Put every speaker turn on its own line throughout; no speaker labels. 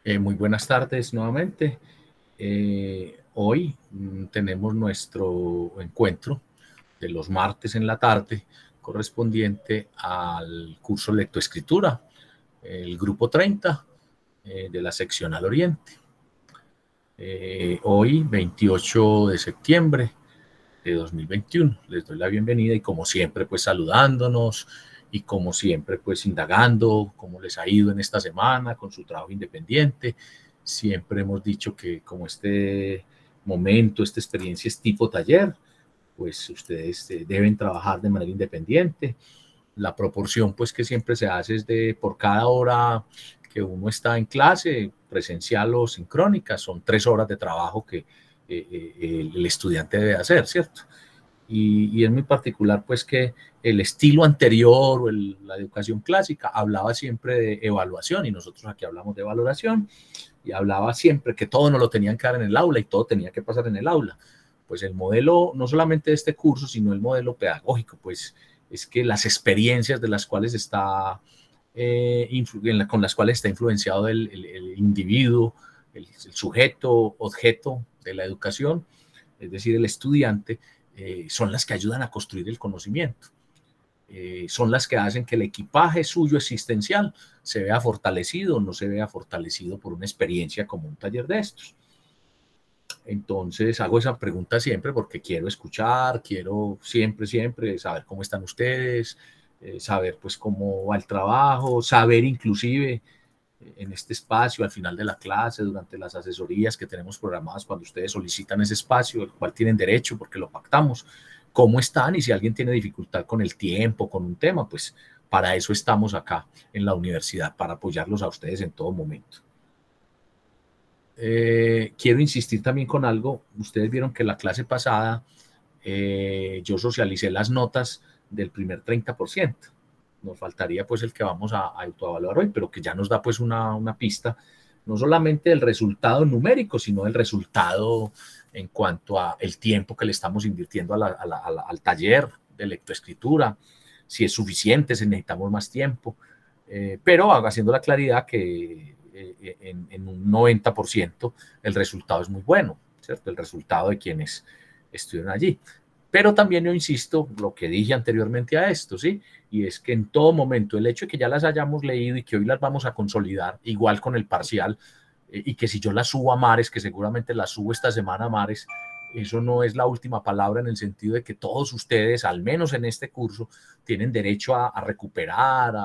Muy buenas tardes nuevamente. Hoy tenemos nuestro encuentro de los martes en la tarde correspondiente al curso Lectoescritura, el grupo 30 de la sección al Oriente. Hoy, 28 de septiembre de 2021, les doy la bienvenida y como siempre pues saludándonos y como siempre pues indagando cómo les ha ido en esta semana con su trabajo independiente. Siempre hemos dicho que como este momento, esta experiencia es tipo taller, pues ustedes deben trabajar de manera independiente. La proporción pues que siempre se hace es de por cada hora que uno está en clase, presencial o sincrónica, son 3 horas de trabajo que el estudiante debe hacer, ¿cierto? Y es muy particular pues que el estilo anterior o la educación clásica hablaba siempre de evaluación y nosotros aquí hablamos de valoración y hablaba siempre que todo nos lo tenían que dar en el aula y todo tenía que pasar en el aula. Pues el modelo, no solamente de este curso, sino el modelo pedagógico, pues es que las experiencias de las cuales está, con las cuales está influenciado el individuo, el sujeto, objeto de la educación, es decir, el estudiante, son las que ayudan a construir el conocimiento. Son las que hacen que el equipaje suyo existencial se vea fortalecido o no se vea fortalecido por una experiencia como un taller de estos. Entonces hago esa pregunta siempre porque quiero escuchar, quiero siempre saber cómo están ustedes, saber pues cómo va el trabajo, saber inclusive en este espacio al final de la clase, durante las asesorías que tenemos programadas cuando ustedes solicitan ese espacio, el cual tienen derecho porque lo pactamos, cómo están y si alguien tiene dificultad con el tiempo, con un tema, pues para eso estamos acá en la universidad, para apoyarlos a ustedes en todo momento. Quiero insistir también con algo, ustedes vieron que la clase pasada yo socialicé las notas del primer 30%. Nos faltaría pues el que vamos a autoevaluar hoy, pero que ya nos da pues una pista, no solamente del resultado numérico, sino del resultado en cuanto a el tiempo que le estamos invirtiendo al taller de lectoescritura, si es suficiente, si necesitamos más tiempo, pero haciendo la claridad que en un 90% el resultado es muy bueno, ¿cierto? El resultado de quienes estuvieron allí. Pero también yo insisto, lo que dije anteriormente a esto, ¿sí? Y es que en todo momento el hecho de que ya las hayamos leído y que hoy las vamos a consolidar, igual con el parcial, y que si yo las subo a Mares, que seguramente las subo esta semana a Mares, eso no es la última palabra en el sentido de que todos ustedes, al menos en este curso, tienen derecho a recuperar,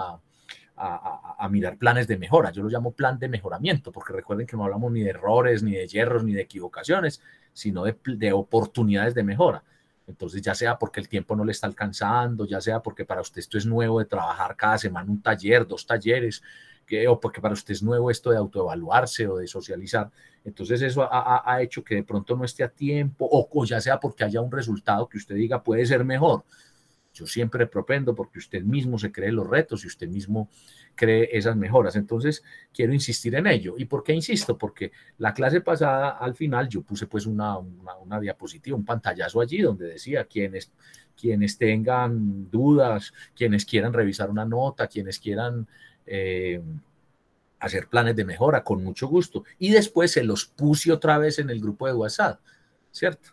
a mirar planes de mejora. Yo lo llamo plan de mejoramiento, porque recuerden que no hablamos ni de errores, ni de hierros, ni de equivocaciones, sino de oportunidades de mejora. Entonces, ya sea porque el tiempo no le está alcanzando, ya sea porque para usted esto es nuevo de trabajar cada semana un taller, 2 talleres, o porque para usted es nuevo esto de autoevaluarse o de socializar. Entonces, eso ha hecho que de pronto no esté a tiempo, o ya sea porque haya un resultado que usted diga puede ser mejor. Yo siempre propendo porque usted mismo se cree los retos y usted mismo cree esas mejoras. Entonces, quiero insistir en ello. ¿Y por qué insisto? Porque la clase pasada, al final, yo puse pues una diapositiva, un pantallazo allí donde decía quienes tengan dudas, quienes quieran revisar una nota, quienes quieran hacer planes de mejora, con mucho gusto. Y después se los puse otra vez en el grupo de WhatsApp, ¿cierto?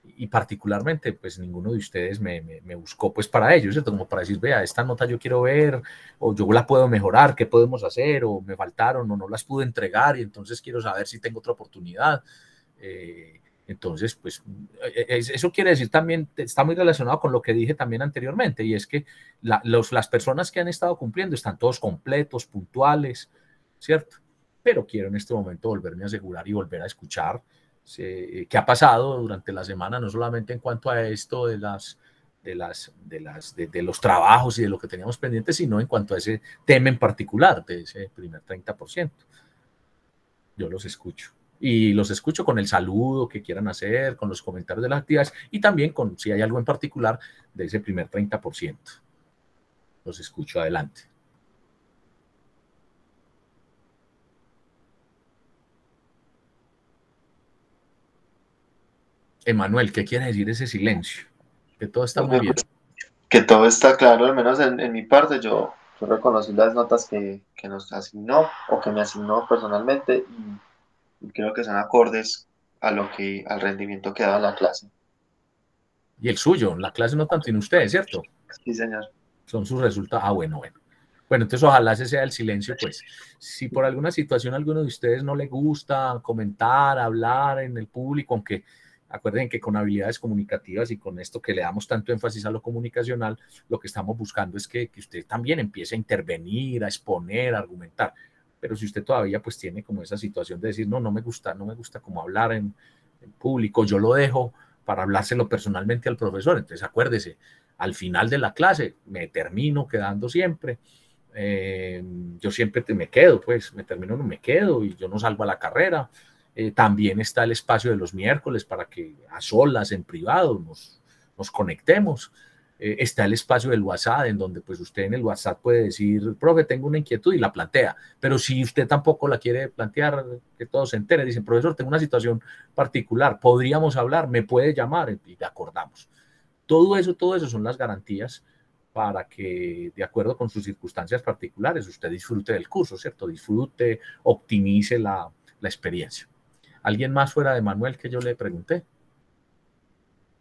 Y particularmente, pues ninguno de ustedes me buscó pues para ello, ¿cierto? Como para decir, vea, esta nota yo quiero ver, o yo la puedo mejorar, ¿qué podemos hacer? O me faltaron, o no las pude entregar, y entonces quiero saber si tengo otra oportunidad. Entonces, pues eso quiere decir también, está muy relacionado con lo que dije también anteriormente, y es que las personas que han estado cumpliendo están todos completos, puntuales, ¿cierto? Pero quiero en este momento volverme a asegurar y volver a escuchar qué ha pasado durante la semana, no solamente en cuanto a esto de los trabajos y de lo que teníamos pendiente, sino en cuanto a ese tema en particular, de ese primer 30%. Yo los escucho. Y los escucho con el saludo que quieran hacer, con los comentarios de las actividades y también con si hay algo en particular de ese primer 30%. Los escucho adelante. Emanuel, ¿qué quiere decir ese silencio? Que todo está muy bien.
Que todo está claro, al menos en mi parte, yo reconocí las notas que nos asignó o que me asignó personalmente y creo que son acordes a al rendimiento que daba en la clase.
Y el suyo, la clase no tanto tiene ustedes, ¿cierto?
Sí, señor.
Son sus resultados. Ah, bueno, bueno. Bueno, entonces ojalá ese sea el silencio, pues. Si por alguna situación a alguno de ustedes no le gusta comentar, hablar en el público, aunque acuerden que con habilidades comunicativas y con esto que le damos tanto énfasis a lo comunicacional, lo que estamos buscando es que usted también empiece a intervenir, a exponer, a argumentar. Pero si usted todavía pues tiene como esa situación de decir, no, no me gusta como hablar en público, yo lo dejo para hablárselo personalmente al profesor. Entonces acuérdese, al final de la clase me termino quedando siempre. Yo siempre me quedo, pues me termino, no me quedo y yo no salgo a la carrera. También está el espacio de los miércoles para que a solas, en privado, nos conectemos. Está el espacio del WhatsApp, en donde pues usted en el WhatsApp puede decir, profe, tengo una inquietud y la plantea. Pero si usted tampoco la quiere plantear, que todos se enteren, dicen, profesor, tengo una situación particular, podríamos hablar, me puede llamar y acordamos. Todo eso son las garantías para que, de acuerdo con sus circunstancias particulares, usted disfrute del curso, ¿cierto? Disfrute, optimice la experiencia. ¿Alguien más fuera de Manuel que yo le pregunté?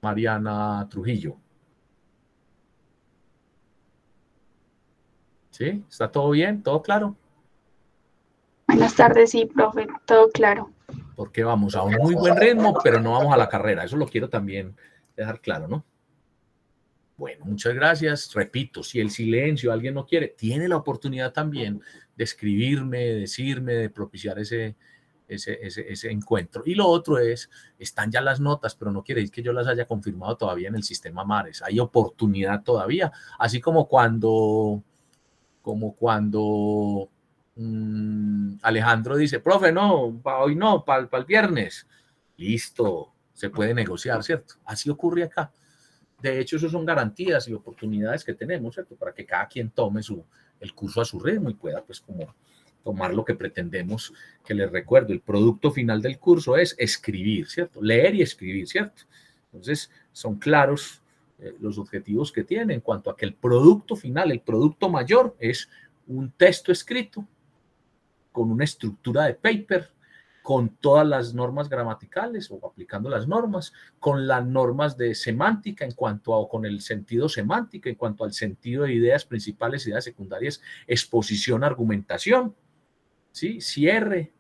Mariana Trujillo. ¿Sí? ¿Está todo bien? ¿Todo claro?
Buenas tardes, sí, profe, todo claro.
Porque vamos a un muy buen ritmo, pero no vamos a la carrera. Eso lo quiero también dejar claro, ¿no? Bueno, muchas gracias. Repito, si el silencio alguien no quiere, tiene la oportunidad también de escribirme, de decirme, de propiciar ese encuentro. Y lo otro es, están ya las notas, pero no quiere decir que yo las haya confirmado todavía en el sistema Mares. Hay oportunidad todavía, así como cuando Alejandro dice, profe, no, hoy no, para el viernes. Listo, se puede negociar, ¿cierto? Así ocurre acá. De hecho, eso son garantías y oportunidades que tenemos, ¿cierto? Para que cada quien tome el curso a su ritmo y pueda, pues, como tomar lo que pretendemos. Que les recuerdo, el producto final del curso es escribir, ¿cierto? Leer y escribir, ¿cierto? Entonces, son claros los objetivos que tiene en cuanto a que el producto final, el producto mayor, es un texto escrito con una estructura de paper, con todas las normas gramaticales o aplicando las normas, con las normas de semántica en cuanto a, o con el sentido semántico en cuanto al sentido de ideas principales, ideas secundarias, exposición, argumentación, ¿sí? Cierre,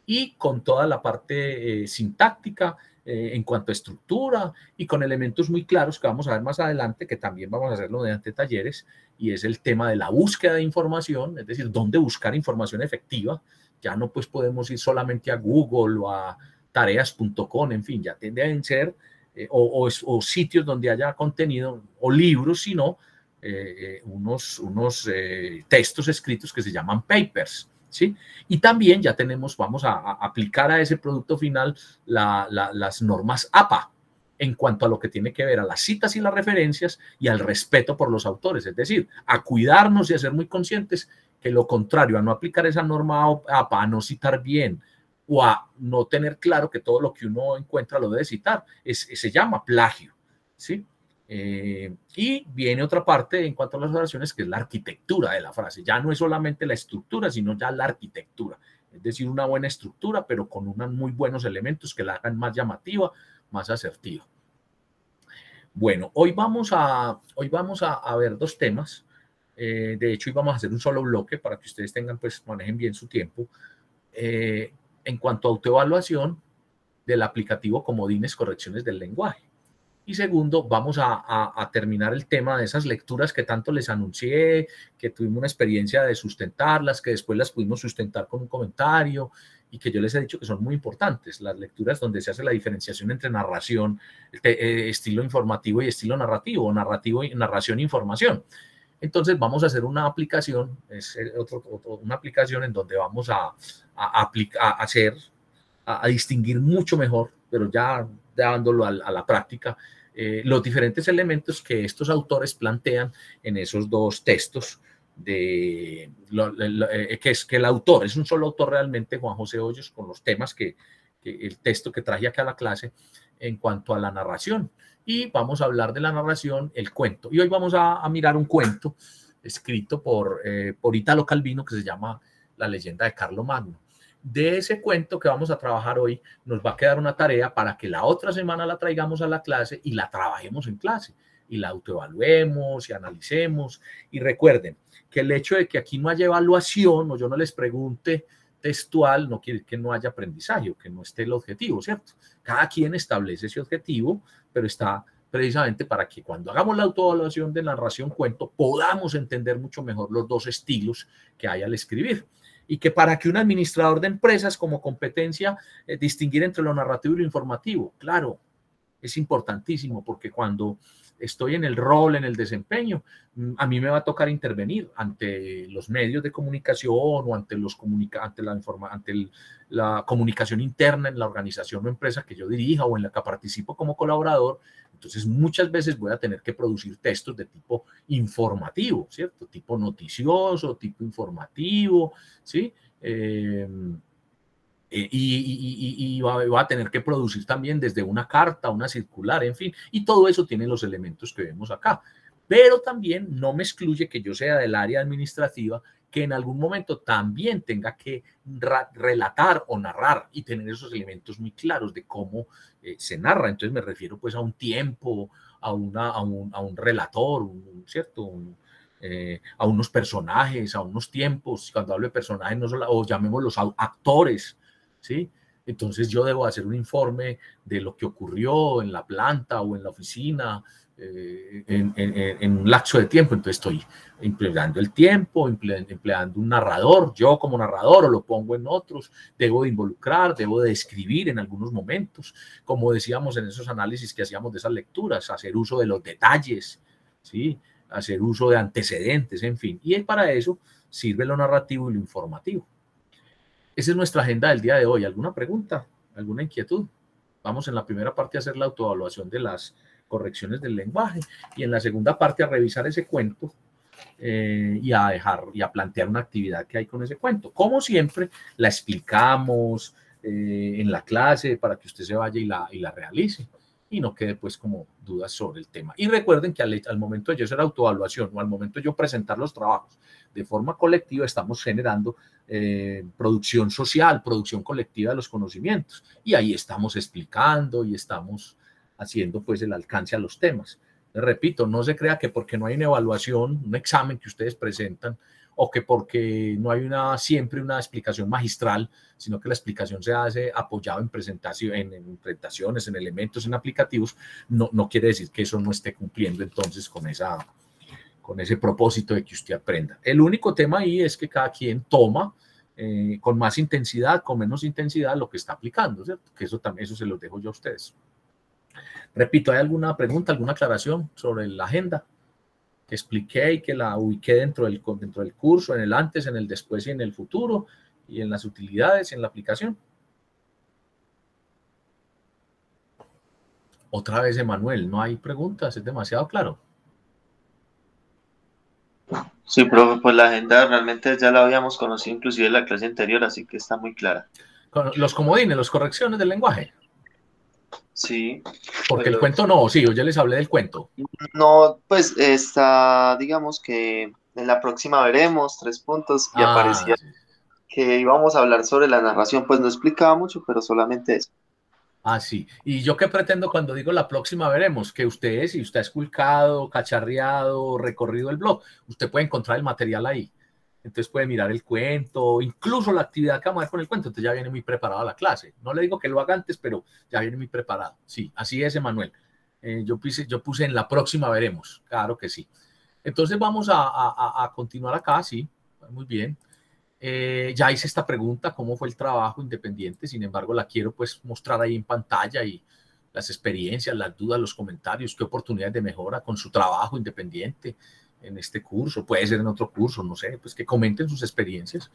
y con toda la parte sintáctica en cuanto a estructura y con elementos muy claros que vamos a ver más adelante, que también vamos a hacerlo mediante talleres, y es el tema de la búsqueda de información, es decir, dónde buscar información efectiva. Ya no pues podemos ir solamente a Google o a tareas.com, en fin, ya deben ser o sitios donde haya contenido o libros, sino unos textos escritos que se llaman papers, ¿sí? Y también ya vamos a aplicar a ese producto final las normas APA en cuanto a lo que tiene que ver a las citas y las referencias y al respeto por los autores, es decir, a cuidarnos y a ser muy conscientes que lo contrario, a no aplicar esa norma APA, a no citar bien o a no tener claro que todo lo que uno encuentra lo debe citar, se llama plagio, ¿sí? Y viene otra parte en cuanto a las oraciones, que es la arquitectura de la frase. Ya no es solamente la estructura, sino ya la arquitectura. Es decir, una buena estructura, pero con unos muy buenos elementos que la hagan más llamativa, más asertiva. Bueno, hoy vamos a ver dos temas. De hecho, hoy vamos a hacer un solo bloque para que ustedes manejen bien su tiempo. En cuanto a autoevaluación del aplicativo Comodines Correcciones del Lenguaje. Y segundo, vamos a terminar el tema de esas lecturas que tanto les anuncié, que tuvimos una experiencia de sustentarlas, que después las pudimos sustentar con un comentario y que yo les he dicho que son muy importantes. Las lecturas donde se hace la diferenciación entre narración, estilo informativo y estilo narrativo, narración e información. Entonces vamos a hacer una aplicación, una aplicación en donde vamos a distinguir mucho mejor, pero ya dándolo a la práctica, los diferentes elementos que estos autores plantean en esos dos textos, que es que el autor es un solo autor realmente, Juan José Hoyos, con los temas que el texto que traje acá a la clase en cuanto a la narración. Y vamos a hablar de la narración, el cuento. Y hoy vamos a mirar un cuento escrito por Italo Calvino, que se llama La leyenda de Carlomagno. De ese cuento que vamos a trabajar hoy, nos va a quedar una tarea para que la otra semana la traigamos a la clase y la trabajemos en clase y la autoevaluemos y analicemos. Y recuerden que el hecho de que aquí no haya evaluación o yo no les pregunte textual no quiere decir que no haya aprendizaje o que no esté el objetivo, ¿cierto? Cada quien establece ese objetivo, pero está precisamente para que cuando hagamos la autoevaluación de narración cuento podamos entender mucho mejor los dos estilos que hay al escribir. Y que para que un administrador de empresas como competencia distinguir entre lo narrativo y lo informativo, claro, es importantísimo porque cuando estoy en el rol, en el desempeño, a mí me va a tocar intervenir ante los medios de comunicación o ante la comunicación interna en la organización o empresa que yo dirija o en la que participo como colaborador. Entonces, muchas veces voy a tener que producir textos de tipo informativo, ¿cierto? Tipo noticioso, tipo informativo, ¿sí? Y va a tener que producir también desde una carta, una circular, en fin, y todo eso tiene los elementos que vemos acá. Pero también no me excluye que yo sea del área administrativa, que en algún momento también tenga que relatar o narrar y tener esos elementos muy claros de cómo se narra. Entonces me refiero pues a un tiempo, a un relator, ¿cierto? A unos personajes, a unos tiempos. Cuando hablo de personajes, no solo, o llamémoslos actores, ¿sí? Entonces yo debo hacer un informe de lo que ocurrió en la planta o en la oficina en un lapso de tiempo. Entonces estoy empleando el tiempo, empleando un narrador, yo como narrador, o lo pongo en otros, debo de involucrar, debo de escribir en algunos momentos, como decíamos en esos análisis que hacíamos de esas lecturas, hacer uso de los detalles, ¿sí? Hacer uso de antecedentes, en fin, y para eso sirve lo narrativo y lo informativo. Esa es nuestra agenda del día de hoy. ¿Alguna pregunta? ¿Alguna inquietud? Vamos en la primera parte a hacer la autoevaluación de las correcciones del lenguaje y en la segunda parte a revisar ese cuento y a plantear una actividad que hay con ese cuento. Como siempre, la explicamos en la clase para que usted se vaya y la realice y no quede pues como dudas sobre el tema. Y recuerden que al momento de yo hacer autoevaluación o al momento de yo presentar los trabajos de forma colectiva, estamos generando producción social, producción colectiva de los conocimientos. Y ahí estamos explicando y estamos haciendo pues el alcance a los temas. Les repito, no se crea que porque no hay una evaluación, un examen que ustedes presentan, o que porque no hay siempre una explicación magistral, sino que la explicación se hace apoyado en presentaciones, en elementos, en aplicativos, no quiere decir que eso no esté cumpliendo entonces con ese propósito de que usted aprenda. El único tema ahí es que cada quien toma con más intensidad, con menos intensidad lo que está aplicando, ¿cierto? Que eso se los dejo yo a ustedes. Repito, ¿hay alguna pregunta, alguna aclaración sobre la agenda que expliqué y que la ubiqué dentro del curso, en el antes, en el después y en el futuro, y en las utilidades y en la aplicación? Otra vez, Emanuel, no hay preguntas, es demasiado claro.
Sí, profe, pues la agenda realmente ya la habíamos conocido inclusive en la clase anterior, así que está muy clara.
Los comodines, las correcciones del lenguaje.
Sí.
Porque el cuento no, sí, yo ya les hablé del cuento.
No, pues está, digamos que en la próxima veremos 3 puntos y aparecía
sí.
que íbamos a hablar sobre la narración, pues no explicaba mucho, pero solamente eso.
Sí. ¿Y yo qué pretendo cuando digo la próxima veremos? Que usted, si usted ha esculcado, cacharreado, recorrido el blog, usted puede encontrar el material ahí. Entonces puede mirar el cuento, incluso la actividad que vamos a ver con el cuento, entonces ya viene muy preparada la clase. No le digo que lo haga antes, pero ya viene muy preparado. Sí, así es, Emanuel. Yo puse en la próxima veremos, claro que sí. Entonces vamos a continuar acá, sí, muy bien. Ya hice esta pregunta, ¿cómo fue el trabajo independiente? Sin embargo, la quiero pues mostrar ahí en pantalla y las experiencias, las dudas, los comentarios, qué oportunidades de mejora con su trabajo independiente en este curso, puede ser en otro curso, no sé, pues que comenten sus experiencias.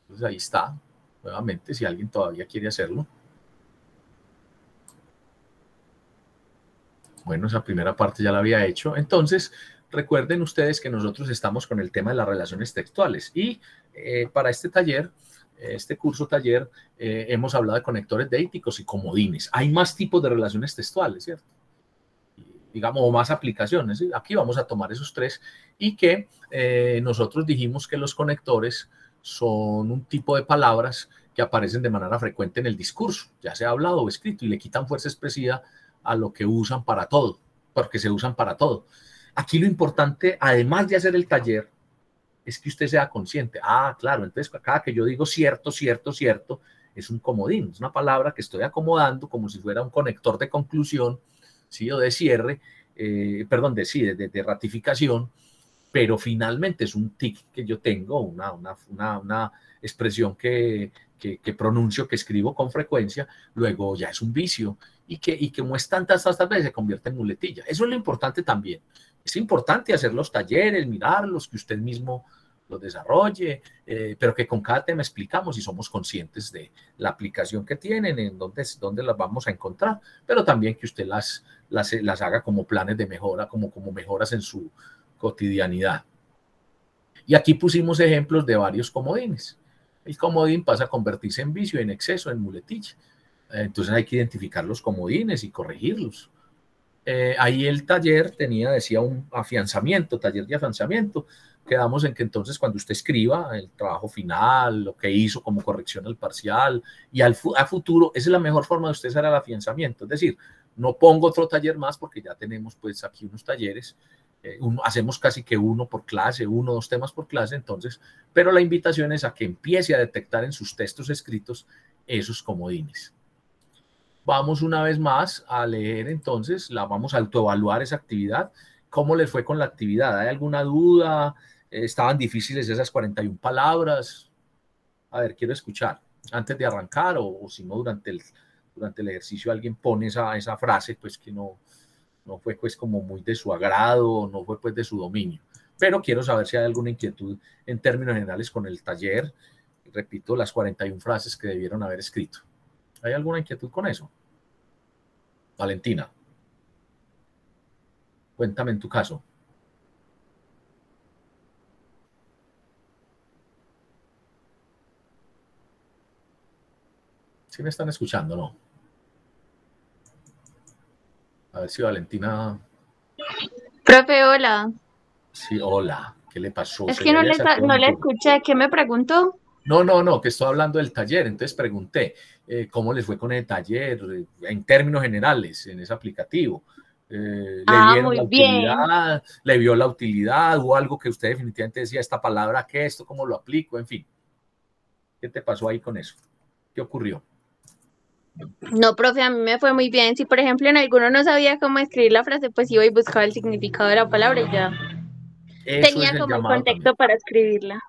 Entonces ahí está, nuevamente, si alguien todavía quiere hacerlo. Bueno, esa primera parte ya la había hecho. Entonces, recuerden ustedes que nosotros estamos con el tema de las relaciones textuales y para este taller, este curso taller, hemos hablado de conectores deíticos y comodines. Hay más tipos de relaciones textuales, ¿cierto? digamos, o más aplicaciones. ¿Sí? Aquí vamos a tomar esos tres y que nosotros dijimos que los conectores son un tipo de palabras que aparecen de manera frecuente en el discurso, ya sea hablado o escrito, y le quitan fuerza expresiva a lo que usan para todo, porque se usan para todo. Aquí lo importante, además de hacer el taller, es que usted sea consciente. Ah, claro, entonces cada que yo digo cierto, cierto, cierto, es un comodín, es una palabra que estoy acomodando como si fuera un conector de conclusión, ¿sí? O de cierre, perdón, de ratificación, pero finalmente es un tic que yo tengo, una expresión que pronuncio, que escribo con frecuencia, luego ya es un vicio y que como es tantas veces se convierte en muletilla. Eso es lo importante también. Es importante hacer los talleres, mirarlos, que usted mismo los desarrolle, pero que con cada tema explicamos y somos conscientes de la aplicación que tienen, en dónde las vamos a encontrar, pero también que usted las haga como planes de mejora, como mejoras en su cotidianidad. Y aquí pusimos ejemplos de varios comodines. El comodín pasa a convertirse en vicio, en exceso, en muletilla. Entonces hay que identificar los comodines y corregirlos. Ahí el taller decía un afianzamiento, taller de afianzamiento. Quedamos en que entonces cuando usted escriba el trabajo final, lo que hizo como corrección al parcial y a futuro, esa es la mejor forma de usted hacer el afianzamiento. Es decir, no pongo otro taller más porque ya tenemos pues aquí unos talleres, hacemos casi que uno por clase, 1 o 2 temas por clase, entonces, pero la invitación es a que empiece a detectar en sus textos escritos esos comodines. Vamos una vez más a leer entonces, vamos a autoevaluar esa actividad. ¿Cómo les fue con la actividad? ¿Hay alguna duda? ¿Estaban difíciles esas 41 palabras? A ver, quiero escuchar antes de arrancar o si no durante el ejercicio alguien pone esa frase, pues que no fue pues como muy de su agrado, no fue pues de su dominio. Pero quiero saber si hay alguna inquietud en términos generales con el taller. Repito, las 41 frases que debieron haber escrito. ¿Hay alguna inquietud con eso? Valentina, cuéntame en tu caso. ¿Sí me están escuchando, no? A ver si Valentina...
Profe, hola.
Sí, hola. ¿Qué le pasó?
Es que no le escuché. ¿Qué me preguntó?
No, que estoy hablando del taller. Entonces pregunté, ¿cómo les fue con el taller en términos generales, en ese aplicativo? ¿Le vieron
Muy
la
bien.
utilidad? ¿Le vio la utilidad? ¿O algo que usted definitivamente decía, esta palabra, qué, esto, cómo lo aplico? En fin, ¿qué te pasó ahí con eso? ¿Qué ocurrió?
No, profe, a mí me fue muy bien. Si, por ejemplo, en alguno no sabía cómo escribir la frase, pues iba y buscaba el significado de la palabra y ya
Eso es
tenía
el
como el
llamado también.
contexto para escribirla.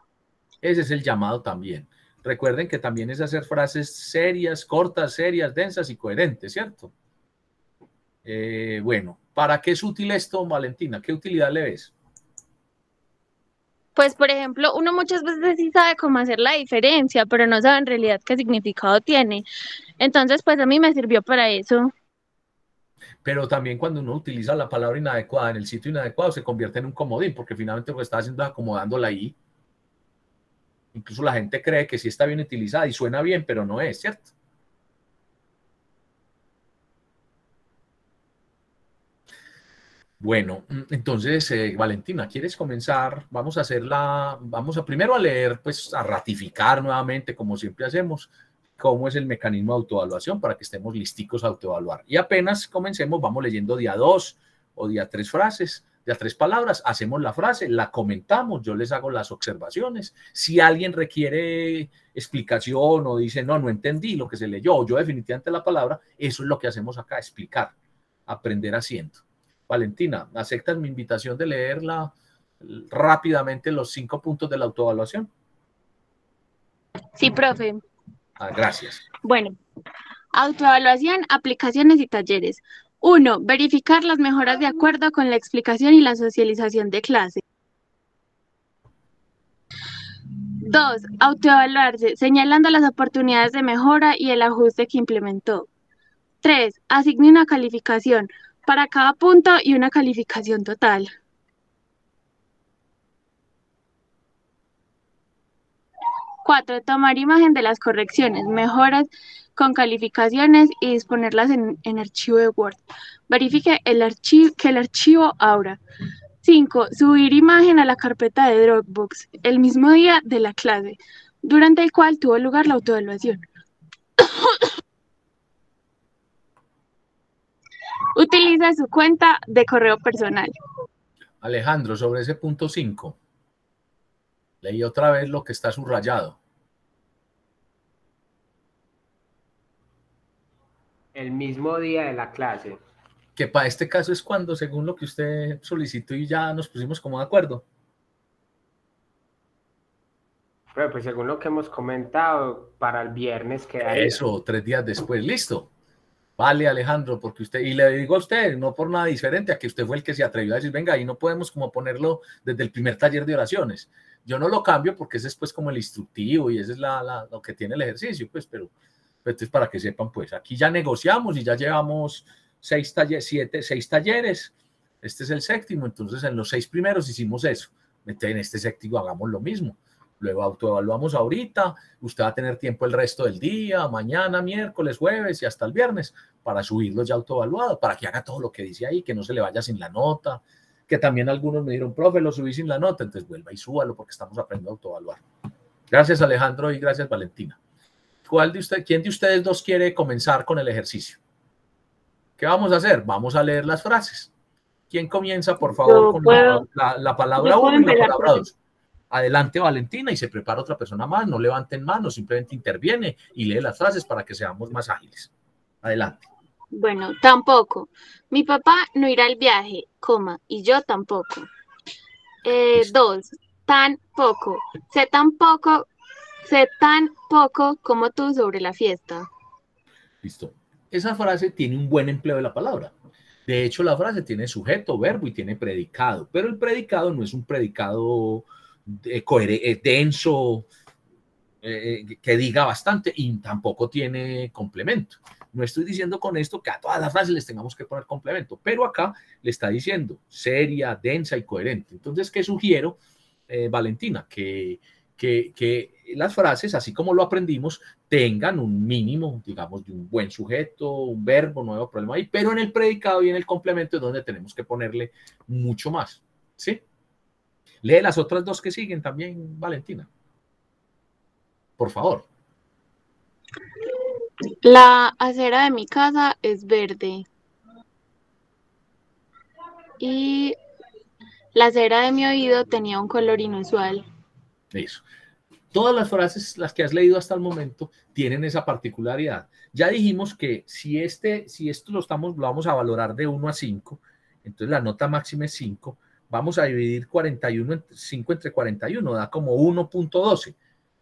Ese es el llamado también. Recuerden que también es hacer frases serias, cortas, serias, densas y coherentes, ¿cierto? Bueno, ¿para qué es útil esto, Valentina? ¿Qué utilidad le ves?
Pues, por ejemplo, uno muchas veces sí sabe cómo hacer la diferencia, pero no sabe en realidad qué significado tiene. Entonces, pues a mí me sirvió para eso.
Pero también cuando uno utiliza la palabra inadecuada en el sitio inadecuado se convierte en un comodín, porque finalmente lo que está haciendo es acomodándola ahí. Incluso la gente cree que sí está bien utilizada y suena bien, pero no es, ¿cierto? Bueno, entonces, Valentina, ¿quieres comenzar? Vamos a primero a leer, pues a ratificar nuevamente, como siempre hacemos, cómo es el mecanismo de autoevaluación para que estemos listicos a autoevaluar. Y apenas comencemos, vamos leyendo día 2 o día 3 frases, día 3 palabras, hacemos la frase, la comentamos, yo les hago las observaciones. Si alguien requiere explicación o dice, no entendí lo que se leyó, o yo definitivamente la palabra, eso es lo que hacemos acá, explicar, aprender haciendo. Valentina, ¿aceptas mi invitación de leerla rápidamente los 5 puntos de la autoevaluación?
Sí, profe.
Gracias.
Bueno, autoevaluación, aplicaciones y talleres. 1. Verificar las mejoras de acuerdo con la explicación y la socialización de clase. 2. Autoevaluarse, señalando las oportunidades de mejora y el ajuste que implementó. 3. Asigne una calificación para cada punto y una calificación total. 4. Tomar imagen de las correcciones, mejoras con calificaciones y disponerlas en archivo de Word. Verifique que el archivo abra. 5. Subir imagen a la carpeta de Dropbox el mismo día de la clase, durante el cual tuvo lugar la autoevaluación. Utiliza su cuenta de correo personal.
Alejandro, sobre ese punto 5, leí otra vez lo que está subrayado.
El mismo día de la clase.
Que para este caso es cuando, según lo que usted solicitó y ya nos pusimos como de acuerdo.
Pero pues según lo que hemos comentado, para el viernes quedaría.
Eso, 3 días después, listo. Vale, Alejandro, porque usted, y le digo a usted, no por nada diferente, a que usted fue el que se atrevió a decir, venga, ahí no podemos como ponerlo desde el primer taller de oraciones. Yo no lo cambio porque ese es pues como el instructivo y ese es lo que tiene el ejercicio, pues, pero esto es para que sepan, pues, aquí ya negociamos y ya llevamos 6 talleres, este es el séptimo, entonces en los 6 primeros hicimos eso, en este séptimo hagamos lo mismo. Luego autoevaluamos ahorita, usted va a tener tiempo el resto del día, mañana, miércoles, jueves y hasta el viernes para subirlo ya autoevaluado, para que haga todo lo que dice ahí, que no se le vaya sin la nota, que también algunos me dijeron, profe, lo subí sin la nota, entonces vuelva y súbalo porque estamos aprendiendo a autoevaluar. Gracias, Alejandro, y gracias, Valentina. ¿Quién de ustedes dos quiere comenzar con el ejercicio? ¿Qué vamos a hacer? Vamos a leer las frases. ¿Quién comienza, por favor, con la palabra 1 y la palabra 2? Adelante, Valentina, y se prepara otra persona más. No levanten manos, simplemente interviene y lee las frases para que seamos más ágiles. Adelante.
Bueno, tampoco. Mi papá no irá al viaje, coma, y yo tampoco. 2. Tan poco. Sé tan poco como tú sobre la fiesta.
Listo. Esa frase tiene un buen empleo de la palabra. De hecho, la frase tiene sujeto, verbo y tiene predicado, pero el predicado no es un predicado denso, que diga bastante, y tampoco tiene complemento. No estoy diciendo con esto que a todas las frases les tengamos que poner complemento, pero acá le está diciendo seria, densa y coherente. Entonces, ¿qué sugiero, Valentina? Que las frases, así como lo aprendimos, tengan un mínimo, digamos, de un buen sujeto, un verbo, no hay problema ahí, pero en el predicado y en el complemento es donde tenemos que ponerle mucho más, ¿sí? Lee las otras dos que siguen también, Valentina. Por favor.
La acera de mi casa es verde. Y la cera de mi oído tenía un color inusual.
Eso. Todas las frases, las que has leído hasta el momento, tienen esa particularidad. Ya dijimos que si esto lo vamos a valorar de 1 a 5, entonces la nota máxima es 5, vamos a dividir 5 entre 41, da como 1.12.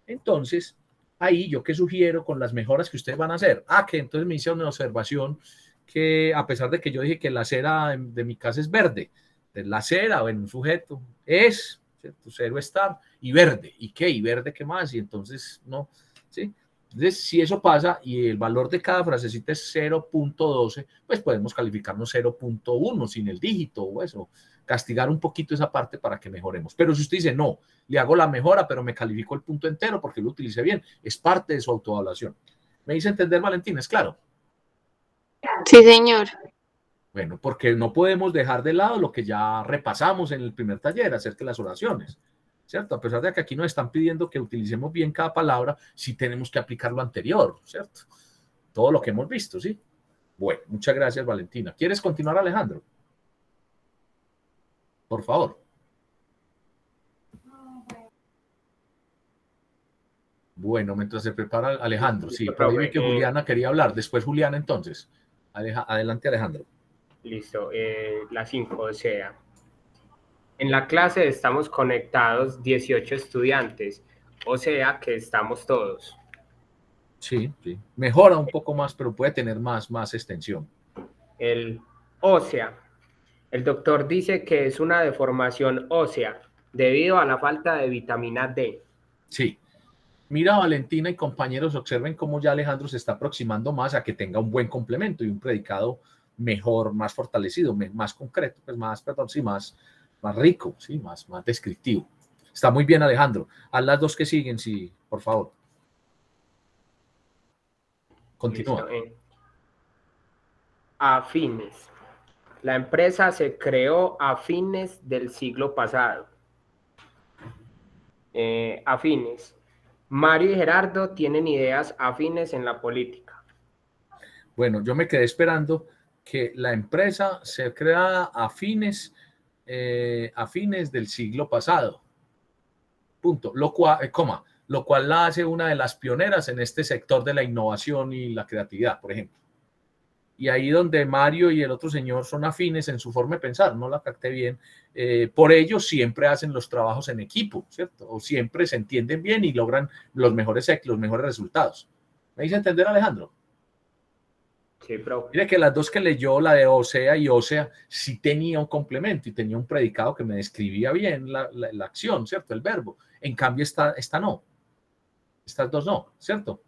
Entonces, ahí yo qué sugiero con las mejoras que ustedes van a hacer. Que entonces me hice una observación que a pesar de que yo dije que la cera de mi casa es verde, la cera o en un sujeto es, ¿cierto? Cero estar y verde. ¿Y qué? ¿Y verde qué más? Y entonces, no, ¿sí? Entonces, si eso pasa y el valor de cada frasecita es 0.12, pues podemos calificarnos 0.1 sin el dígito o eso, castigar un poquito esa parte para que mejoremos. Pero si usted dice, no, le hago la mejora, pero me califico el punto entero porque lo utilicé bien, es parte de su autoevaluación. ¿Me hice entender, Valentina? ¿Es claro?
Sí, señor.
Bueno, porque no podemos dejar de lado lo que ya repasamos en el primer taller acerca de las oraciones, ¿cierto? A pesar de que aquí nos están pidiendo que utilicemos bien cada palabra, sí tenemos que aplicar lo anterior, ¿cierto? Todo lo que hemos visto, ¿sí? Bueno, muchas gracias, Valentina. ¿Quieres continuar, Alejandro? Por favor. Bueno, mientras se prepara Alejandro, sí, por ahí vi que Juliana quería hablar. Después Juliana, entonces. Adelante, Alejandro.
Listo, la 5, o sea, en la clase estamos conectados 18 estudiantes, o sea que estamos todos.
Sí, sí. Mejora un poco más, pero puede tener más extensión.
El ósea. El doctor dice que es una deformación ósea debido a la falta de vitamina D.
Sí. Mira, Valentina y compañeros, observen cómo ya Alejandro se está aproximando más a que tenga un buen complemento y un predicado mejor, más fortalecido, más concreto, pues más rico, ¿sí? más descriptivo. Está muy bien, Alejandro. Haz las dos que siguen, sí, por favor. Continúa.
Listo, a fines. La empresa se creó a fines del siglo pasado. Afines. Mario y Gerardo tienen ideas afines en la política.
Bueno, yo me quedé esperando que la empresa se crea a fines del siglo pasado. Punto. Lo cual la hace una de las pioneras en este sector de la innovación y la creatividad, por ejemplo. Y ahí donde Mario y el otro señor son afines en su forma de pensar, no la capté bien, por ello siempre hacen los trabajos en equipo, ¿cierto? O siempre se entienden bien y logran los mejores resultados. ¿Me hice entender, Alejandro?
Sí, bro.
Mire que las dos que leyó, la de Osea y Ósea, sí tenía un complemento y tenía un predicado que me describía bien la acción, ¿cierto? El verbo. En cambio, esta no. Estas dos no, ¿cierto?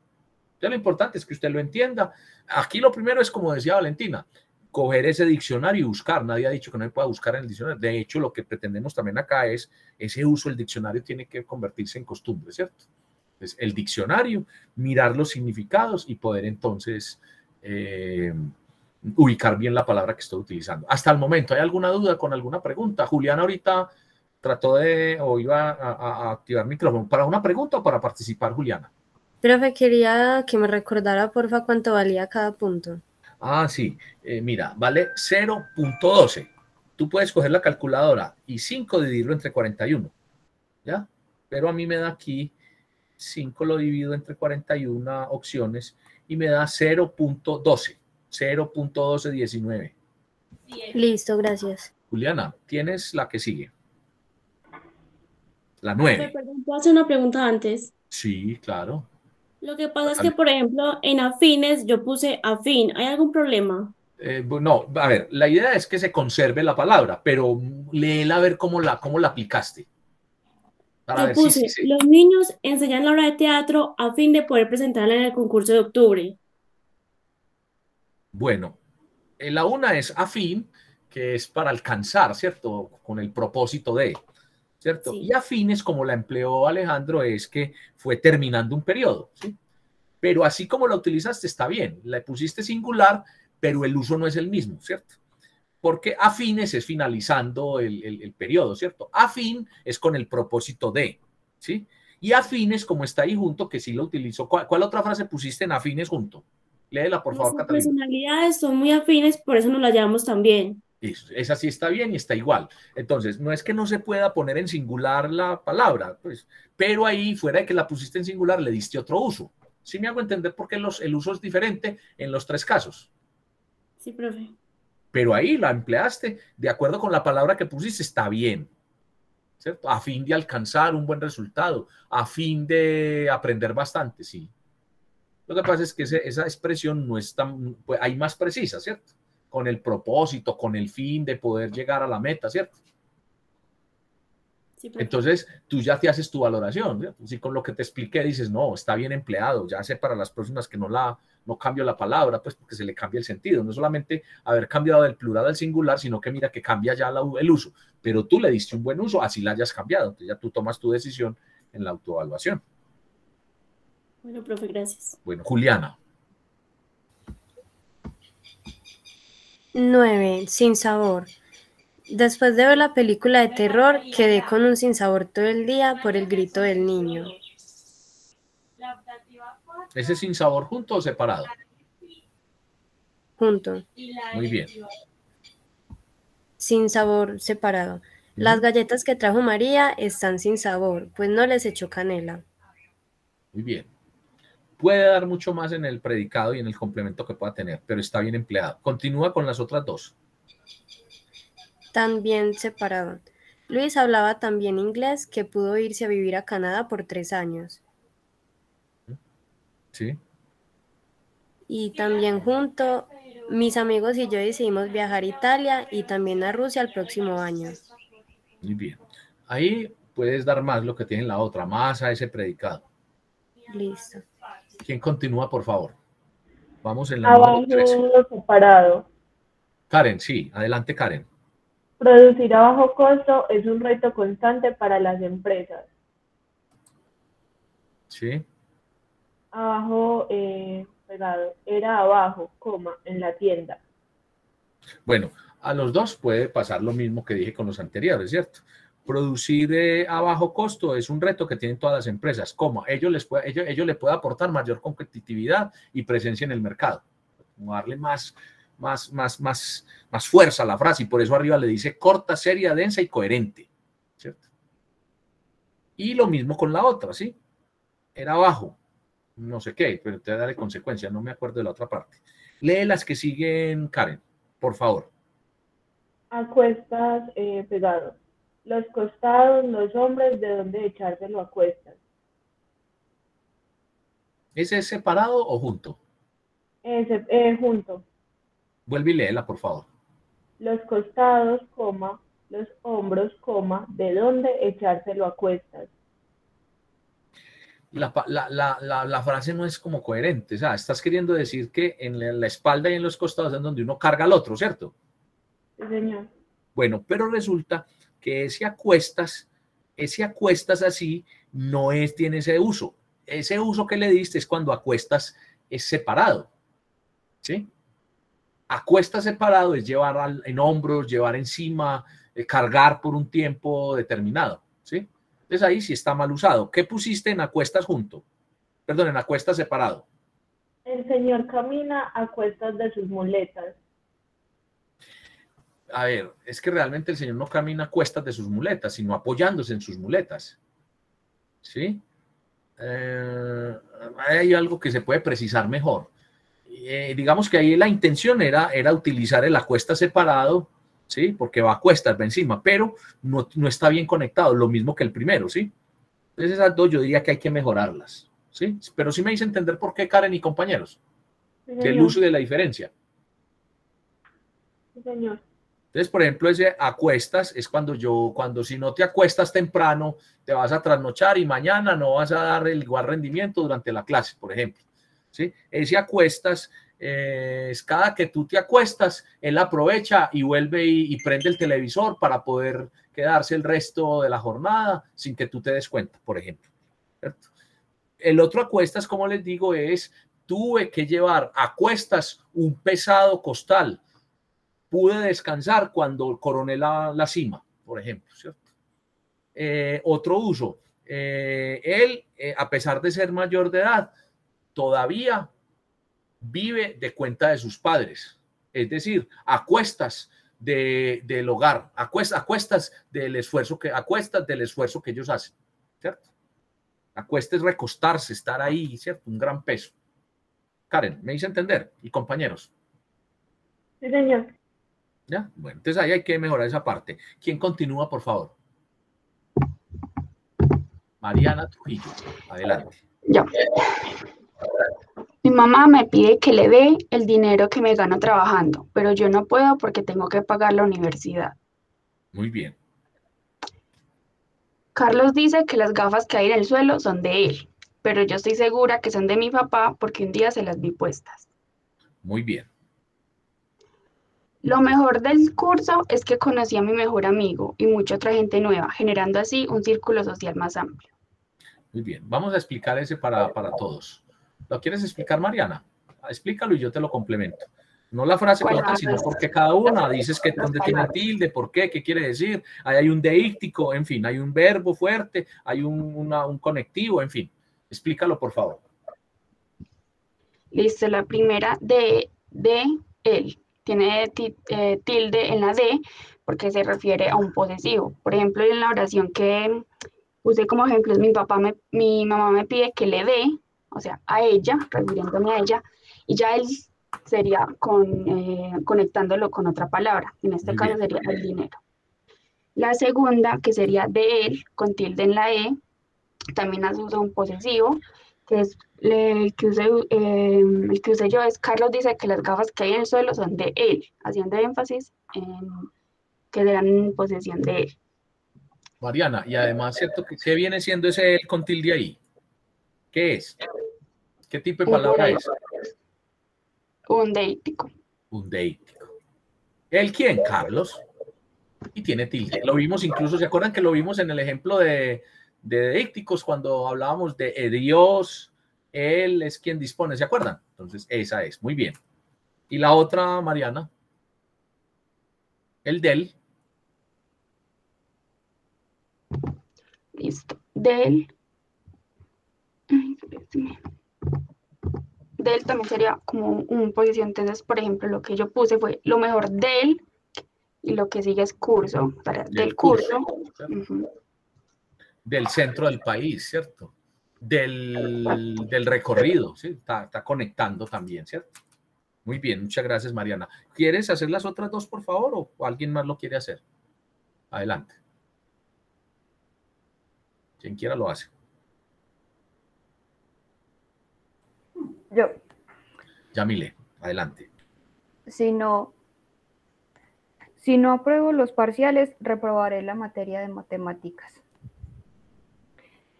Entonces, lo importante es que usted lo entienda. Aquí lo primero es, como decía Valentina, coger ese diccionario y buscar. Nadie ha dicho que no se pueda buscar en el diccionario. De hecho, lo que pretendemos también acá es ese uso del diccionario tiene que convertirse en costumbre, ¿cierto? Entonces, el diccionario, mirar los significados y poder entonces ubicar bien la palabra que estoy utilizando. Hasta el momento, ¿hay alguna duda con alguna pregunta? Julián ahorita trató o iba a activar micrófono. ¿Para una pregunta o para participar, Juliana?
Profe, quería que me recordara, porfa, cuánto valía cada punto.
Ah, sí. Mira, vale 0.12. Tú puedes coger la calculadora y 5 dividirlo entre 41. ¿Ya? Pero a mí me da aquí 5 lo divido entre 41 opciones y me da 0.12. 0.1219.
Listo, gracias.
Juliana, tienes la que sigue. La 9.
Perdón, ¿puedo hacer una pregunta antes?
Sí, claro.
Lo que pasa es que, por ejemplo, en afines yo puse afín. ¿Hay algún problema?
No, a ver, la idea es que se conserve la palabra, pero léela a ver cómo la aplicaste. Para
Yo
ver
puse,
si.
los niños enseñan la obra de teatro a fin de poder presentarla en el concurso de octubre.
Bueno, la una es afín, que es para alcanzar, ¿cierto? Con el propósito de, ¿cierto?
Sí.
Y afines, como la empleó Alejandro, es que fue terminando un periodo, ¿sí? Pero así como la utilizaste está bien, la pusiste singular, pero el uso no es el mismo, ¿cierto? Porque afines es finalizando el periodo, ¿cierto? Afín es con el propósito de, ¿sí? Y afines, como está ahí junto, que sí lo utilizo. ¿Cuál otra frase pusiste en afines junto? Léela, por favor,
Nuestras
Catalina.
personalidades son muy afines, por eso nos las llamamos también.
Eso, esa sí está bien y está igual. Entonces, no es que no se pueda poner en singular la palabra, pues, pero ahí, fuera de que la pusiste en singular, le diste otro uso. ¿Sí me hago entender por qué el uso es diferente en los tres casos?
Sí, profe.
Pero ahí la empleaste de acuerdo con la palabra que pusiste, está bien, ¿cierto? A fin de alcanzar un buen resultado, a fin de aprender bastante, sí. Lo que pasa es que esa expresión no es tan, pues, hay más precisa, ¿cierto? Con el propósito, con el fin de poder llegar a la meta, ¿cierto?
Sí, profe.
Entonces, tú ya te haces tu valoración, ¿cierto? Si con lo que te expliqué dices, no, está bien empleado, ya sé para las próximas que no cambio la palabra, pues porque se le cambia el sentido. No solamente haber cambiado del plural al singular, sino que mira que cambia ya el uso. Pero tú le diste un buen uso, así la hayas cambiado. Entonces ya tú tomas tu decisión en la autoevaluación.
Bueno, profe, gracias.
Bueno, Juliana.
9. Sin sabor. Después de ver la película de terror, quedé con un sinsabor todo el día por el grito del niño.
¿Ese sin sabor junto o separado?
Junto.
Muy bien.
Sin sabor separado. Las galletas que trajo María están sin sabor, pues no les echó canela.
Muy bien. Puede dar mucho más en el predicado y en el complemento que pueda tener, pero está bien empleado. Continúa con las otras dos.
También separado. Luis hablaba tan bien inglés que pudo irse a vivir a Canadá por 3 años.
Sí.
Y también junto, mis amigos y yo decidimos viajar a Italia y también a Rusia el próximo año.
Muy bien. Ahí puedes dar más lo que tiene la otra, más a ese predicado.
Listo.
¿Quién continúa, por favor? Vamos en la número 13.
Abajo separado.
Karen, sí. Adelante, Karen.
Producir a bajo costo es un reto constante para las empresas.
¿Sí?
Abajo, pegado. Era abajo, coma, en la tienda.
Bueno, a los dos puede pasar lo mismo que dije con los anteriores, ¿cierto? Producir a bajo costo es un reto que tienen todas las empresas. ¿Cómo? Ellos le puede aportar mayor competitividad y presencia en el mercado. Como darle más fuerza a la frase, y por eso arriba le dice corta, seria, densa y coherente, ¿cierto? Y lo mismo con la otra, ¿sí? Era abajo, no sé qué, pero te daré consecuencia, no me acuerdo de la otra parte. Lee las que siguen, Karen, por favor.
Acuestas, pegado. Los costados, los hombres, de dónde echárselo a cuestas.
¿Ese es separado o junto?
Junto.
Vuelve y léela, por favor.
Los costados, coma, los hombros, coma, de dónde echárselo a cuestas.
La frase no es como coherente, o sea, estás queriendo decir que en la espalda y en los costados es donde uno carga al otro, ¿cierto?
Sí, señor.
Bueno, pero resulta que ese acuestas así no tiene ese uso. Ese uso que le diste es cuando acuestas es separado, ¿sí? Acuestas separado es llevar en hombros, llevar encima, cargar por un tiempo determinado, ¿sí? Entonces ahí sí está mal usado. ¿Qué pusiste en acuestas junto? Perdón, en acuestas separado.
El señor camina a cuestas de sus muletas.
A ver, es que realmente el señor no camina a cuestas de sus muletas, sino apoyándose en sus muletas, ¿sí? Hay algo que se puede precisar mejor. Digamos que ahí la intención era utilizar el acuestas separado, ¿sí? Porque va a cuestas, va encima, pero no está bien conectado, lo mismo que el primero, ¿sí? Entonces esas dos yo diría que hay que mejorarlas, ¿sí? Pero sí me hice entender por qué, Karen y compañeros,
Sí,
del uso y de la diferencia.
Sí, señor.
Entonces, por ejemplo, ese acuestas es cuando si no te acuestas temprano, te vas a trasnochar y mañana no vas a dar el igual rendimiento durante la clase, por ejemplo, ¿sí? Ese acuestas es cada que tú te acuestas, él aprovecha y vuelve y prende el televisor para poder quedarse el resto de la jornada sin que tú te des cuenta, por ejemplo, ¿cierto? El otro acuestas, como les digo, es tuve que llevar a cuestas un pesado costal. Pude descansar cuando coroné la cima, por ejemplo, ¿cierto? Otro uso, él, a pesar de ser mayor de edad, todavía vive de cuenta de sus padres, es decir, a cuestas del hogar, a cuestas del esfuerzo que ellos hacen, ¿cierto? A cuestas recostarse, estar ahí, ¿cierto? Un gran peso. Karen, ¿me hice entender? Y compañeros.
Sí, señor.
¿Ya? Bueno, entonces ahí hay que mejorar esa parte. ¿Quién continúa, por favor? Mariana Trujillo, adelante.
Yo. Mi mamá me pide que le dé el dinero que me gano trabajando, pero yo no puedo porque tengo que pagar la universidad.
Muy bien.
Carlos dice que las gafas que hay en el suelo son de él, pero yo estoy segura que son de mi papá porque un día se las vi puestas.
Muy bien.
Lo mejor del curso es que conocí a mi mejor amigo y mucha otra gente nueva, generando así un círculo social más amplio.
Muy bien. Vamos a explicar ese para todos. ¿Lo quieres explicar, Mariana? Explícalo y yo te lo complemento. No la frase como tal, sino porque cada una dices que dónde tiene tilde, por qué, qué quiere decir. Ahí hay un deíctico, en fin, hay un verbo fuerte, hay un conectivo, en fin. Explícalo, por favor.
Listo, la primera de él. Tiene tilde en la D porque se refiere a un posesivo. Por ejemplo, en la oración que usé como ejemplo, mi mamá me pide que le dé, o sea, a ella, refiriéndome a ella, y ya él sería conectándolo con otra palabra. En este
Muy
caso
bien.
sería el dinero. La segunda, que sería de él, con tilde en la E, también usa un posesivo, que es el que usé yo es Carlos dice que las gafas que hay en el suelo son de él, haciendo énfasis en que eran en posesión de él.
Mariana, y además, ¿cierto? ¿Qué viene siendo ese él con tilde ahí? ¿Qué es? ¿Qué tipo de palabra es?
Un deítico.
Un deítico. ¿El quién? Carlos. Y tiene tilde. Lo vimos incluso, ¿se acuerdan que lo vimos en el ejemplo de de deícticos cuando hablábamos de Dios, Él es quien dispone, ¿se acuerdan? Entonces, esa es, muy bien. Y la otra, Mariana, el del.
Listo. Del. Ay, espérate. Del también sería como un posición. Entonces, por ejemplo, lo que yo puse fue lo mejor del y lo que sigue es curso. O sea, del curso.
Del centro del país, ¿cierto? Del recorrido, ¿sí? Está conectando también, ¿cierto? Muy bien, muchas gracias, Mariana. ¿Quieres hacer las otras dos, por favor, o alguien más lo quiere hacer? Adelante. Quien quiera lo hace.
Yo.
Yamile, adelante.
Si no apruebo los parciales, reprobaré la materia de matemáticas.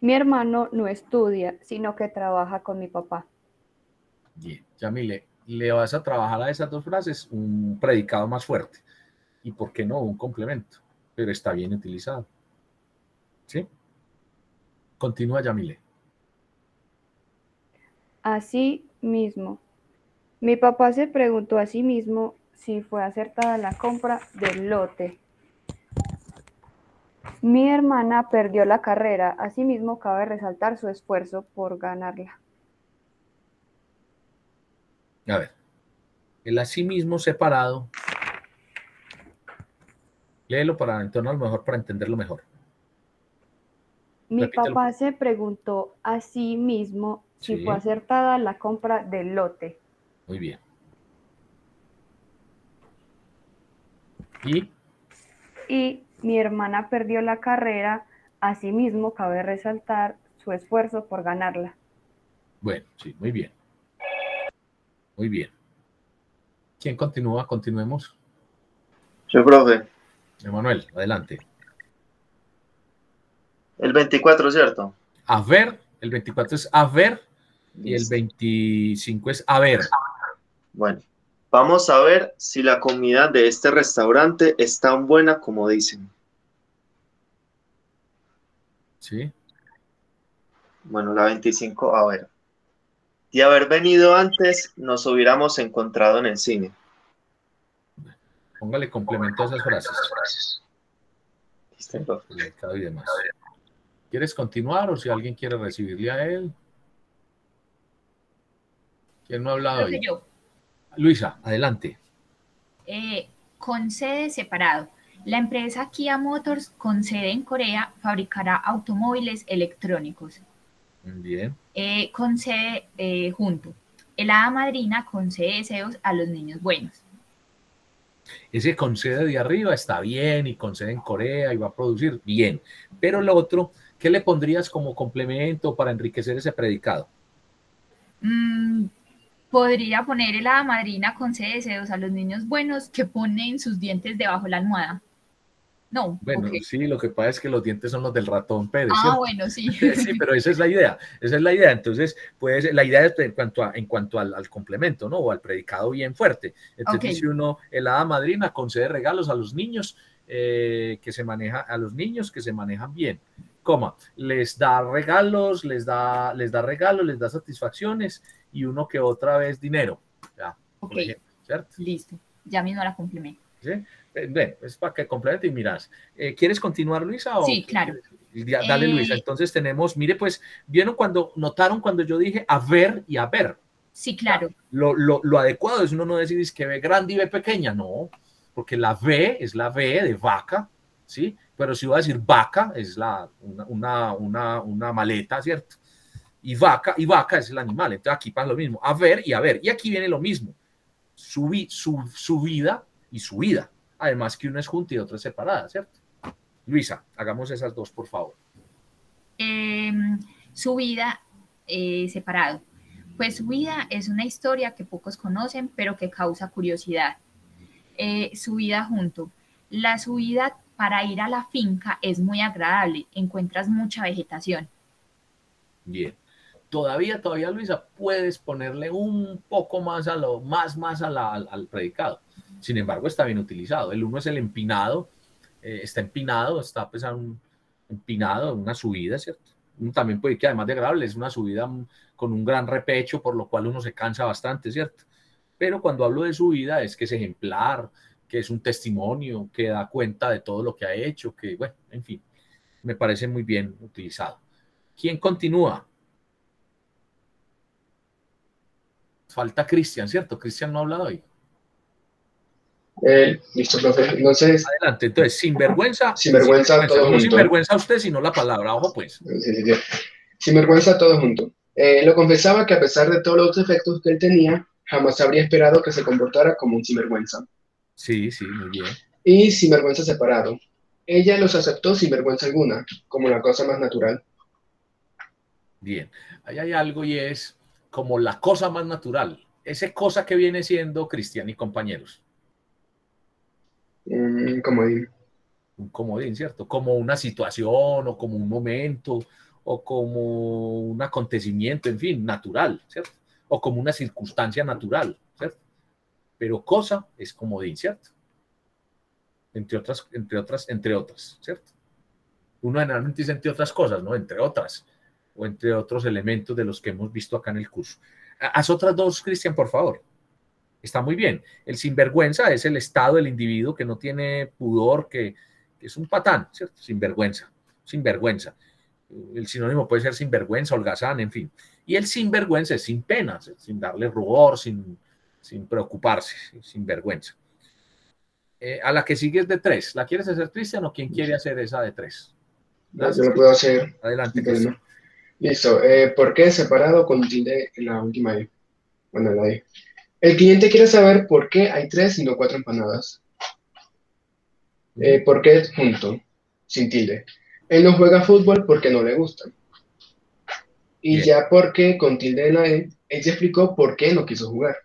Mi hermano no estudia, sino que trabaja con mi papá.
Bien, Yamile, le vas a trabajar a esas dos frases un predicado más fuerte. Y por qué no, un complemento. Pero está bien utilizado. ¿Sí? Continúa, Yamile.
Así mismo. Mi papá se preguntó a sí mismo si fue acertada la compra del lote. Mi hermana perdió la carrera, asimismo cabe resaltar su esfuerzo por ganarla.
A ver, el asimismo separado, léelo para entonces a lo mejor para entenderlo mejor.
Mi
Repítelo.
papá se preguntó a sí mismo si fue acertada la compra del lote.
Muy bien.
Y mi hermana perdió la carrera, asimismo cabe resaltar su esfuerzo por ganarla.
Bueno, sí, muy bien. Muy bien. ¿Quién continúa? Continuemos.
Yo, profe.
Emanuel, adelante.
El 24, ¿cierto?
A ver, el 24 es a ver.
Listo.
Y el 25 es a ver.
Bueno, vamos a ver si la comida de este restaurante es tan buena como dicen.
Sí.
Bueno, la 25, a ver. De haber venido antes, nos hubiéramos encontrado en el cine.
Póngale complemento a esas frases.
Listo.
Y demás. ¿Quieres continuar o si alguien quiere recibirle a él? ¿Quién no ha hablado hoy?
Yo.
Luisa, adelante.
Con sede separado. La empresa Kia Motors, con sede en Corea, fabricará automóviles electrónicos.
Bien.
Con sede junto. El hada madrina concede deseos a los niños buenos.
Ese concede de arriba está bien y concede en Corea y va a producir bien. Pero lo otro, ¿qué le pondrías como complemento para enriquecer ese predicado?
Podría poner el hada madrina concede deseos a los niños buenos que ponen sus dientes debajo de la almohada. No.
Bueno,
okay.
Sí, lo que pasa es que los dientes son los del ratón Pérez.
¿Cierto? Bueno, sí.
Sí, pero esa es la idea. Esa es la idea. Entonces, pues, la idea es en cuanto al complemento, ¿no? O al predicado bien fuerte. Entonces, dice uno, el hada madrina concede regalos a los niños que se manejan bien. Coma, les da regalos, les da regalos, les da satisfacciones y uno que otra vez dinero. Ya,
por ejemplo,
¿cierto?
Listo. Ya mismo la complemento.
¿Sí? Es para que complemente y miras. ¿Quieres continuar, Luisa?
Sí, claro.
Dale, Luisa. Entonces tenemos, mire, pues, notaron cuando yo dije a ver y a ver.
Sí, claro.
Lo adecuado es uno no decir que ve grande y ve pequeña, no, porque la V es la V de vaca, ¿sí? Pero si voy a decir vaca, es una maleta, ¿cierto? Y vaca es el animal. Entonces aquí pasa lo mismo, a ver. Y aquí viene lo mismo, subida y subida. Además que uno es junta y otro es separada, ¿cierto? Luisa, hagamos esas dos, por favor.
Subida separado. Pues subida es una historia que pocos conocen, pero que causa curiosidad. Subida junto. La subida para ir a la finca es muy agradable. Encuentras mucha vegetación.
Bien. Todavía, Luisa, puedes ponerle un poco más al predicado. Sin embargo, está bien utilizado. El uno es el empinado, está empinado, está pues empinado, una subida, ¿cierto? Uno también puede que además de agradable es una subida con un gran repecho, por lo cual uno se cansa bastante, ¿cierto? Pero cuando hablo de subida es que es ejemplar, que es un testimonio, que da cuenta de todo lo que ha hecho, que bueno, en fin, me parece muy bien utilizado. ¿Quién continúa? Falta Cristian, ¿cierto? Cristian no ha hablado hoy.
Listo, profe. Entonces,
adelante. Entonces, sinvergüenza.
Sinvergüenza todo
no
junto.
Sinvergüenza usted, sino la palabra. Ojo, pues.
Sí. Sinvergüenza todo junto. Lo confesaba que a pesar de todos los defectos que él tenía, jamás habría esperado que se comportara como un sinvergüenza.
Sí, muy bien.
Y sinvergüenza separado. Ella los aceptó sin vergüenza alguna, como la cosa más natural.
Bien. Ahí hay algo y es como la cosa más natural. Esa cosa que viene siendo Cristian y compañeros.
Un comodín.
Un comodín, ¿cierto? Como una situación o como un momento o como un acontecimiento, en fin, natural, ¿cierto? O como una circunstancia natural, ¿cierto? Pero cosa es comodín, ¿cierto? Entre otras, ¿cierto? Uno generalmente dice entre otras cosas, ¿no? Entre otras, o entre otros elementos de los que hemos visto acá en el curso. Haz otras dos, Cristian, por favor. Está muy bien. El sinvergüenza es el estado del individuo que no tiene pudor, que es un patán, ¿cierto? Sinvergüenza. El sinónimo puede ser sinvergüenza, holgazán, en fin. Y el sinvergüenza es sin pena, sin darle rubor, sin preocuparse, sin vergüenza. A la que sigue es de 3. ¿La quieres hacer, Cristian, o quién quiere hacer esa de 3?
Yo lo puedo hacer.
Adelante, Cristian.
Listo. ¿Por qué separado con tilde en la última E? Bueno, la E. El cliente quiere saber por qué hay 3 y no 4 empanadas. ¿Por qué junto? Sin tilde. Él no juega fútbol porque no le gusta. Y bien. Ya porque con tilde en la E, él se explicó por qué no quiso jugar.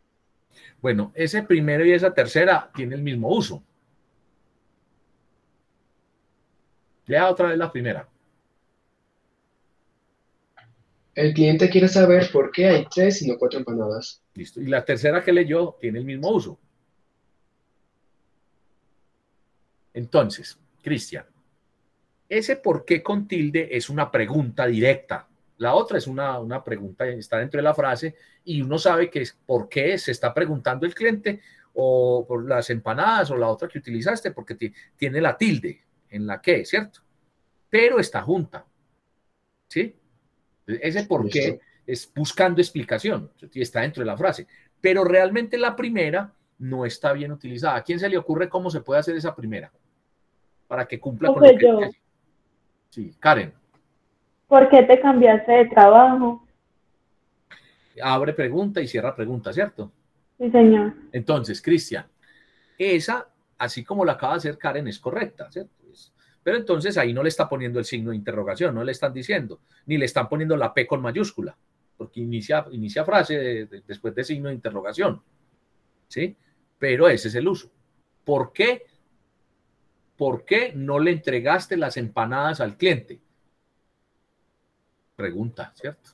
Bueno, ese primero y esa tercera tiene el mismo uso. Lea otra vez la primera.
El cliente quiere saber por qué hay 3 y no 4 empanadas.
Listo. Y la tercera que leyó tiene el mismo uso. Entonces, Cristian, ese por qué con tilde es una pregunta directa. La otra es una pregunta, está dentro de la frase y uno sabe que es por qué se está preguntando el cliente o por las empanadas o la otra que utilizaste porque tiene la tilde en la que, ¿cierto? Pero está junta, ¿sí? Ese por qué es buscando explicación y está dentro de la frase. Pero realmente la primera no está bien utilizada. ¿A quién se le ocurre cómo se puede hacer esa primera? Para que cumpla con lo que dice. Sí, Karen.
¿Por qué te cambiaste de trabajo?
Abre pregunta y cierra pregunta, ¿cierto?
Sí, señor.
Entonces, Cristian, esa, así como la acaba de hacer Karen, es correcta, ¿cierto? Pero entonces ahí no le está poniendo el signo de interrogación, no le están diciendo, ni le están poniendo la P con mayúscula, porque inicia frase después de signo de interrogación, ¿sí? Pero ese es el uso. ¿Por qué no le entregaste las empanadas al cliente? Pregunta, ¿cierto?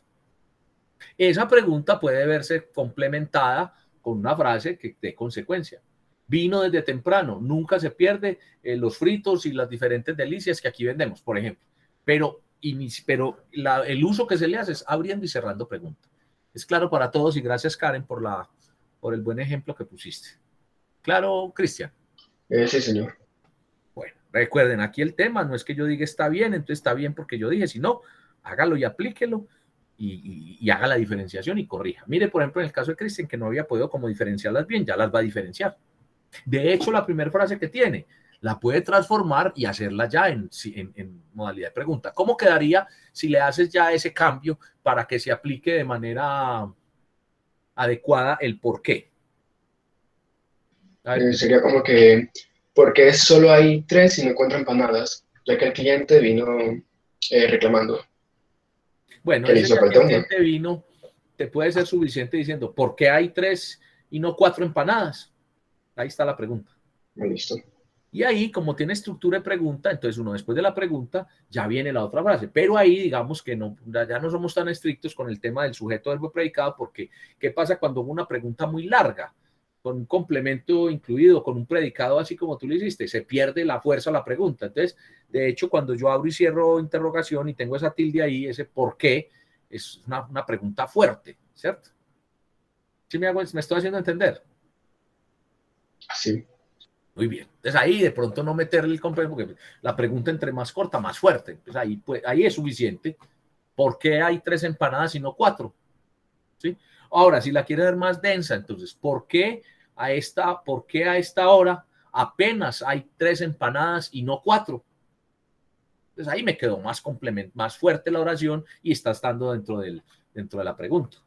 Esa pregunta puede verse complementada con una frase que dé consecuencia. Vino desde temprano, nunca se pierde los fritos y las diferentes delicias que aquí vendemos, por ejemplo. Pero el uso que se le hace es abriendo y cerrando pregunta. Es claro para todos y gracias, Karen, por el buen ejemplo que pusiste. ¿Claro, Cristian?
Sí, señor.
Bueno, recuerden, aquí el tema no es que yo diga está bien, entonces está bien porque yo dije, sino hágalo y aplíquelo y haga la diferenciación y corrija. Mire, por ejemplo, en el caso de Cristian, que no había podido como diferenciarlas bien, ya las va a diferenciar. De hecho, la primera frase que tiene, la puede transformar y hacerla ya en modalidad de pregunta. ¿Cómo quedaría si le haces ya ese cambio para que se aplique de manera adecuada el por qué?
Sería como que, ¿por qué solo hay 3 y no 4 empanadas? Ya que el cliente vino reclamando.
Bueno, ese ya que el cliente vino, te puede ser suficiente diciendo, ¿por qué hay 3 y no 4 empanadas? Ahí está la pregunta.
Listo.
Y ahí, como tiene estructura de pregunta, entonces uno después de la pregunta ya viene la otra frase. Pero ahí, digamos que no, ya no somos tan estrictos con el tema del sujeto, verbo, predicado, porque ¿qué pasa cuando hubo una pregunta muy larga? con un complemento incluido, con un predicado así como tú lo hiciste, se pierde la fuerza de la pregunta. Entonces, de hecho, cuando yo abro y cierro interrogación y tengo esa tilde ahí, ese por qué, es una pregunta fuerte, ¿cierto? ¿Sí me estoy haciendo entender?
Sí.
Muy bien. Entonces ahí de pronto no meterle el complemento, porque la pregunta entre más corta, más fuerte. Pues ahí es suficiente. ¿Por qué hay 3 empanadas y no 4? ¿Sí? Ahora, si la quiere ver más densa, entonces, ¿por qué a esta hora apenas hay 3 empanadas y no 4? Entonces ahí me quedó más fuerte la oración y está estando dentro de la pregunta.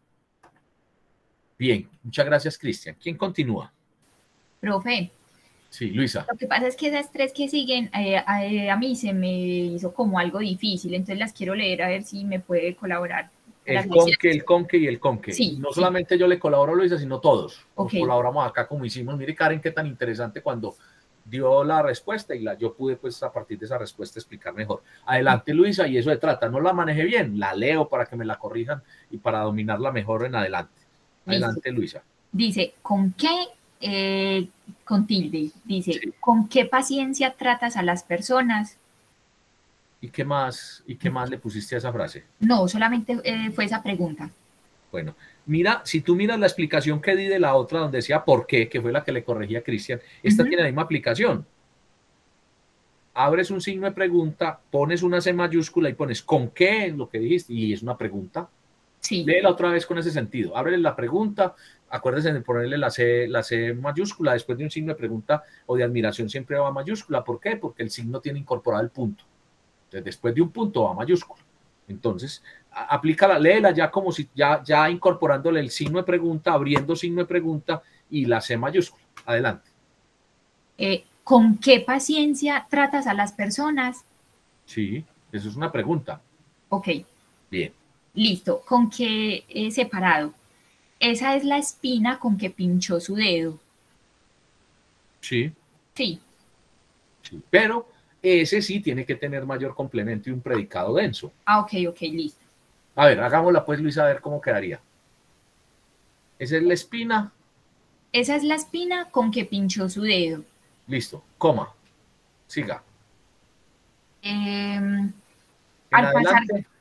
Bien, muchas gracias, Cristian. ¿Quién continúa?
Profe.
Sí, Luisa.
Lo que pasa es que esas 3 que siguen a mí se me hizo como algo difícil, entonces las quiero leer a ver si me puede colaborar.
El conque y el conque.
Sí,
no solamente yo le colaboro a Luisa, sino todos.
Okay.
Nos colaboramos acá como hicimos. Mire, Karen, qué tan interesante cuando dio la respuesta y yo pude, pues, a partir de esa respuesta explicar mejor. Adelante, Luisa, y eso se trata. No la manejé bien, la leo para que me la corrijan y para dominarla mejor en adelante. Adelante, Luisa.
Dice, ¿con qué? Con tilde. Dice, sí. ¿Con qué paciencia tratas a las personas?
¿Y qué más le pusiste a esa frase?
No, solamente fue esa pregunta.
Bueno, mira, si tú miras la explicación que di de la otra donde decía por qué, que fue la que le corregía a Cristian, esta tiene la misma aplicación. Abres un signo de pregunta, pones una C mayúscula y pones ¿con qué? Es lo que dijiste, y es una pregunta.
Sí.
Léela otra vez con ese sentido. Ábrele la pregunta, acuérdense de ponerle la C mayúscula, después de un signo de pregunta o de admiración siempre va mayúscula. ¿Por qué? Porque el signo tiene incorporado el punto. Entonces, después de un punto va mayúscula. Entonces, aplícala, léela ya como si ya incorporándole el signo de pregunta, abriendo signo de pregunta y la C mayúscula. Adelante.
¿Con qué paciencia tratas a las personas?
Sí, eso es una pregunta.
Ok.
Bien.
Listo. ¿Con qué separado? Esa es la espina con que pinchó su dedo.
Sí.
Sí.
Sí. Pero ese sí tiene que tener mayor complemento y un predicado denso.
Ah, ok, listo.
A ver, hagámosla pues, Luisa, a ver cómo quedaría. Esa es la espina.
Esa es la espina con que pinchó su dedo.
Listo, coma. Siga.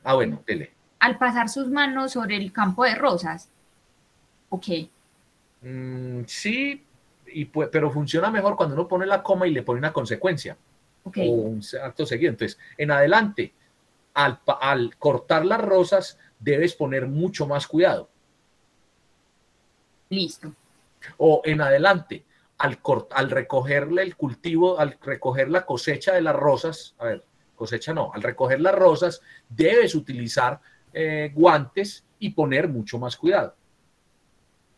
Bueno, dele.
Al pasar sus manos sobre el campo de rosas. Ok.
Sí, pero funciona mejor cuando uno pone la coma y le pone una consecuencia.
Okay.
O un acto seguido. Entonces, en adelante, al cortar las rosas, debes poner mucho más cuidado.
Listo.
O en adelante, al recogerle el cultivo, al recoger la cosecha de las rosas, a ver, cosecha no, al recoger las rosas, debes utilizar guantes y poner mucho más cuidado.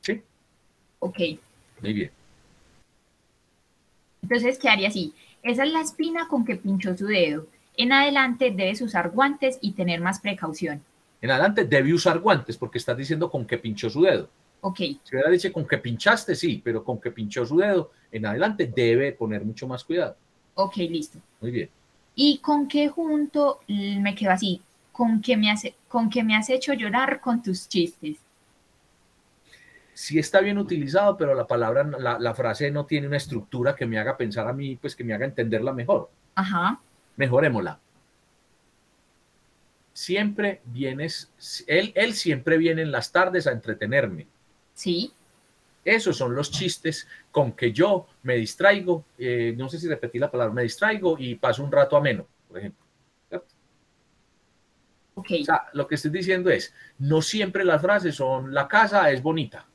¿Sí?
Ok.
Muy bien.
Entonces quedaría así. Esa es la espina con que pinchó su dedo. En adelante debes usar guantes y tener más precaución.
En adelante debe usar guantes porque estás diciendo con que pinchó su dedo.
Ok.
Si hubiera dicho con que pinchaste, sí, pero con que pinchó su dedo, en adelante debe poner mucho más cuidado.
Ok, listo.
Muy bien.
Y con qué junto me quedo así. Con que me has hecho llorar con tus chistes.
Sí está bien utilizado, pero la palabra, la frase no tiene una estructura que me haga pensar a mí, pues que me haga entenderla mejor.
Ajá.
Mejorémosla. Siempre vienes, él siempre viene en las tardes a entretenerme.
Sí.
Esos son los chistes con que yo me distraigo, no sé si repetí la palabra, me distraigo y paso un rato ameno, por ejemplo. ¿Cierto?
Okay.
O sea, lo que estoy diciendo es, no siempre las frases son, la casa es bonita.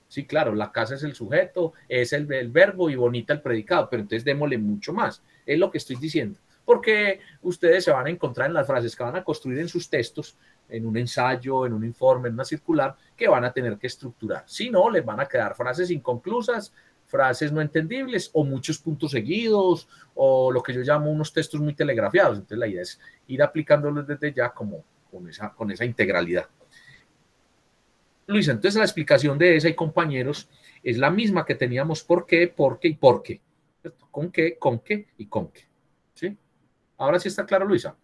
Sí, claro, la casa es el sujeto, es el verbo y bonita el predicado, pero entonces démosle mucho más. Es lo que estoy diciendo. Porque ustedes se van a encontrar en las frases que van a construir en sus textos, en un ensayo, en un informe, en una circular, que van a tener que estructurar. Si no, les van a quedar frases inconclusas, frases no entendibles o muchos puntos seguidos o lo que yo llamo unos textos muy telegrafiados. Entonces la idea es ir aplicándolos desde ya como con esa integralidad. Luisa, entonces la explicación de esa y compañeros es la misma que teníamos por qué y por qué. ¿Cierto? Con qué y con qué. ¿Sí? Ahora sí está claro, Luisa.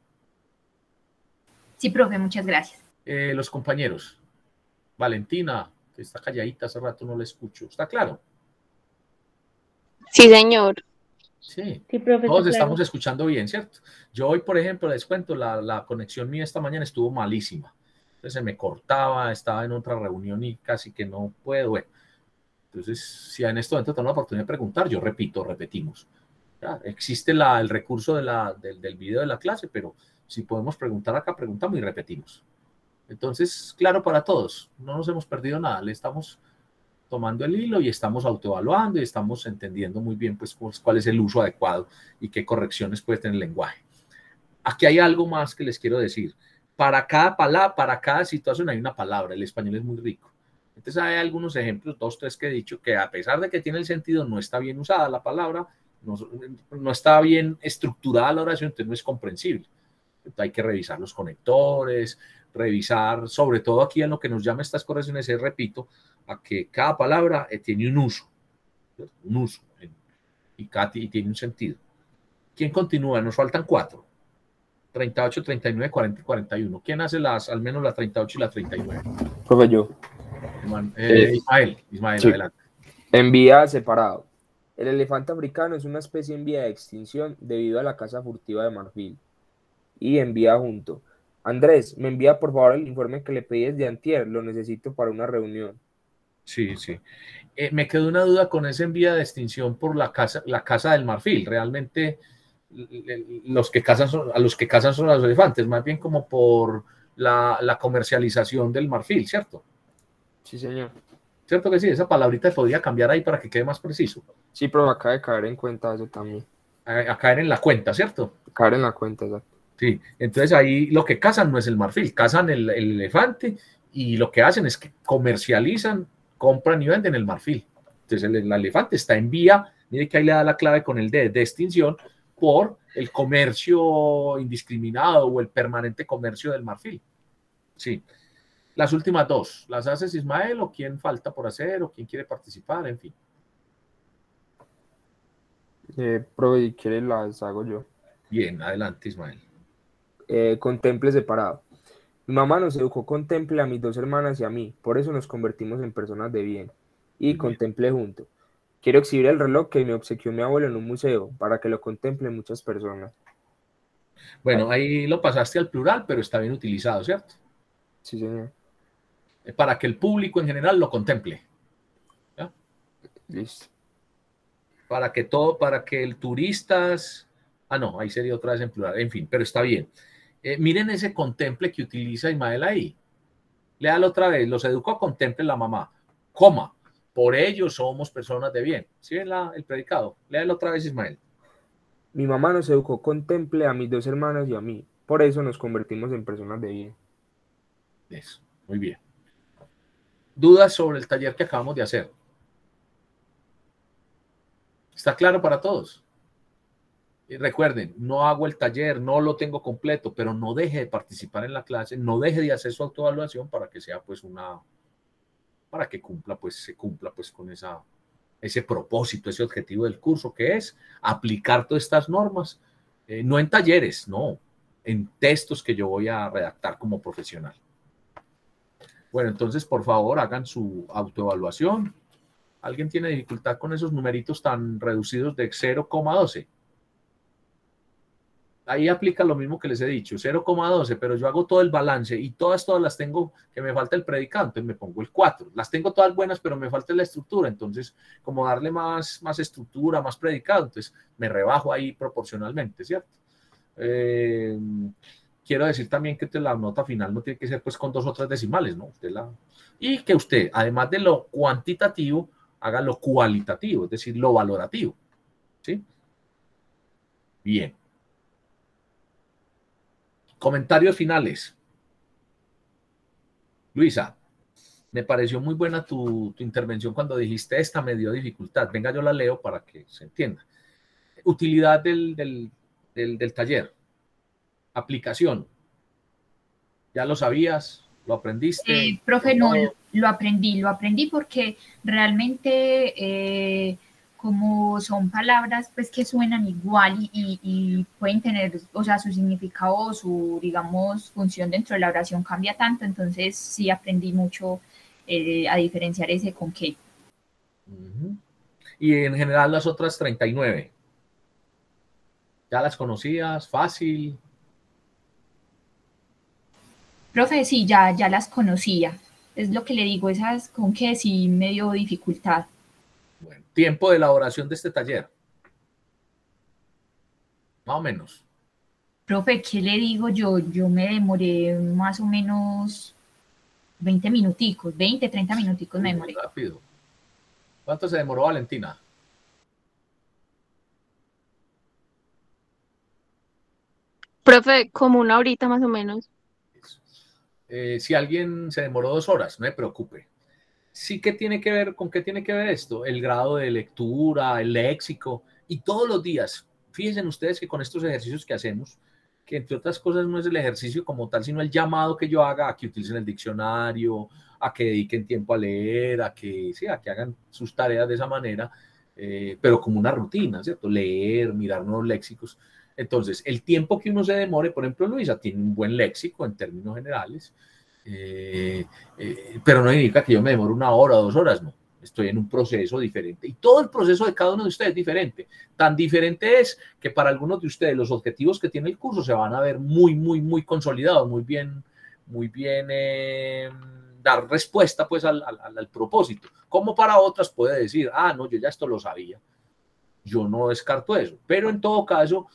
Sí, profe, muchas gracias.
Los compañeros. Valentina, que está calladita, hace rato no la escucho. ¿Está claro?
Sí, señor.
Sí,
Sí, profe,
todos
claro.
estamos escuchando bien, ¿cierto? Yo hoy, por ejemplo, les cuento, la conexión mía esta mañana estuvo malísima. Entonces se me cortaba, estaba en otra reunión y casi que no puedo. Bueno, entonces, si en este momento tengo la oportunidad de preguntar, yo repetimos. ¿Ya? Existe el recurso del video de la clase, pero si podemos preguntar acá, preguntamos y repetimos. Entonces, claro para todos, no nos hemos perdido nada, le estamos tomando el hilo y estamos autoevaluando y estamos entendiendo muy bien pues cuál es el uso adecuado y qué correcciones puede tener el lenguaje. Aquí hay algo más que les quiero decir. Para cada palabra, para cada situación hay una palabra. El español es muy rico. Entonces hay algunos ejemplos, 2, 3 que he dicho, que a pesar de que tiene el sentido, no está bien usada la palabra, no está bien estructurada la oración, entonces no es comprensible. Entonces hay que revisar los conectores, revisar, sobre todo aquí en lo que nos llama estas correcciones, repito, a que cada palabra tiene un uso, y tiene un sentido. ¿Quién continúa? Nos faltan 4. 38, 39, 40 y 41. ¿Quién hace al menos la 38 y la 39?
Profe, yo.
Ismael,
sí.
Adelante.
En vía separado. El elefante africano es una especie en vía de extinción debido a la caza furtiva de marfil. Y en vía junto. Andrés, me envía por favor el informe que le pedí desde antier, lo necesito para una reunión.
Sí. Me quedó una duda con ese en vía de extinción por la caza del marfil. Realmente a los que cazan son los elefantes, más bien como por la comercialización del marfil, ¿cierto?
Sí, señor.
¿Cierto que sí? Esa palabrita podría cambiar ahí para que quede más preciso.
Sí, pero acaba de caer en cuenta eso también.
A caer en la cuenta, ¿cierto?
Caer en la cuenta, exacto.
Sí, entonces ahí lo que cazan no es el marfil, cazan el elefante y lo que hacen es que comercializan, compran y venden el marfil. Entonces el elefante está en vía, mire que ahí le da la clave con el de extinción, por el comercio indiscriminado o el permanente comercio del marfil. Sí. Las últimas 2, ¿las haces Ismael o quién falta por hacer o quién quiere participar? En fin.
Profe, si quiere las hago yo.
Bien, adelante Ismael.
Contemple separado. Mi mamá nos educó contemple a mis 2 hermanas y a mí, por eso nos convertimos en personas de bien. Y contemple junto. Quiero exhibir el reloj que me obsequió mi abuelo en un museo para que lo contemplen muchas personas.
Bueno, ahí lo pasaste al plural, pero está bien utilizado, ¿cierto?
Sí, señor.
Para que el público en general lo contemple. ¿Ya?
Listo.
Para que el turistas... no, ahí sería otra vez en plural. En fin, pero está bien. Miren ese contemple que utiliza Ismael ahí. Léalo otra vez. Los educó, contemple la mamá. Coma. Por ello somos personas de bien. ¿Sí ven el predicado? Léalo otra vez, Ismael.
Mi mamá nos educó contemple a mis 2 hermanas y a mí. Por eso nos convertimos en personas de bien.
Eso, muy bien. ¿Dudas sobre el taller que acabamos de hacer? ¿Está claro para todos? Y recuerden, no hago el taller, no lo tengo completo, pero no deje de participar en la clase, no deje de hacer su autoevaluación para que sea pues para que se cumpla pues con ese propósito, ese objetivo del curso, que es aplicar todas estas normas, no en talleres, no, en textos que yo voy a redactar como profesional. Bueno, entonces, por favor, hagan su autoevaluación. ¿Alguien tiene dificultad con esos numeritos tan reducidos de 0,12? Ahí aplica lo mismo que les he dicho, 0,12, pero yo hago todo el balance y todas las tengo, que me falta el predicado, entonces me pongo el 4. Las tengo todas buenas, pero me falta la estructura, entonces como darle más estructura, más predicado, entonces me rebajo ahí proporcionalmente, ¿cierto? Quiero decir también que la nota final no tiene que ser pues con 2 o 3 decimales, ¿no? Y que usted, además de lo cuantitativo, haga lo cualitativo, es decir, lo valorativo, ¿sí? Bien. Comentarios finales. Luisa, me pareció muy buena tu intervención cuando dijiste esta me dio dificultad. Venga, yo la leo para que se entienda. Utilidad del taller. Aplicación. ¿Ya lo sabías? ¿Lo aprendiste?
Profe, no, lo aprendí porque realmente como son palabras pues que suenan igual y pueden tener, o sea, su significado, su, digamos, función dentro de la oración cambia tanto, entonces sí aprendí mucho a diferenciar ese con qué.
Y en general las otras 39. ¿Ya las conocías? ¿Fácil?
Profe, sí, ya las conocía. Es lo que le digo, esas con que sí me dio dificultad.
Bueno, tiempo de elaboración de este taller. Más o menos.
Profe, ¿qué le digo yo? Yo me demoré más o menos 20 minuticos, 20, 30 minuticos me demoré.
Rápido. ¿Cuánto se demoró Valentina?
Profe, como una horita más o menos.
Si alguien se demoró 2 horas, no me preocupe. Sí que tiene que ver, ¿con qué tiene que ver esto? El grado de lectura, el léxico, y todos los días. Fíjense ustedes que con estos ejercicios que hacemos, que entre otras cosas no es el ejercicio como tal, sino el llamado que yo haga a que utilicen el diccionario, a que dediquen tiempo a leer, a que hagan sus tareas de esa manera, pero como una rutina, ¿cierto? Leer, mirar nuevos léxicos. Entonces, el tiempo que uno se demore, por ejemplo, Luisa tiene un buen léxico en términos generales, pero no significa que yo me demore 1 hora o 2 horas, no. Estoy en un proceso diferente y todo el proceso de cada uno de ustedes es diferente. Tan diferente es que para algunos de ustedes los objetivos que tiene el curso se van a ver muy consolidados, muy bien dar respuesta pues al propósito. Como para otras puede decir, no, yo ya esto lo sabía. Yo no descarto eso, pero en todo caso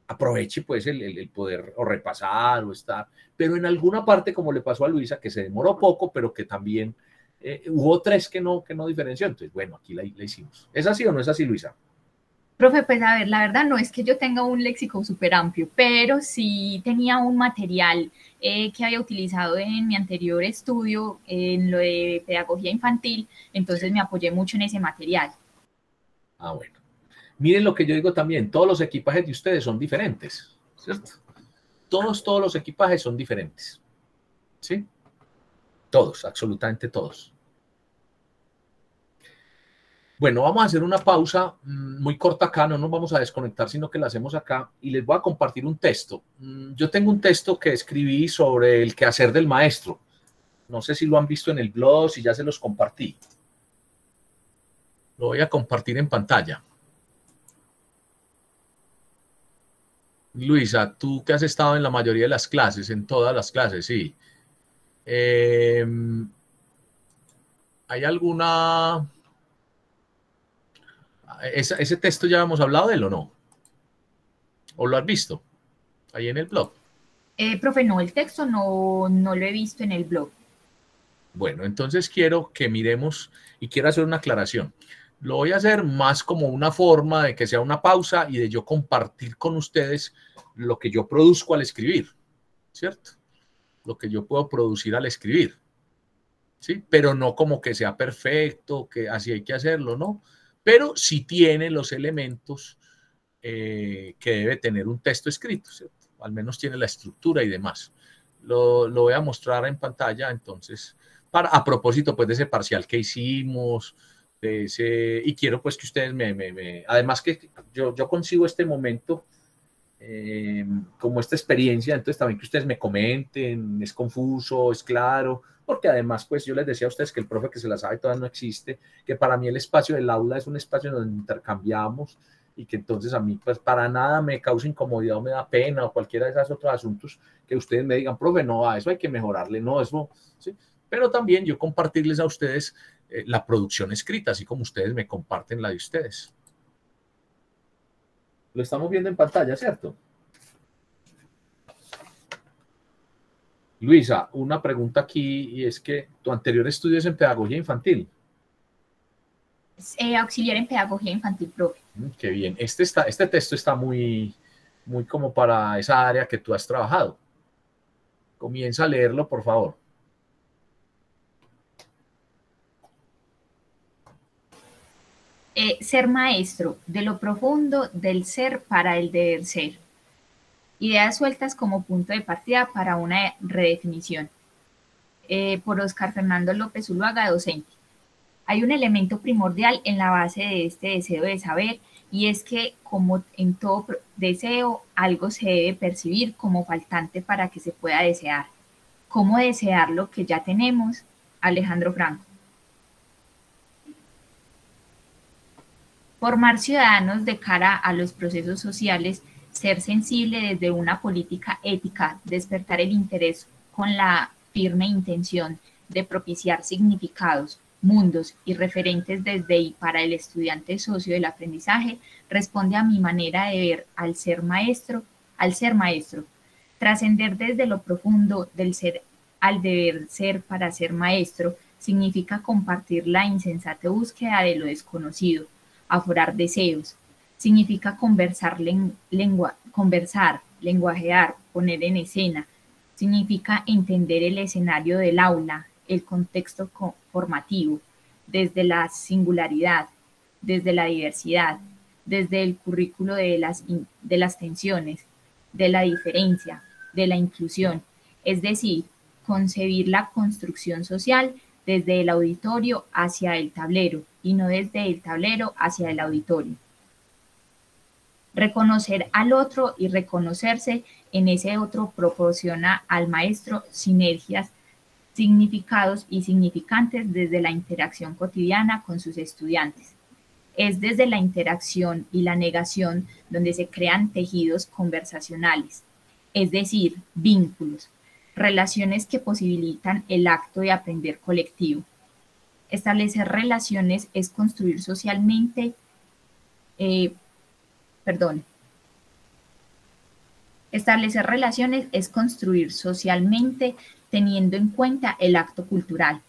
aproveche pues el poder o repasar o estar, pero en alguna parte como le pasó a Luisa, que se demoró poco, pero que también hubo 3 que no diferenció, entonces bueno, aquí la hicimos. ¿Es así o no es así, Luisa?
Profe, pues a ver, la verdad no es que yo tenga un léxico súper amplio, pero sí tenía un material que había utilizado en mi anterior estudio, en lo de pedagogía infantil, entonces me apoyé mucho en ese material.
Bueno. Miren lo que yo digo también, todos los equipajes de ustedes son diferentes, ¿cierto? Todos los equipajes son diferentes, ¿sí? Todos, absolutamente todos. Bueno, vamos a hacer una pausa muy corta acá, no nos vamos a desconectar, sino que la hacemos acá y les voy a compartir un texto. Yo tengo un texto que escribí sobre el quehacer del maestro. No sé si lo han visto en el blog, si ya se los compartí. Lo voy a compartir en pantalla. Luisa, tú que has estado en la mayoría de las clases, en todas las clases, sí. ¿Hay alguna... ¿Ese texto ya hemos hablado de él o no? ¿O lo has visto ahí en el blog?
Profe, no, el texto no lo he visto en el blog.
Bueno, entonces quiero que miremos y quiero hacer una aclaración. Lo voy a hacer más como una forma de que sea una pausa y de yo compartir con ustedes lo que yo produzco al escribir, ¿cierto? Lo que yo puedo producir al escribir, ¿sí? Pero no como que sea perfecto, que así hay que hacerlo, ¿no? Pero sí tiene los elementos que debe tener un texto escrito, ¿cierto? Al menos tiene la estructura y demás. Lo voy a mostrar en pantalla, entonces, a propósito pues de ese parcial que hicimos, y quiero pues que ustedes además que yo consigo este momento como esta experiencia, entonces también que ustedes me comenten, es confuso, es claro, porque además pues yo les decía a ustedes que el profe que se la sabe todavía no existe, que para mí el espacio del aula es un espacio donde intercambiamos y que entonces a mí pues para nada me causa incomodidad o me da pena o cualquiera de esos otros asuntos que ustedes me digan, profe, no, a eso hay que mejorarle, no, eso, ¿sí? Pero también yo compartirles a ustedes la producción escrita, así como ustedes me comparten la de ustedes. Lo estamos viendo en pantalla, ¿cierto? Luisa, una pregunta aquí y es que tu anterior estudio es en pedagogía infantil.
Auxiliar en pedagogía infantil, profe.
Qué bien. Este texto está muy como para esa área que tú has trabajado. Comienza a leerlo, por favor.
Ser maestro, de lo profundo del ser para el deber ser. Ideas sueltas como punto de partida para una redefinición. Por Oscar Fernando López Zuluaga, docente. Hay un elemento primordial en la base de este deseo de saber, y es que, como en todo deseo, algo se debe percibir como faltante para que se pueda desear. ¿Cómo desear lo que ya tenemos? Alejandro Franco. Formar ciudadanos de cara a los procesos sociales, ser sensible desde una política ética, despertar el interés con la firme intención de propiciar significados, mundos y referentes desde y para el estudiante socio del aprendizaje, responde a mi manera de ver al ser maestro, Trascender desde lo profundo del ser al deber ser para ser maestro significa compartir la insensata búsqueda de lo desconocido, aforar deseos, significa conversar, lenguajear, poner en escena, significa entender el escenario del aula, el contexto formativo, desde la singularidad, desde la diversidad, desde el currículo de las tensiones, de la diferencia, de la inclusión, es decir, concebir la construcción social desde el auditorio hacia el tablero y no desde el tablero hacia el auditorio. Reconocer al otro y reconocerse en ese otro proporciona al maestro sinergias, significados y significantes desde la interacción cotidiana con sus estudiantes. Es desde la interacción y la negación donde se crean tejidos conversacionales, es decir, vínculos, relaciones que posibilitan el acto de aprender colectivo. Establecer relaciones es construir socialmente, Establecer relaciones es construir socialmente teniendo en cuenta el acto cultural.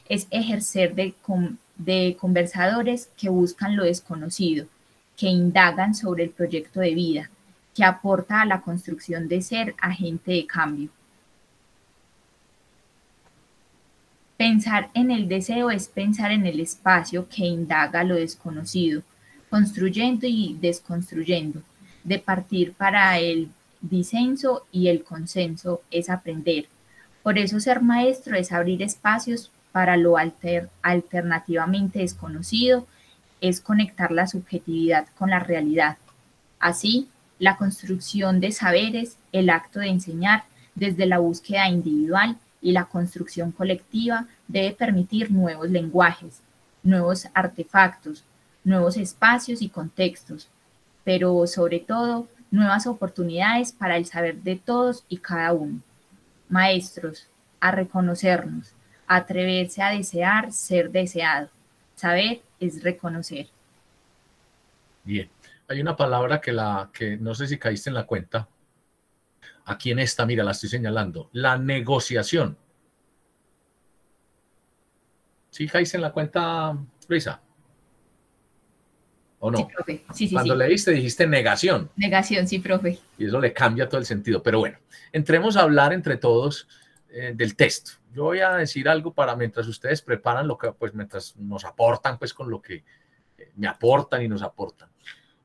Es ejercer de conversadores que buscan lo desconocido, que indagan sobre el proyecto de vida, que aporta a la construcción de ser agente de cambio. Pensar en el deseo es pensar en el espacio que indaga lo desconocido, construyendo y desconstruyendo. De partir para el disenso y el consenso es aprender. Por eso ser maestro es abrir espacios para lo alternativamente desconocido, es conectar la subjetividad con la realidad. Así, la construcción de saberes, el acto de enseñar desde la búsqueda individual y la construcción colectiva debe permitir nuevos lenguajes, nuevos artefactos, nuevos espacios y contextos, pero sobre todo nuevas oportunidades para el saber de todos y cada uno. Maestros, a reconocernos, a atreverse a desear ser deseado. Saber es reconocer.
Bien, hay una palabra que no sé si caíste en la cuenta. Aquí en esta, mira, la estoy señalando. La negociación. ¿Sí caíste en la cuenta, Luisa? ¿O no?
Sí, profe. Sí,
Cuando leíste dijiste negación.
Negación, sí, profe.
Y eso le cambia todo el sentido. Pero bueno, entremos a hablar entre todos del texto. Yo voy a decir algo para mientras ustedes preparan lo que, pues mientras nos aportan, pues con lo que me aportan y nos aportan.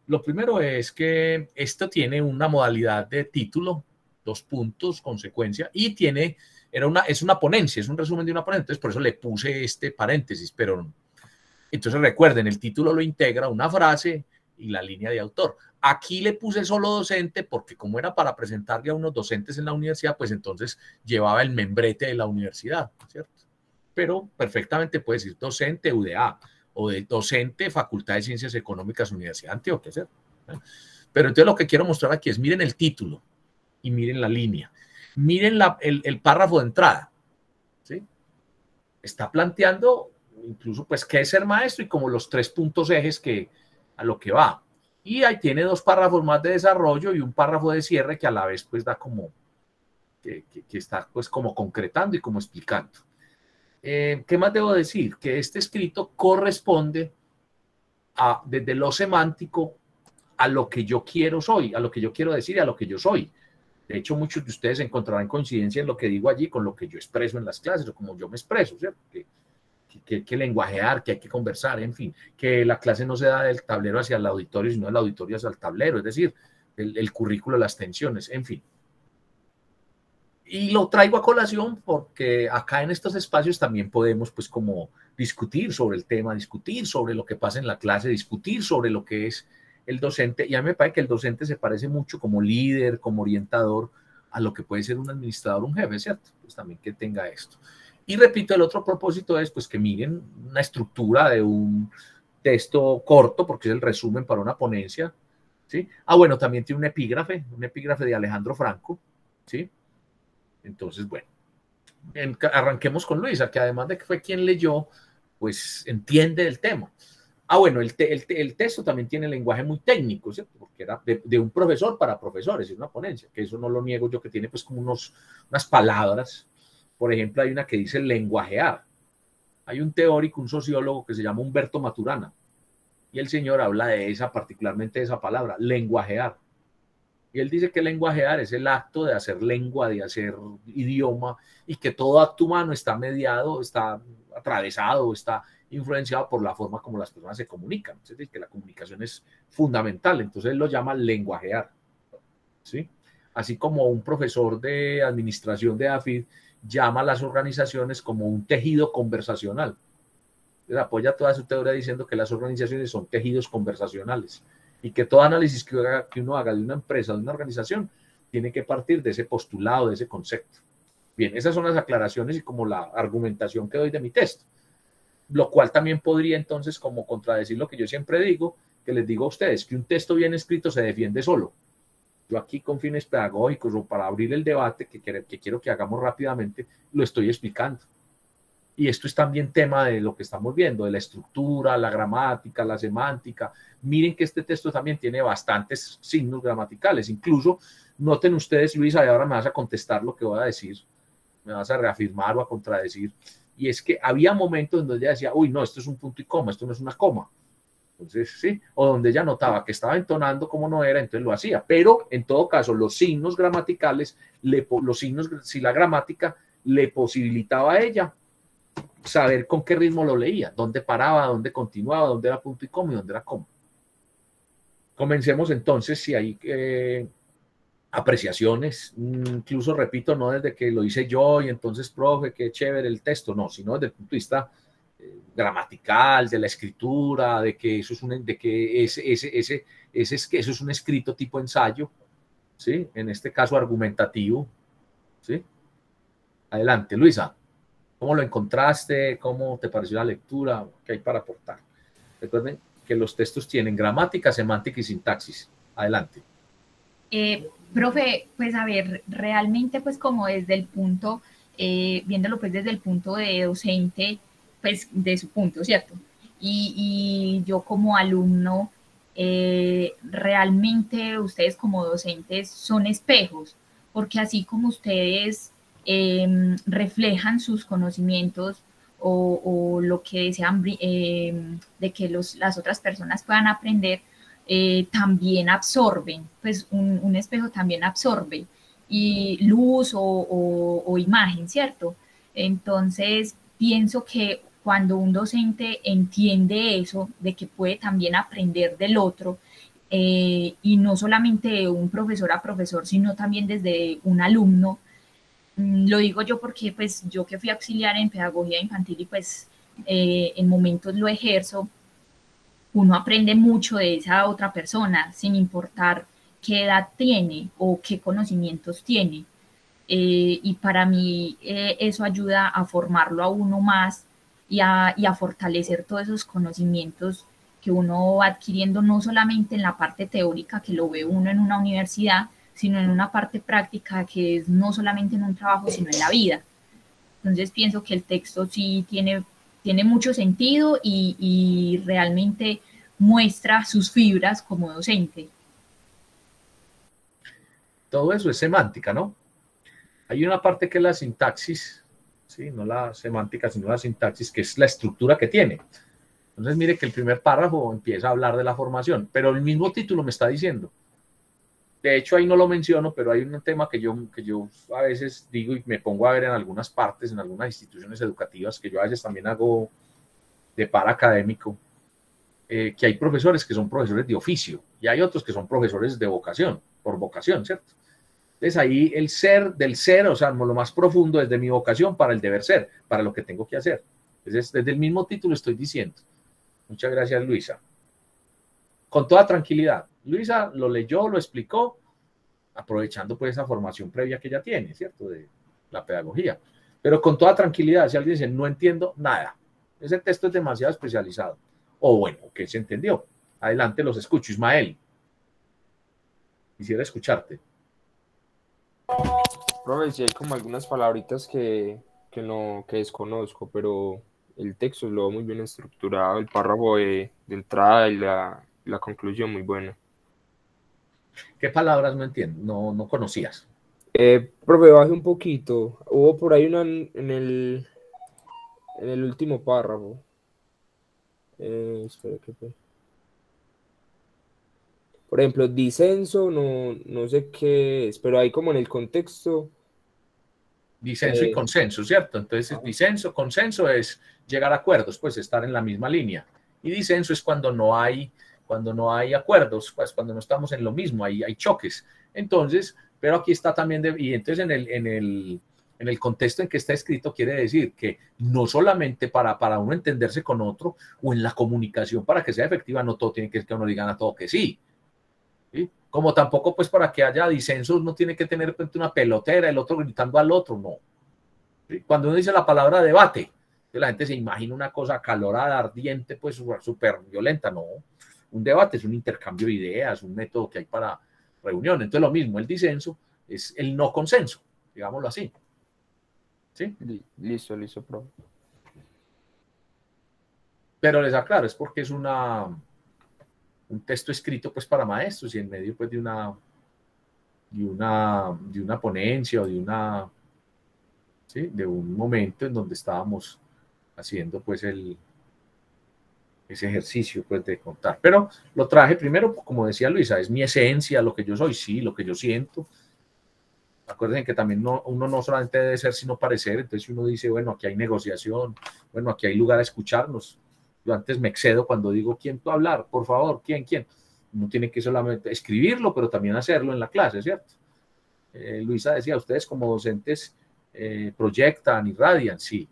Lo primero es que esto tiene una modalidad de título, 2 puntos, consecuencia, y es una ponencia, es un resumen de una ponencia, entonces por eso le puse este paréntesis, pero entonces recuerden, el título lo integra una frase y la línea de autor. Aquí le puse solo docente porque como era para presentarle a unos docentes en la universidad, pues entonces llevaba el membrete de la universidad, ¿cierto? Pero perfectamente puede decir docente UDA o de docente Facultad de Ciencias Económicas Universidad de Antioquia, ¿cierto? Pero entonces lo que quiero mostrar aquí es, miren el título y miren la línea. Miren el párrafo de entrada, ¿sí? Está planteando incluso pues qué es ser maestro y como los 3 puntos ejes a lo que va. Y ahí tiene 2 párrafos más de desarrollo y un párrafo de cierre que a la vez pues da como, que está pues como concretando y como explicando. ¿Qué más debo decir? Que este escrito corresponde desde lo semántico a lo que yo quiero soy, a lo que yo quiero decir y a lo que yo soy. De hecho, muchos de ustedes encontrarán coincidencia en lo que digo allí con lo que yo expreso en las clases o como yo me expreso, ¿cierto? Que hay que lenguajear, que hay que conversar, en fin, que la clase no se da del tablero hacia el auditorio, sino del auditorio hacia el tablero, es decir, el currículo, las tensiones, en fin. Y lo traigo a colación porque acá en estos espacios también podemos pues como discutir sobre el tema, discutir sobre lo que pasa en la clase, discutir sobre lo que es el docente. Y a mí me parece que el docente se parece mucho como líder, como orientador a lo que puede ser un administrador, un jefe, ¿cierto? Pues también que tenga esto. Y repito, el otro propósito es pues que miren una estructura de un texto corto, porque es el resumen para una ponencia, ¿sí? Ah, bueno, también tiene un epígrafe de Alejandro Franco, ¿sí? Entonces, bueno, arranquemos con Luisa, que además de que fue quien leyó, pues entiende el tema. Ah, bueno, el texto también tiene lenguaje muy técnico, ¿cierto? Porque era de un profesor para profesores, es una ponencia, que eso no lo niego yo, que tiene pues como unas palabras. Por ejemplo, hay una que dice lenguajear. Hay un teórico, un sociólogo que se llama Humberto Maturana, y el señor habla de particularmente de esa palabra, lenguajear. Y él dice que lenguajear es el acto de hacer lengua, de hacer idioma, y que todo acto humano está mediado, está atravesado, está influenciado por la forma como las personas se comunican. Es decir, que la comunicación es fundamental. Entonces él lo llama lenguajear, ¿sí? Así como un profesor de administración de AFID llama a las organizaciones como un tejido conversacional. Él apoya toda su teoría diciendo que las organizaciones son tejidos conversacionales y que todo análisis que uno haga de una empresa, de una organización, tiene que partir de ese postulado, de ese concepto. Bien, esas son las aclaraciones y como la argumentación que doy de mi texto, lo cual también podría entonces como contradecir lo que yo siempre digo, que les digo a ustedes, que un texto bien escrito se defiende solo. Yo aquí con fines pedagógicos o para abrir el debate que quiero que hagamos rápidamente, lo estoy explicando. Y esto es también tema de lo que estamos viendo, de la estructura, la gramática, la semántica. Miren que este texto también tiene bastantes signos gramaticales. Incluso, noten ustedes, Luisa, y ahora me vas a contestar lo que voy a decir, me vas a reafirmar o a contradecir. Y es que había momentos en donde ella decía, uy, no, esto es un punto y coma, esto no es una coma. Entonces, sí, o donde ella notaba que estaba entonando como no era, entonces lo hacía. Pero, en todo caso, los signos gramaticales, si la gramática le posibilitaba a ella saber con qué ritmo lo leía, dónde paraba, dónde continuaba, dónde era punto y coma y dónde era coma. Comencemos entonces, si hay apreciaciones, incluso repito, no desde que lo hice yo y entonces, profe, qué chévere el texto, no, sino desde el punto de vista gramatical, de la escritura, de que eso es un escrito tipo ensayo, ¿sí? En este caso argumentativo, ¿sí? Adelante, Luisa. ¿Cómo lo encontraste? ¿Cómo te pareció la lectura? ¿Qué hay para aportar? Recuerden que los textos tienen gramática, semántica y sintaxis. Adelante.
Profe, pues a ver, realmente pues como desde el punto, viéndolo pues desde el punto de docente, pues de su punto, ¿cierto? Y yo como alumno, realmente ustedes como docentes son espejos, porque así como ustedes reflejan sus conocimientos o lo que desean de que las otras personas puedan aprender, también absorben, pues un espejo también absorbe y luz o imagen, ¿cierto? Entonces, pienso que cuando un docente entiende eso, de que puede también aprender del otro, y no solamente de un profesor a profesor, sino también desde un alumno, lo digo yo porque pues yo que fui auxiliar en pedagogía infantil y pues en momentos lo ejerzo, uno aprende mucho de esa otra persona sin importar qué edad tiene o qué conocimientos tiene. Y para mí eso ayuda a formarlo a uno más y a fortalecer todos esos conocimientos que uno va adquiriendo no solamente en la parte teórica que lo ve uno en una universidad, sino en una parte práctica que es no solamente en un trabajo, sino en la vida. Entonces pienso que el texto sí tiene mucho sentido y realmente muestra sus fibras como docente.
Todo eso es semántica, ¿no? Hay una parte que es la sintaxis, ¿sí? No la semántica, sino la sintaxis, que es la estructura que tiene. Entonces, mire que el primer párrafo empieza a hablar de la formación, pero el mismo título me está diciendo. De hecho, ahí no lo menciono, pero hay un tema que yo a veces digo y me pongo a ver en algunas partes, en algunas instituciones educativas, que yo a veces también hago de par académico, que hay profesores que son profesores de oficio y hay otros que son profesores de vocación, por vocación, ¿cierto? Entonces ahí el ser del ser, o sea, lo más profundo desde mi vocación para el deber ser, para lo que tengo que hacer. Entonces, desde el mismo título estoy diciendo. Muchas gracias, Luisa. Con toda tranquilidad. Luisa lo leyó, lo explicó, aprovechando pues esa formación previa que ella tiene, ¿cierto? De la pedagogía. Pero con toda tranquilidad, si alguien dice, no entiendo nada, ese texto es demasiado especializado, o bueno, qué se entendió. Adelante, los escucho. Ismael, quisiera escucharte.
Profe, sí hay como algunas palabritas que desconozco, pero el texto lo veo muy bien estructurado, el párrafo de entrada y la conclusión muy buena.
¿Qué palabras no entiendo? No conocías.
Profe, baje un poquito. Hubo por ahí una en el último párrafo. Espera, ¿qué fue? Por ejemplo, disenso, no sé qué es, pero ahí como en el contexto.
Disenso y consenso, ¿cierto? Entonces, disenso, consenso es llegar a acuerdos, pues estar en la misma línea. Y disenso es cuando no hay acuerdos, pues cuando no estamos en lo mismo, hay choques. Entonces, pero aquí está también, y entonces en el contexto en que está escrito quiere decir que no solamente para uno entenderse con otro o en la comunicación para que sea efectiva, no todo tiene que ser que uno diga a todo que sí. ¿Sí? Como tampoco pues para que haya disensos no tiene que tener una pelotera, el otro gritando al otro, no. ¿Sí? Cuando uno dice la palabra debate, la gente se imagina una cosa acalorada, ardiente, pues súper violenta, no. Un debate es un intercambio de ideas, un método que hay para reunión. Entonces lo mismo, el disenso es el no consenso, digámoslo así. ¿Sí?
Listo, profe.
Pero les aclaro, es porque es un texto escrito pues para maestros y en medio pues de una ponencia o de un momento en donde estábamos haciendo pues ese ejercicio pues de contar. Pero lo traje primero, como decía Luisa, es mi esencia, lo que yo soy, sí, lo que yo siento. Acuérdense que también uno no solamente debe ser sino parecer, entonces uno dice, bueno, aquí hay negociación, bueno, aquí hay lugar a escucharnos. Yo antes me excedo cuando digo, ¿quién puede hablar? Por favor, ¿quién? Uno tiene que solamente escribirlo, pero también hacerlo en la clase, ¿cierto? Luisa decía, ustedes como docentes proyectan, irradian, sí.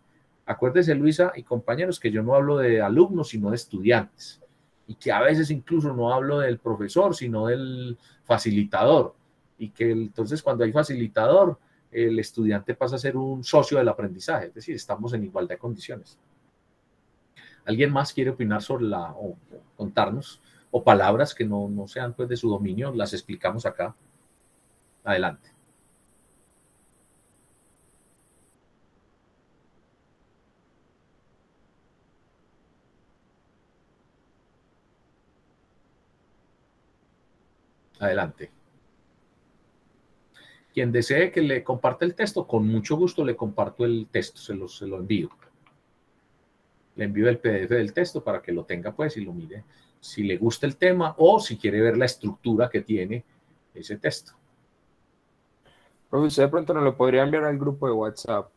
Acuérdense, Luisa y compañeros, que yo no hablo de alumnos, sino de estudiantes. Y que a veces incluso no hablo del profesor, sino del facilitador. Y que entonces cuando hay facilitador, el estudiante pasa a ser un socio del aprendizaje. Es decir, estamos en igualdad de condiciones. ¿Alguien más quiere opinar sobre o contarnos? O palabras que no sean pues de su dominio, las explicamos acá. Adelante. Adelante. Quien desee que le comparte el texto, con mucho gusto le comparto el texto, se lo envío. Le envío el PDF del texto para que lo tenga pues y lo mire si le gusta el tema o si quiere ver la estructura que tiene ese texto.
Profe, usted de pronto nos lo podría enviar al grupo de WhatsApp.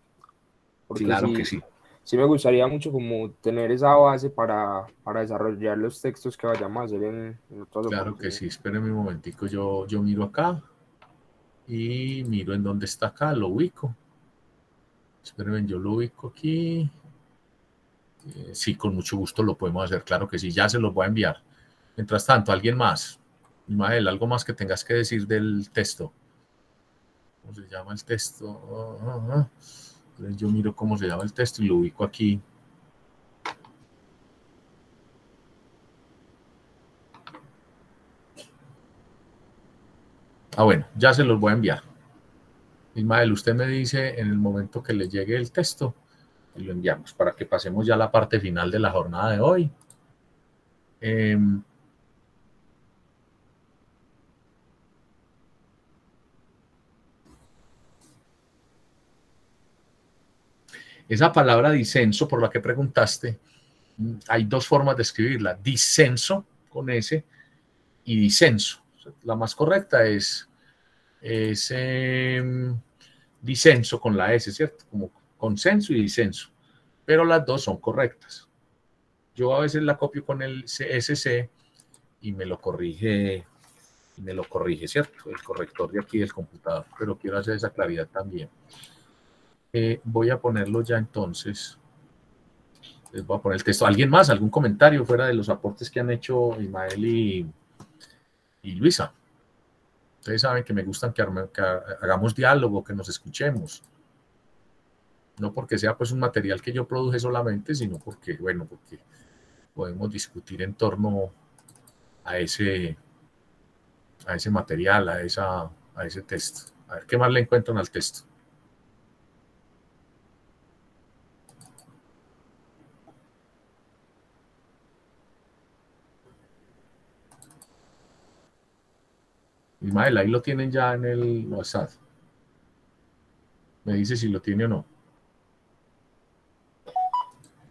Claro que sí.
Sí me gustaría mucho como tener esa base para desarrollar los textos que vayamos a hacer en otras
Claro que sí, espérenme un momentico, yo miro acá y miro en dónde está acá, lo ubico. Espérenme, yo lo ubico aquí. Sí, con mucho gusto lo podemos hacer, claro que sí, ya se los voy a enviar. Mientras tanto, ¿alguien más? Ismael, ¿algo más que tengas que decir del texto? ¿Cómo se llama el texto? Entonces yo miro cómo se llama el texto y lo ubico aquí. Bueno, ya se los voy a enviar. Ismael, usted me dice en el momento que le llegue el texto y lo enviamos para que pasemos ya a la parte final de la jornada de hoy. Esa palabra disenso, por la que preguntaste, hay dos formas de escribirla, disenso con S y disenso. La más correcta es disenso con la S, ¿cierto? Como consenso y disenso, pero las dos son correctas. Yo a veces la copio con el SC y me lo corrige, ¿cierto? El corrector de aquí del computador, pero quiero hacer esa claridad también. Voy a ponerlo ya entonces. Les voy a poner el texto. ¿Alguien más? ¿Algún comentario fuera de los aportes que han hecho Ismael y Luisa? Ustedes saben que me gustan que hagamos diálogo, que nos escuchemos. No porque sea pues un material que yo produje solamente, sino porque, bueno, porque podemos discutir en torno a ese material, a ese texto. A ver qué más le encuentran al texto. Ismael, ahí lo tienen ya en el WhatsApp. Me dice si lo tiene o no.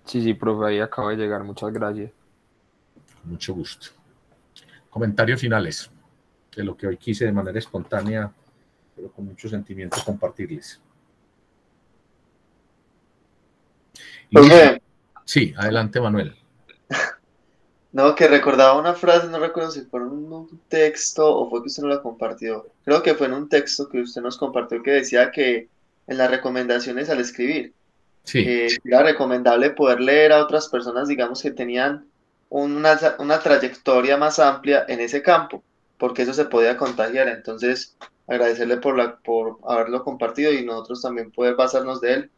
Sí, profe, ahí acaba de llegar. Muchas gracias.
Mucho gusto. Comentarios finales de lo que hoy quise de manera espontánea, pero con mucho sentimiento compartirles. Sí, adelante, Manuel.
No, que recordaba una frase, no recuerdo si fue en un texto o fue que usted no la compartió. Creo que fue en un texto que usted nos compartió que decía que en las recomendaciones al escribir, que era recomendable poder leer a otras personas, digamos, que tenían una trayectoria más amplia en ese campo, porque eso se podía contagiar. Entonces, agradecerle por haberlo compartido y nosotros también poder basarnos de él,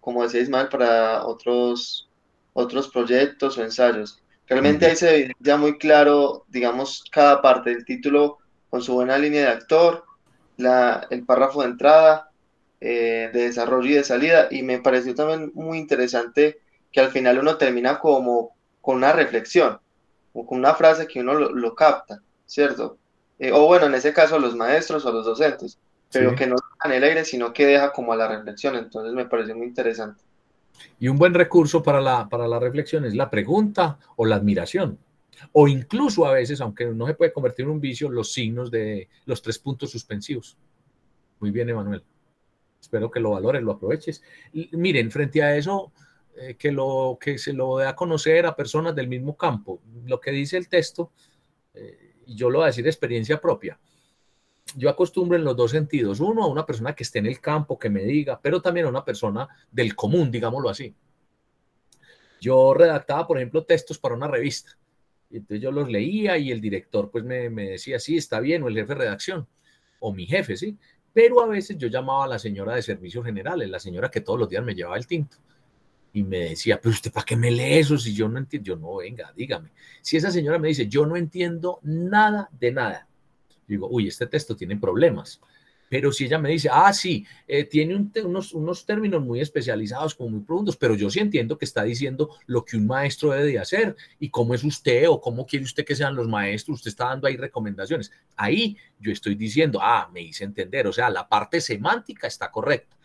como decía Ismael, para otros proyectos o ensayos. Realmente ahí se evidencia muy claro, digamos, cada parte del título con su buena línea de actor, el párrafo de entrada, de desarrollo y de salida, y me pareció también muy interesante que al final uno termina como con una reflexión, o con una frase que uno lo capta, ¿cierto? O bueno, en ese caso los maestros o los docentes, pero que no deja en el aire, sino que deja como a la reflexión. Entonces me pareció muy interesante.
Y un buen recurso para la reflexión es la pregunta o la admiración. O incluso a veces, aunque no se puede convertir en un vicio, los signos de los 3 puntos suspensivos. Muy bien, Emanuel. Espero que lo valores, lo aproveches. Miren, frente a eso, que se lo dé a conocer a personas del mismo campo. Lo que dice el texto, y yo lo voy a decir de experiencia propia. Yo acostumbro en los dos sentidos. Uno, a una persona que esté en el campo, que me diga, pero también a una persona del común, digámoslo así. Yo redactaba, por ejemplo, textos para una revista. Y entonces yo los leía y el director pues me decía, sí, está bien, o el jefe de redacción, o mi jefe, sí. Pero a veces yo llamaba a la señora de servicios generales, la señora que todos los días me llevaba el tinto. Y me decía, pero usted, ¿para qué me lee eso si yo no entiendo? Yo, no, venga, dígame. Si esa señora me dice, yo no entiendo nada de nada, digo, uy, este texto tiene problemas. Pero si ella me dice, sí, tiene unos términos muy especializados, como muy profundos, pero yo sí entiendo que está diciendo lo que un maestro debe de hacer y cómo es usted o cómo quiere usted que sean los maestros, usted está dando ahí recomendaciones. Ahí yo estoy diciendo, me hice entender, o sea, la parte semántica está correcta.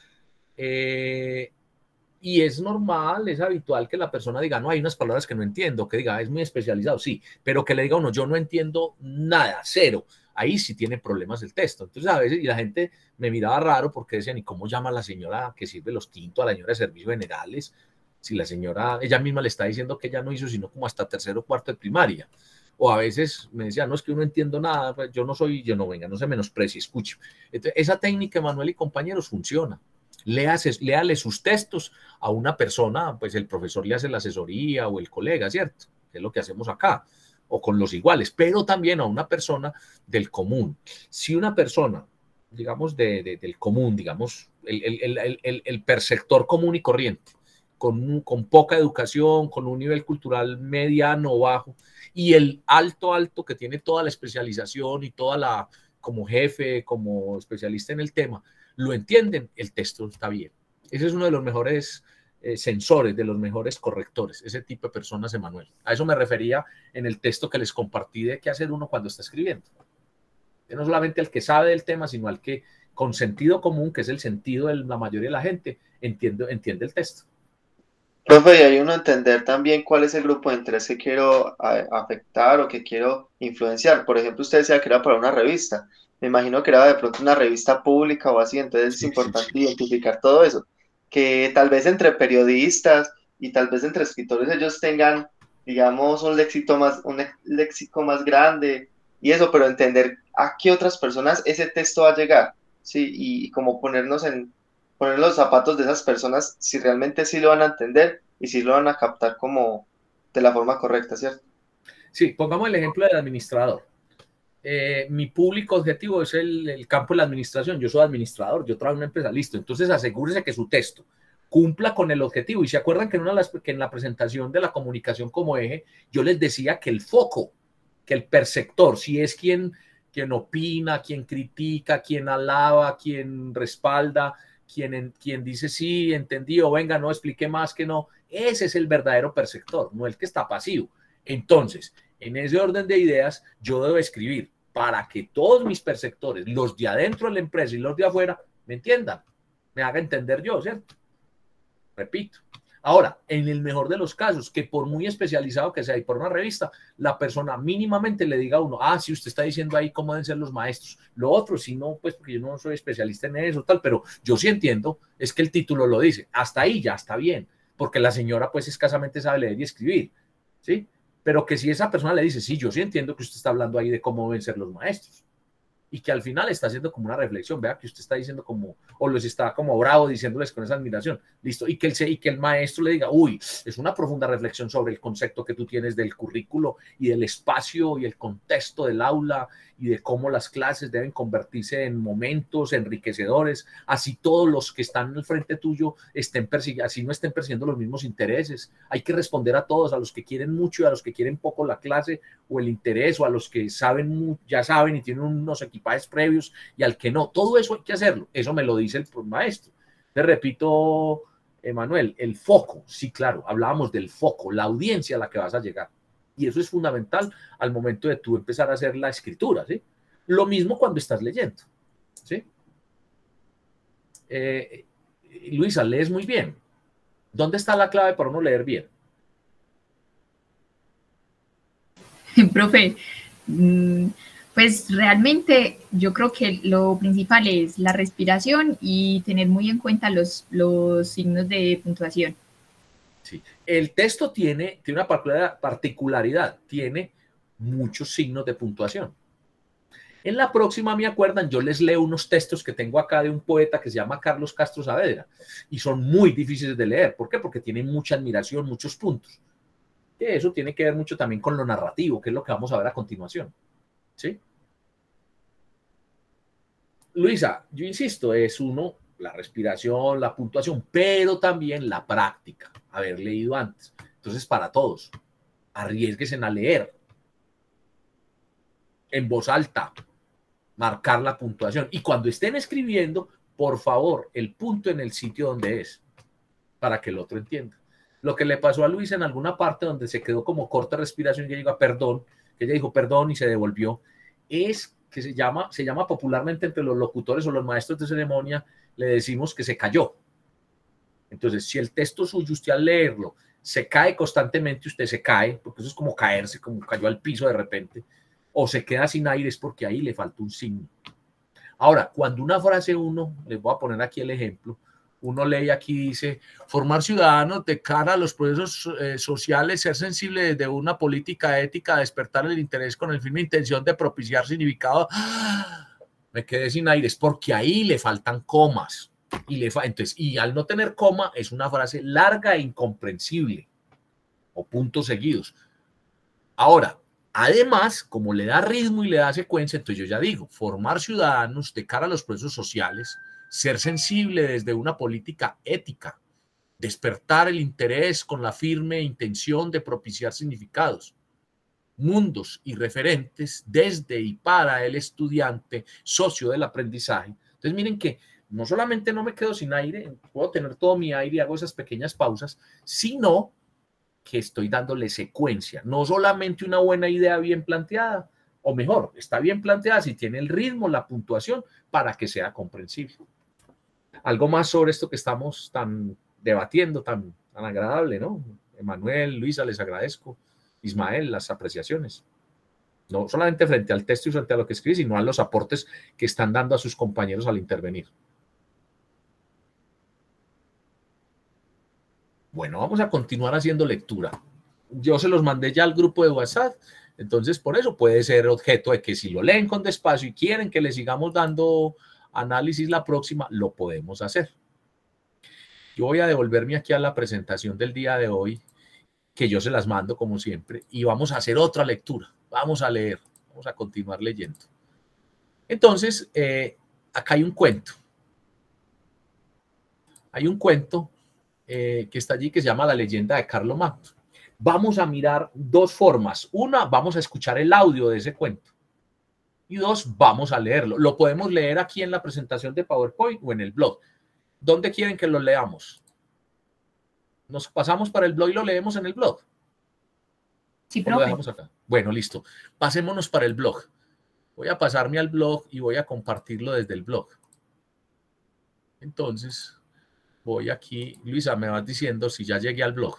Y es normal, es habitual que la persona diga, no, hay unas palabras que no entiendo, que diga, es muy especializado, sí, pero que le diga uno, yo no entiendo nada, cero. Ahí sí tiene problemas el texto. Entonces a veces y la gente me miraba raro porque decían, ¿y cómo llama a la señora que sirve los tintos, a la señora de servicios generales? Si la señora, ella misma le está diciendo que ella no hizo sino como hasta tercero o cuarto de primaria. O a veces me decía, no, es que yo no entiendo nada, pues yo no, venga, no se menosprecie, escuche. Entonces, esa técnica, Manuel y compañeros, funciona. Léale sus textos a una persona, pues el profesor le hace la asesoría o el colega, ¿cierto? Que es lo que hacemos acá, o con los iguales, pero también a una persona del común. Si una persona, digamos, del común, digamos, el perceptor común y corriente, con poca educación, con un nivel cultural mediano o bajo, y el alto que tiene toda la especialización y como jefe, como especialista en el tema, lo entienden, el texto está bien. Ese es uno de los mejores sensores, de los mejores correctores, ese tipo de personas, Emanuel. A eso me refería en el texto que les compartí de qué hacer uno cuando está escribiendo. No solamente al que sabe del tema, sino al que con sentido común, que es el sentido de la mayoría de la gente, entiende el texto.
Profe, y hay uno entender también cuál es el grupo de interés que quiero afectar o que quiero influenciar. Por ejemplo, usted decía que era para una revista. Me imagino que era de pronto una revista pública o así, entonces es importante identificar todo eso. Que tal vez entre periodistas y tal vez entre escritores ellos tengan, digamos, un léxico más grande y eso, pero entender a qué otras personas ese texto va a llegar, ¿sí? Y como poner los zapatos de esas personas, si realmente sí lo van a entender y si lo van a captar como de la forma correcta, ¿cierto?
Sí, pongamos el ejemplo del administrador. Mi público objetivo es el campo de la administración. Yo soy administrador, yo trabajo en una empresa, listo. Entonces asegúrese que su texto cumpla con el objetivo. Y se acuerdan que en la presentación de la comunicación como eje, yo les decía que el foco, que el perceptor, si es quien opina, quien critica, quien alaba, quien respalda, quien dice sí, entendí, o venga, no expliqué más que no, ese es el verdadero perceptor, no el que está pasivo. Entonces, en ese orden de ideas, yo debo escribir para que todos mis perceptores, los de adentro de la empresa y los de afuera, me entiendan, me haga entender yo, ¿cierto? Repito. Ahora, en el mejor de los casos, que por muy especializado que sea y por una revista, la persona mínimamente le diga a uno, si usted está diciendo ahí cómo deben ser los maestros. Lo otro, si no, pues porque yo no soy especialista en eso, tal, pero yo sí entiendo, es que el título lo dice. Hasta ahí ya está bien, porque la señora pues escasamente sabe leer y escribir, ¿sí? Pero que si esa persona le dice, sí, yo sí entiendo que usted está hablando ahí de cómo deben ser los maestros, y que al final está haciendo como una reflexión, vea que usted está diciendo como, o les está como bravo diciéndoles con esa admiración, listo, y que el maestro le diga, uy, es una profunda reflexión sobre el concepto que tú tienes del currículo y del espacio y el contexto del aula y de cómo las clases deben convertirse en momentos enriquecedores, así todos los que están al frente tuyo estén persiguiendo, así no estén persiguiendo los mismos intereses, hay que responder a todos, a los que quieren mucho y a los que quieren poco la clase o el interés, o a los que saben, ya saben y tienen unos equipajes previos y al que no, todo eso hay que hacerlo, eso me lo dice el maestro. Te repito, Emanuel, el foco, sí, claro, hablábamos del foco, la audiencia a la que vas a llegar. Y eso es fundamental al momento de tú empezar a hacer la escritura, ¿sí? Lo mismo cuando estás leyendo, ¿sí? Luisa, lees muy bien. ¿Dónde está la clave para uno leer bien?
Profe, pues realmente yo creo que lo principal es la respiración y tener muy en cuenta los signos de puntuación.
Sí. El texto tiene una particularidad, tiene muchos signos de puntuación. En la próxima, me acuerdan, yo les leo unos textos que tengo acá de un poeta que se llama Carlos Castro Saavedra y son muy difíciles de leer. ¿Por qué? Porque tienen mucha admiración, muchos puntos. Y eso tiene que ver mucho también con lo narrativo, que es lo que vamos a ver a continuación. ¿Sí? Luisa, yo insisto, es uno, la respiración, la puntuación, pero también la práctica, haber leído antes. Entonces, para todos, arriesguense a leer en voz alta, marcar la puntuación. Y cuando estén escribiendo, por favor, el punto en el sitio donde es, para que el otro entienda. Lo que le pasó a Luisa en alguna parte donde se quedó como corta respiración y ella dijo perdón y se devolvió, es que se llama popularmente entre los locutores o los maestros de ceremonia, le decimos que se cayó. Entonces, si el texto suyo, usted al leerlo, se cae constantemente, usted se cae, porque eso es como caerse, como cayó al piso de repente, o se queda sin aire, es porque ahí le falta un signo. Ahora, cuando una frase les voy a poner aquí el ejemplo, uno lee aquí, dice, formar ciudadanos de cara a los procesos sociales, ser sensible desde una política ética, despertar el interés con el firme intención de propiciar significado. Me quedé sin aire, es porque ahí le faltan comas. Y al no tener coma, es una frase larga e incomprensible, o puntos seguidos. Ahora, además, como le da ritmo y le da secuencia, entonces yo ya digo, formar ciudadanos de cara a los procesos sociales, ser sensible desde una política ética, despertar el interés con la firme intención de propiciar significados, mundos y referentes desde y para el estudiante, socio del aprendizaje. Entonces miren que no solamente no me quedo sin aire, puedo tener todo mi aire y hago esas pequeñas pausas, sino que estoy dándole secuencia, no solamente una buena idea bien planteada, o mejor, está bien planteada si tiene el ritmo, la puntuación, para que sea comprensible. Algo más sobre esto que estamos debatiendo, tan agradable, ¿no? Emanuel, Luisa, les agradezco. Ismael, las apreciaciones. No solamente frente al texto y frente a lo que escribe, sino a los aportes que están dando a sus compañeros al intervenir. Bueno, vamos a continuar haciendo lectura. Yo se los mandé ya al grupo de WhatsApp, entonces por eso puede ser objeto de que si lo leen con despacio y quieren que le sigamos dando análisis la próxima, lo podemos hacer. Yo voy a devolverme aquí a la presentación del día de hoy, que yo se las mando como siempre, y vamos a hacer otra lectura. Vamos a leer, vamos a continuar leyendo. Entonces, acá hay un cuento. Hay un cuento que está allí, que se llama La leyenda de Carlomagno. Vamos a mirar dos formas. Una, vamos a escuchar el audio de ese cuento. Y dos, vamos a leerlo. Lo podemos leer aquí en la presentación de PowerPoint o en el blog. ¿Dónde quieren que lo leamos? ¿Nos pasamos para el blog y lo leemos en el blog?
Sí,
¿O lo dejamos acá? Bueno, listo. Pasémonos para el blog. Voy a pasarme al blog y voy a compartirlo desde el blog. Entonces, voy aquí. Luisa, me vas diciendo si ya llegué al blog.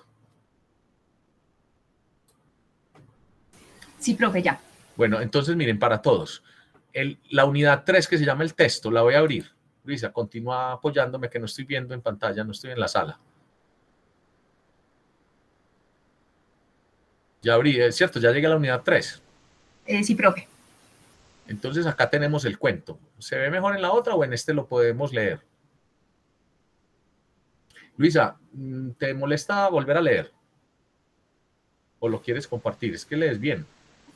Sí, profe, ya.
Bueno, entonces miren, para todos. La unidad 3 que se llama el texto, la voy a abrir. Luisa, continúa apoyándome que no estoy viendo en pantalla, no estoy en la sala. Ya abrí, es cierto, ya llegué a la unidad 3.
Sí, profe.
Entonces acá tenemos el cuento. ¿Se ve mejor en la otra o en este lo podemos leer? Luisa, ¿te molesta volver a leer? ¿O lo quieres compartir? Es que lees bien.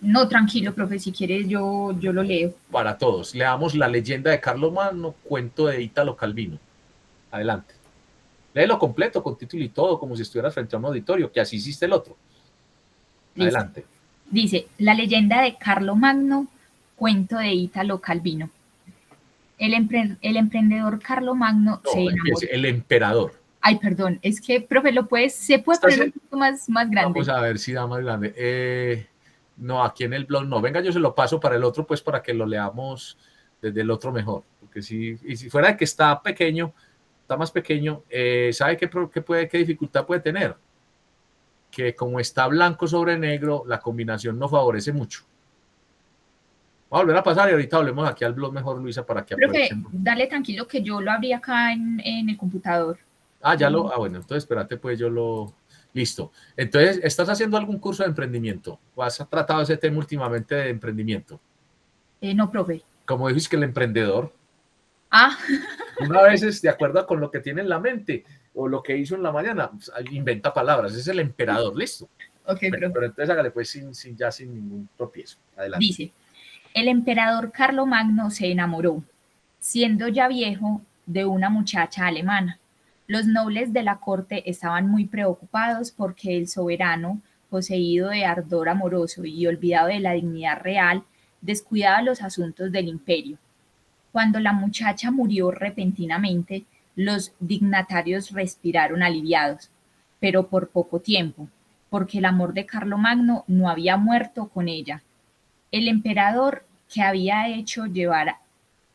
No, tranquilo, profe, si quieres yo lo leo.
Para todos, leamos La leyenda de Carlomagno, cuento de Ítalo Calvino. Adelante. Léelo completo, con título y todo, como si estuvieras frente a un auditorio, que así hiciste el otro. Adelante.
Listo. Dice, La leyenda de Carlomagno, cuento de Ítalo Calvino. El emprendedor Carlomagno se enamoró.
El emperador.
Ay, perdón, es que, profe, se puede poner un poquito más grande.
Vamos a ver si da más grande. No, aquí en el blog no. Venga, yo se lo paso para el otro, pues para que lo leamos desde el otro mejor. Porque si fuera de que está pequeño, está más pequeño, ¿sabe qué dificultad puede tener? Que como está blanco sobre negro, la combinación no favorece mucho. Voy a volver a pasar y ahorita volvemos aquí al blog mejor, Luisa, para que
aprovechen. Dale tranquilo que yo lo abrí acá en el computador.
Bueno, entonces espérate, pues yo lo... Listo. Entonces, ¿estás haciendo algún curso de emprendimiento? ¿O has tratado ese tema últimamente de emprendimiento?
No, profe.
Como dices que el emprendedor.
Ah.
Una vez, de acuerdo con lo que tiene en la mente o lo que hizo en la mañana, inventa palabras. Es el emperador, listo.
Ok,
pero entonces hágale pues sin ningún tropiezo. Adelante.
Dice, el emperador Carlomagno se enamoró, siendo ya viejo, de una muchacha alemana. Los nobles de la corte estaban muy preocupados porque el soberano, poseído de ardor amoroso y olvidado de la dignidad real, descuidaba los asuntos del imperio. Cuando la muchacha murió repentinamente, los dignatarios respiraron aliviados, pero por poco tiempo, porque el amor de Carlomagno no había muerto con ella. El emperador, que había hecho llevar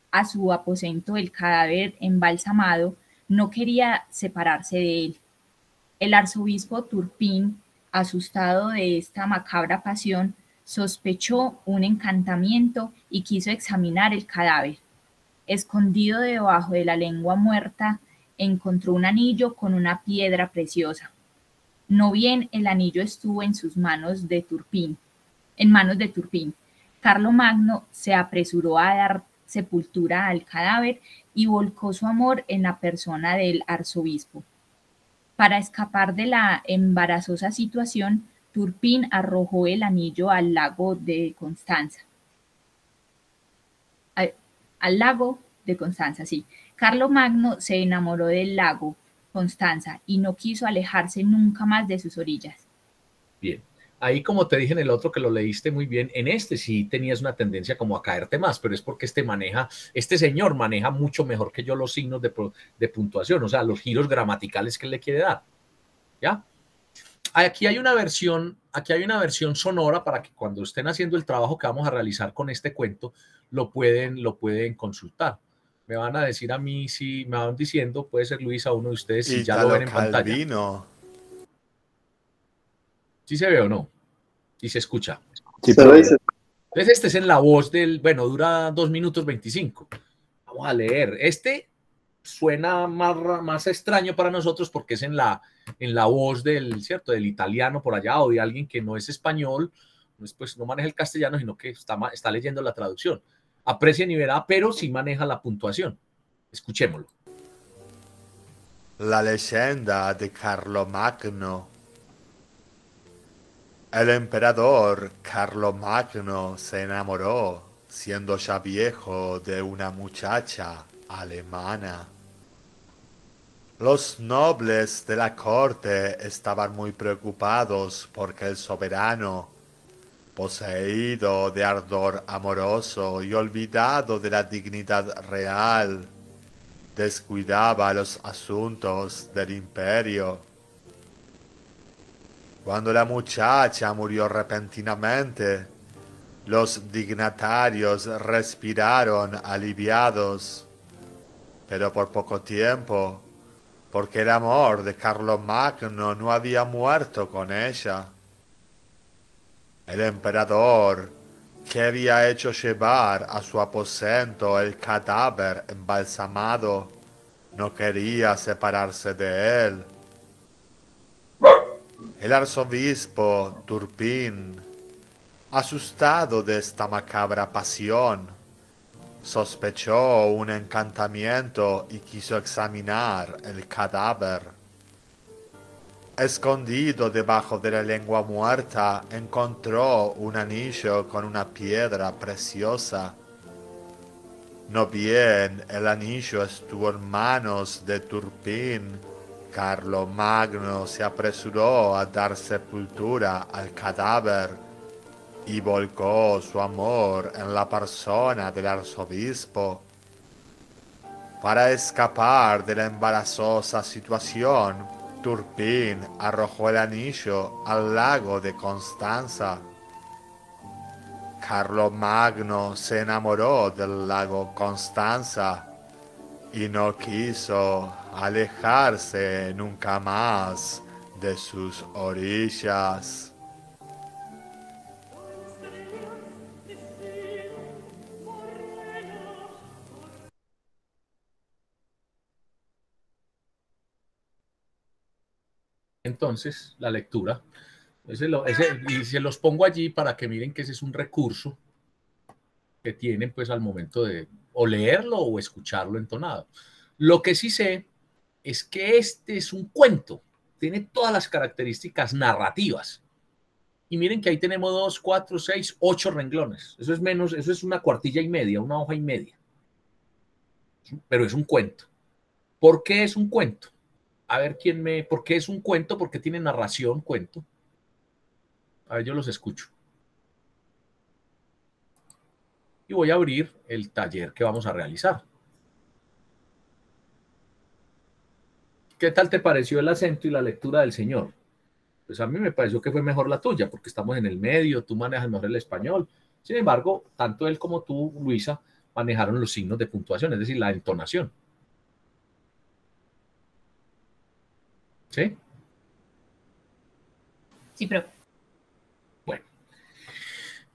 a su aposento el cadáver embalsamado, no quería separarse de él. El arzobispo Turpín, asustado de esta macabra pasión, sospechó un encantamiento y quiso examinar el cadáver. Escondido debajo de la lengua muerta, encontró un anillo con una piedra preciosa. No bien el anillo estuvo en manos de Turpín. Carlomagno se apresuró a dar sepultura al cadáver y volcó su amor en la persona del arzobispo. Para escapar de la embarazosa situación, Turpín arrojó el anillo al lago de Constanza. Al lago de Constanza, sí. Carlomagno se enamoró del lago Constanza y no quiso alejarse nunca más de sus orillas.
Bien. Ahí, como te dije en el otro que lo leíste muy bien, en este sí tenías una tendencia como a caerte más, pero es porque este señor maneja mucho mejor que yo los signos de puntuación, o sea, los giros gramaticales que él le quiere dar. ¿Ya? Aquí hay una versión sonora para que cuando estén haciendo el trabajo que vamos a realizar con este cuento, lo pueden consultar. Me van a decir a mí si me van diciendo, puede ser Luisa, uno de ustedes, si ya lo ven en pantalla. ¿Sí se ve o no? ¿Y se escucha?
Sí, entonces
este es en la voz dura 2 minutos 25. Vamos a leer. Este suena más extraño para nosotros porque es en la voz del italiano por allá o de alguien que no es español, pues no maneja el castellano, sino que está leyendo la traducción. Aprecien y verá, pero sí maneja la puntuación. Escuchémoslo.
La leyenda de Carlomagno. El emperador Carlomagno se enamoró, siendo ya viejo, de una muchacha alemana. Los nobles de la corte estaban muy preocupados porque el soberano, poseído de ardor amoroso y olvidado de la dignidad real, descuidaba los asuntos del imperio. Cuando la muchacha murió repentinamente, los dignatarios respiraron aliviados, pero por poco tiempo, porque el amor de Carlomagno no había muerto con ella. El emperador, que había hecho llevar a su aposento el cadáver embalsamado, no quería separarse de él. El arzobispo Turpín, asustado de esta macabra pasión, sospechó un encantamiento y quiso examinar el cadáver. Escondido debajo de la lengua muerta, encontró un anillo con una piedra preciosa. No bien el anillo estuvo en manos de Turpín, Carlomagno se apresuró a dar sepultura al cadáver y volcó su amor en la persona del arzobispo. Para escapar de la embarazosa situación, Turpín arrojó el anillo al lago de Constanza. Carlomagno se enamoró del lago Constanza y no quiso alejarse nunca más de sus orillas.
Entonces, la lectura. Y se los pongo allí para que miren que ese es un recurso que tienen pues al momento de o leerlo o escucharlo entonado. Lo que sí sé es que este es un cuento, tiene todas las características narrativas. Y miren que ahí tenemos 2, 4, 6, 8 renglones. Eso es menos, eso es una cuartilla y media, una hoja y media. Pero es un cuento. ¿Por qué es un cuento? A ver ¿por qué es un cuento? Porque tiene narración, cuento. A ver, yo los escucho. Y voy a abrir el taller que vamos a realizar. ¿Qué tal te pareció el acento y la lectura del señor? Pues a mí me pareció que fue mejor la tuya, porque estamos en el medio, tú manejas mejor el español. Sin embargo, tanto él como tú, Luisa, manejaron los signos de puntuación, es decir, la entonación. ¿Sí?
Sí, pero...
Bueno.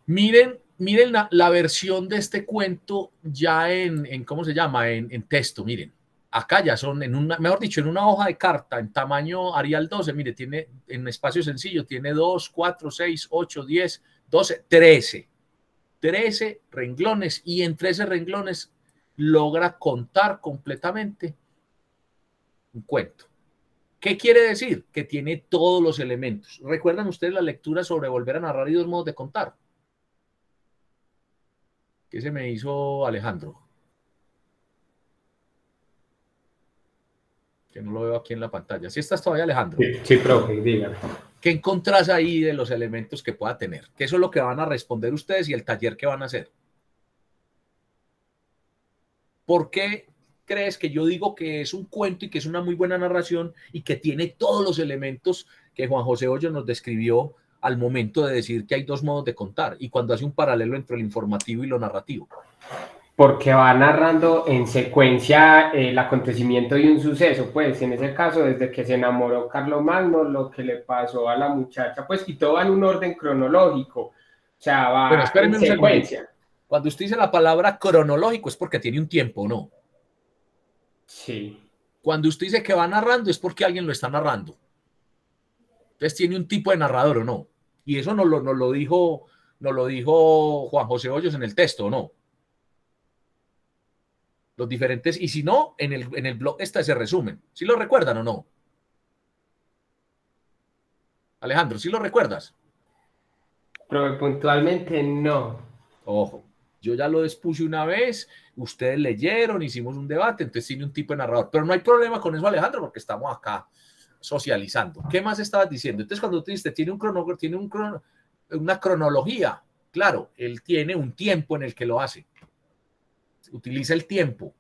Miren la versión de este cuento ya en ¿cómo se llama? En texto, miren. Acá ya son, mejor dicho, en una hoja de carta, en tamaño Arial 12, mire, tiene en espacio sencillo, tiene 2, 4, 6, 8, 10, 12, 13. 13 renglones y en 13 renglones logra contar completamente un cuento. ¿Qué quiere decir? Que tiene todos los elementos. ¿Recuerdan ustedes la lectura sobre volver a narrar y 2 modos de contar? ¿Qué se me hizo Alejandro? Que no lo veo aquí en la pantalla. ¿Sí estás todavía, Alejandro?
Sí, profe, dígame.
¿Qué encontrás ahí de los elementos que pueda tener? Que eso es lo que van a responder ustedes y el taller que van a hacer. ¿Por qué crees que yo digo que es un cuento y que es una muy buena narración y que tiene todos los elementos que Juan José Hoyos nos describió al momento de decir que hay 2 modos de contar y cuando hace un paralelo entre el informativo y lo narrativo?
Porque va narrando en secuencia el acontecimiento de un suceso, pues en ese caso desde que se enamoró Carlomagno, lo que le pasó a la muchacha, pues y todo va en un orden cronológico, o sea, va en secuencia.
Cuando usted dice la palabra cronológico es porque tiene un tiempo, ¿no?
Sí.
Cuando usted dice que va narrando es porque alguien lo está narrando. Entonces tiene un tipo de narrador, ¿o no? Y eso nos lo dijo Juan José Hoyos en el texto, ¿o no? Los diferentes, y si no, en el blog está ese resumen. ¿Sí lo recuerdan o no? Alejandro, ¿sí lo recuerdas?
Pero puntualmente no.
Ojo. Yo ya lo expuse una vez, ustedes leyeron, hicimos un debate, entonces tiene un tipo de narrador. Pero no hay problema con eso, Alejandro, porque estamos acá socializando. ¿Qué más estabas diciendo? Entonces, cuando tú dices, una cronología, claro, él tiene un tiempo en el que lo hace. Utiliza el tiempo,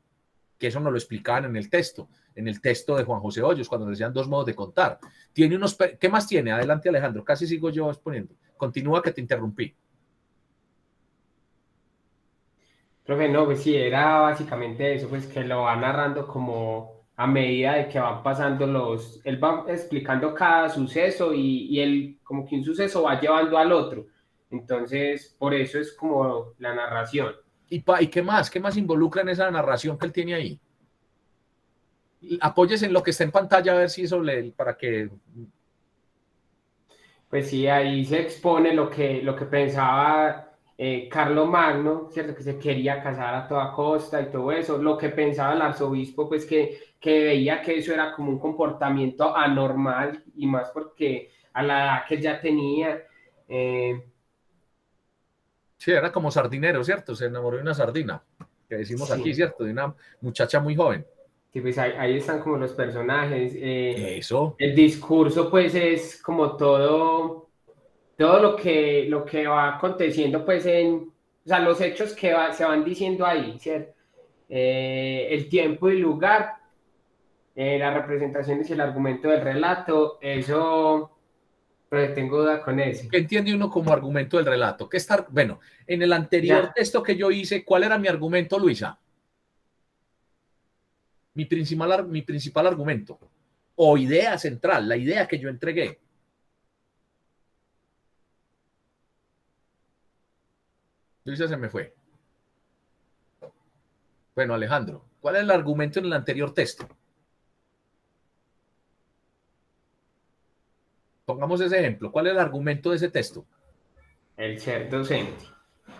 que eso nos lo explicaban en el texto de Juan José Hoyos, cuando decían 2 modos de contar. Tiene unos, ¿qué más tiene? Adelante, Alejandro, casi sigo yo exponiendo. Continúa, que te interrumpí.
Profe, no, pues sí, era básicamente eso, pues que lo va narrando como a medida de que van pasando él va explicando cada suceso y él como que un suceso va llevando al otro. Entonces, por eso es como la narración.
¿Y qué más? ¿Qué más involucra en esa narración que él tiene ahí? Apóyese en lo que está en pantalla a ver si eso para que...
Pues sí, ahí se expone lo que pensaba Carlomagno, ¿cierto? Que se quería casar a toda costa y todo eso. Lo que pensaba el arzobispo, pues que veía que eso era como un comportamiento anormal y más porque a la edad que ya tenía...
Sí, era como sardinero, ¿cierto? Se enamoró de una sardina, que decimos sí. Aquí, ¿cierto? De una muchacha muy joven.
Sí, pues ahí están como los personajes.
Eso.
El discurso, pues, es como todo lo que va aconteciendo, pues, o sea, los hechos que se van diciendo ahí, ¿cierto? El tiempo y lugar, las representaciones y el argumento del relato, eso... Pero tengo duda con eso.
¿Qué entiende uno como argumento del relato? Bueno, en el anterior texto que yo hice, ¿cuál era mi argumento, Luisa? Mi principal argumento o idea central, la idea que yo entregué. Luisa se me fue. Bueno, Alejandro, ¿cuál es el argumento en el anterior texto? Pongamos ese ejemplo. ¿Cuál es el argumento de ese texto?
El ser docente.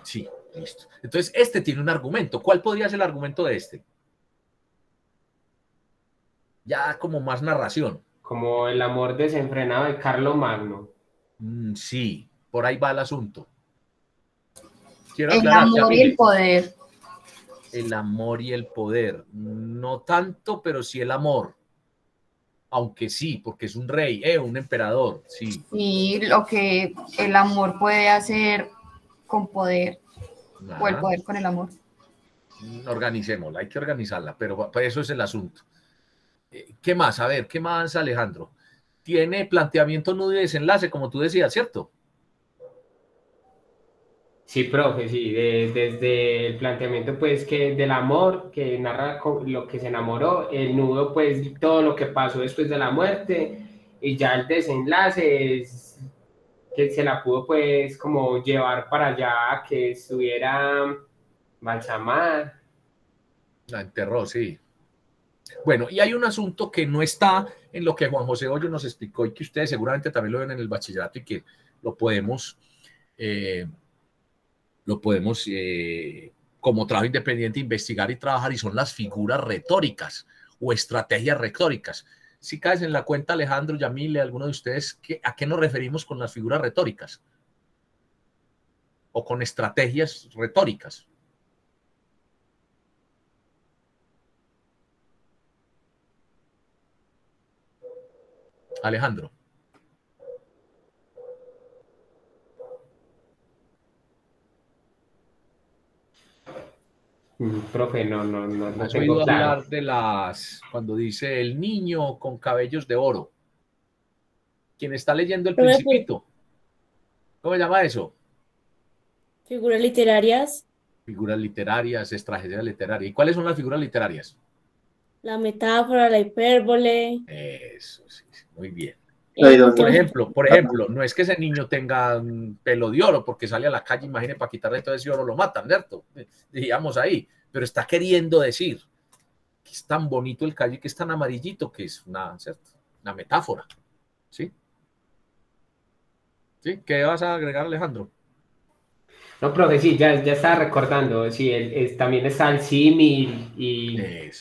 Sí, listo. Entonces, este tiene un argumento. ¿Cuál podría ser el argumento de este? Ya como más narración.
Como el amor desenfrenado de Carlomagno.
Sí, por ahí va el asunto.
El amor y el poder.
El amor y el poder. No tanto, pero sí el amor. Aunque sí, porque es un rey, un emperador, sí.
Sí, lo que el amor puede hacer con poder, o el poder con el amor.
Organicémosla, hay que organizarla, pero eso es el asunto. ¿Qué más? A ver, ¿qué más, Alejandro? Tiene planteamiento, nudo y desenlace, como tú decías, ¿cierto?
Sí, profe, sí, desde el planteamiento, pues, que del amor, que narra lo que se enamoró, el nudo, pues, todo lo que pasó después de la muerte, y ya el desenlace es que se la pudo, pues, como llevar para allá, que estuviera balsamada.
La enterró, sí. Bueno, y hay un asunto que no está en lo que Juan José Hoyos nos explicó y que ustedes seguramente también lo ven en el bachillerato y que lo podemos como trabajo independiente investigar y trabajar, y son las figuras retóricas o estrategias retóricas. Si caes en la cuenta, Alejandro, Yamile, alguno de ustedes, ¿a qué nos referimos con las figuras retóricas? O con estrategias retóricas. Alejandro.
Profe, no
¿Has oído hablar de cuando dice el niño con cabellos de oro? Quien está leyendo El Principito. ¿Cómo se llama eso?
Figuras literarias.
Figuras literarias, estrategias literarias. ¿Y cuáles son las figuras literarias?
La metáfora, la hipérbole.
Eso, sí, muy bien. Por ejemplo, no es que ese niño tenga un pelo de oro porque sale a la calle, imagínense, para quitarle todo ese oro lo matan, ¿cierto? Digamos ahí, pero está queriendo decir que es tan bonito el cabello, que es tan amarillito, que es una metáfora, ¿sí? ¿Sí? ¿Qué vas a agregar, Alejandro?
No, profe, sí, ya estaba recordando, sí, también está el símil y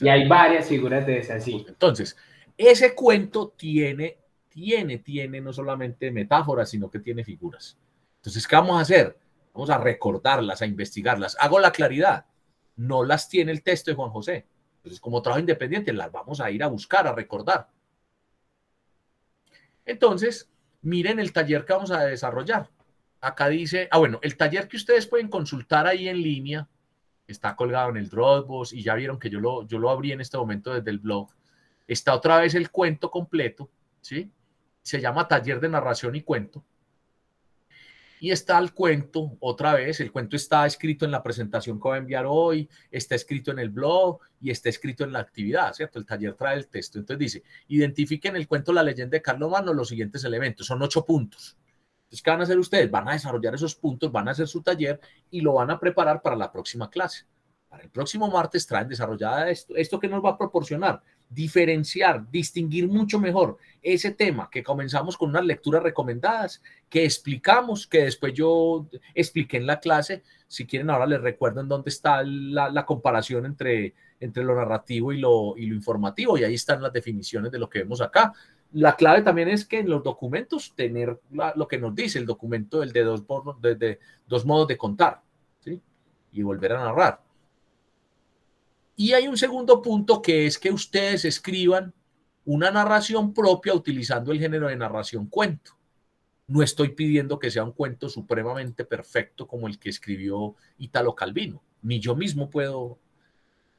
hay varias figuras de esas, sí.
Entonces, ese cuento tiene no solamente metáforas, sino que tiene figuras. Entonces, ¿qué vamos a hacer? Vamos a recordarlas, a investigarlas. Hago la claridad, no las tiene el texto de Juan José. Entonces, como trabajo independiente, las vamos a ir a buscar, a recordar. Entonces, miren el taller que vamos a desarrollar. Acá dice, bueno, el taller que ustedes pueden consultar ahí en línea, está colgado en el Dropbox, y ya vieron que yo lo abrí en este momento desde el blog. Está otra vez el cuento completo, ¿sí? Se llama Taller de Narración y Cuento. Y está el cuento, otra vez, el cuento está escrito en la presentación que voy a enviar hoy, está escrito en el blog y está escrito en la actividad, ¿cierto? El taller trae el texto. Entonces dice, identifiquen el cuento La leyenda de Carlomagno los siguientes elementos. Son 8 puntos. Entonces, ¿qué van a hacer ustedes? Van a desarrollar esos puntos, van a hacer su taller y lo van a preparar para la próxima clase. Para el próximo martes traen desarrollada esto. ¿Esto qué nos va a proporcionar? Diferenciar, distinguir mucho mejor ese tema que comenzamos con unas lecturas recomendadas, que explicamos, que después yo expliqué en la clase. Si quieren, ahora les recuerdo en dónde está la comparación entre lo narrativo y lo informativo, y ahí están las definiciones de lo que vemos acá. La clave también es que en los documentos tener lo que nos dice el documento, el de dos modos de contar, ¿sí? Y volver a narrar. Y hay un segundo punto, que es que ustedes escriban una narración propia utilizando el género de narración cuento. No estoy pidiendo que sea un cuento supremamente perfecto como el que escribió Italo Calvino, ni yo mismo puedo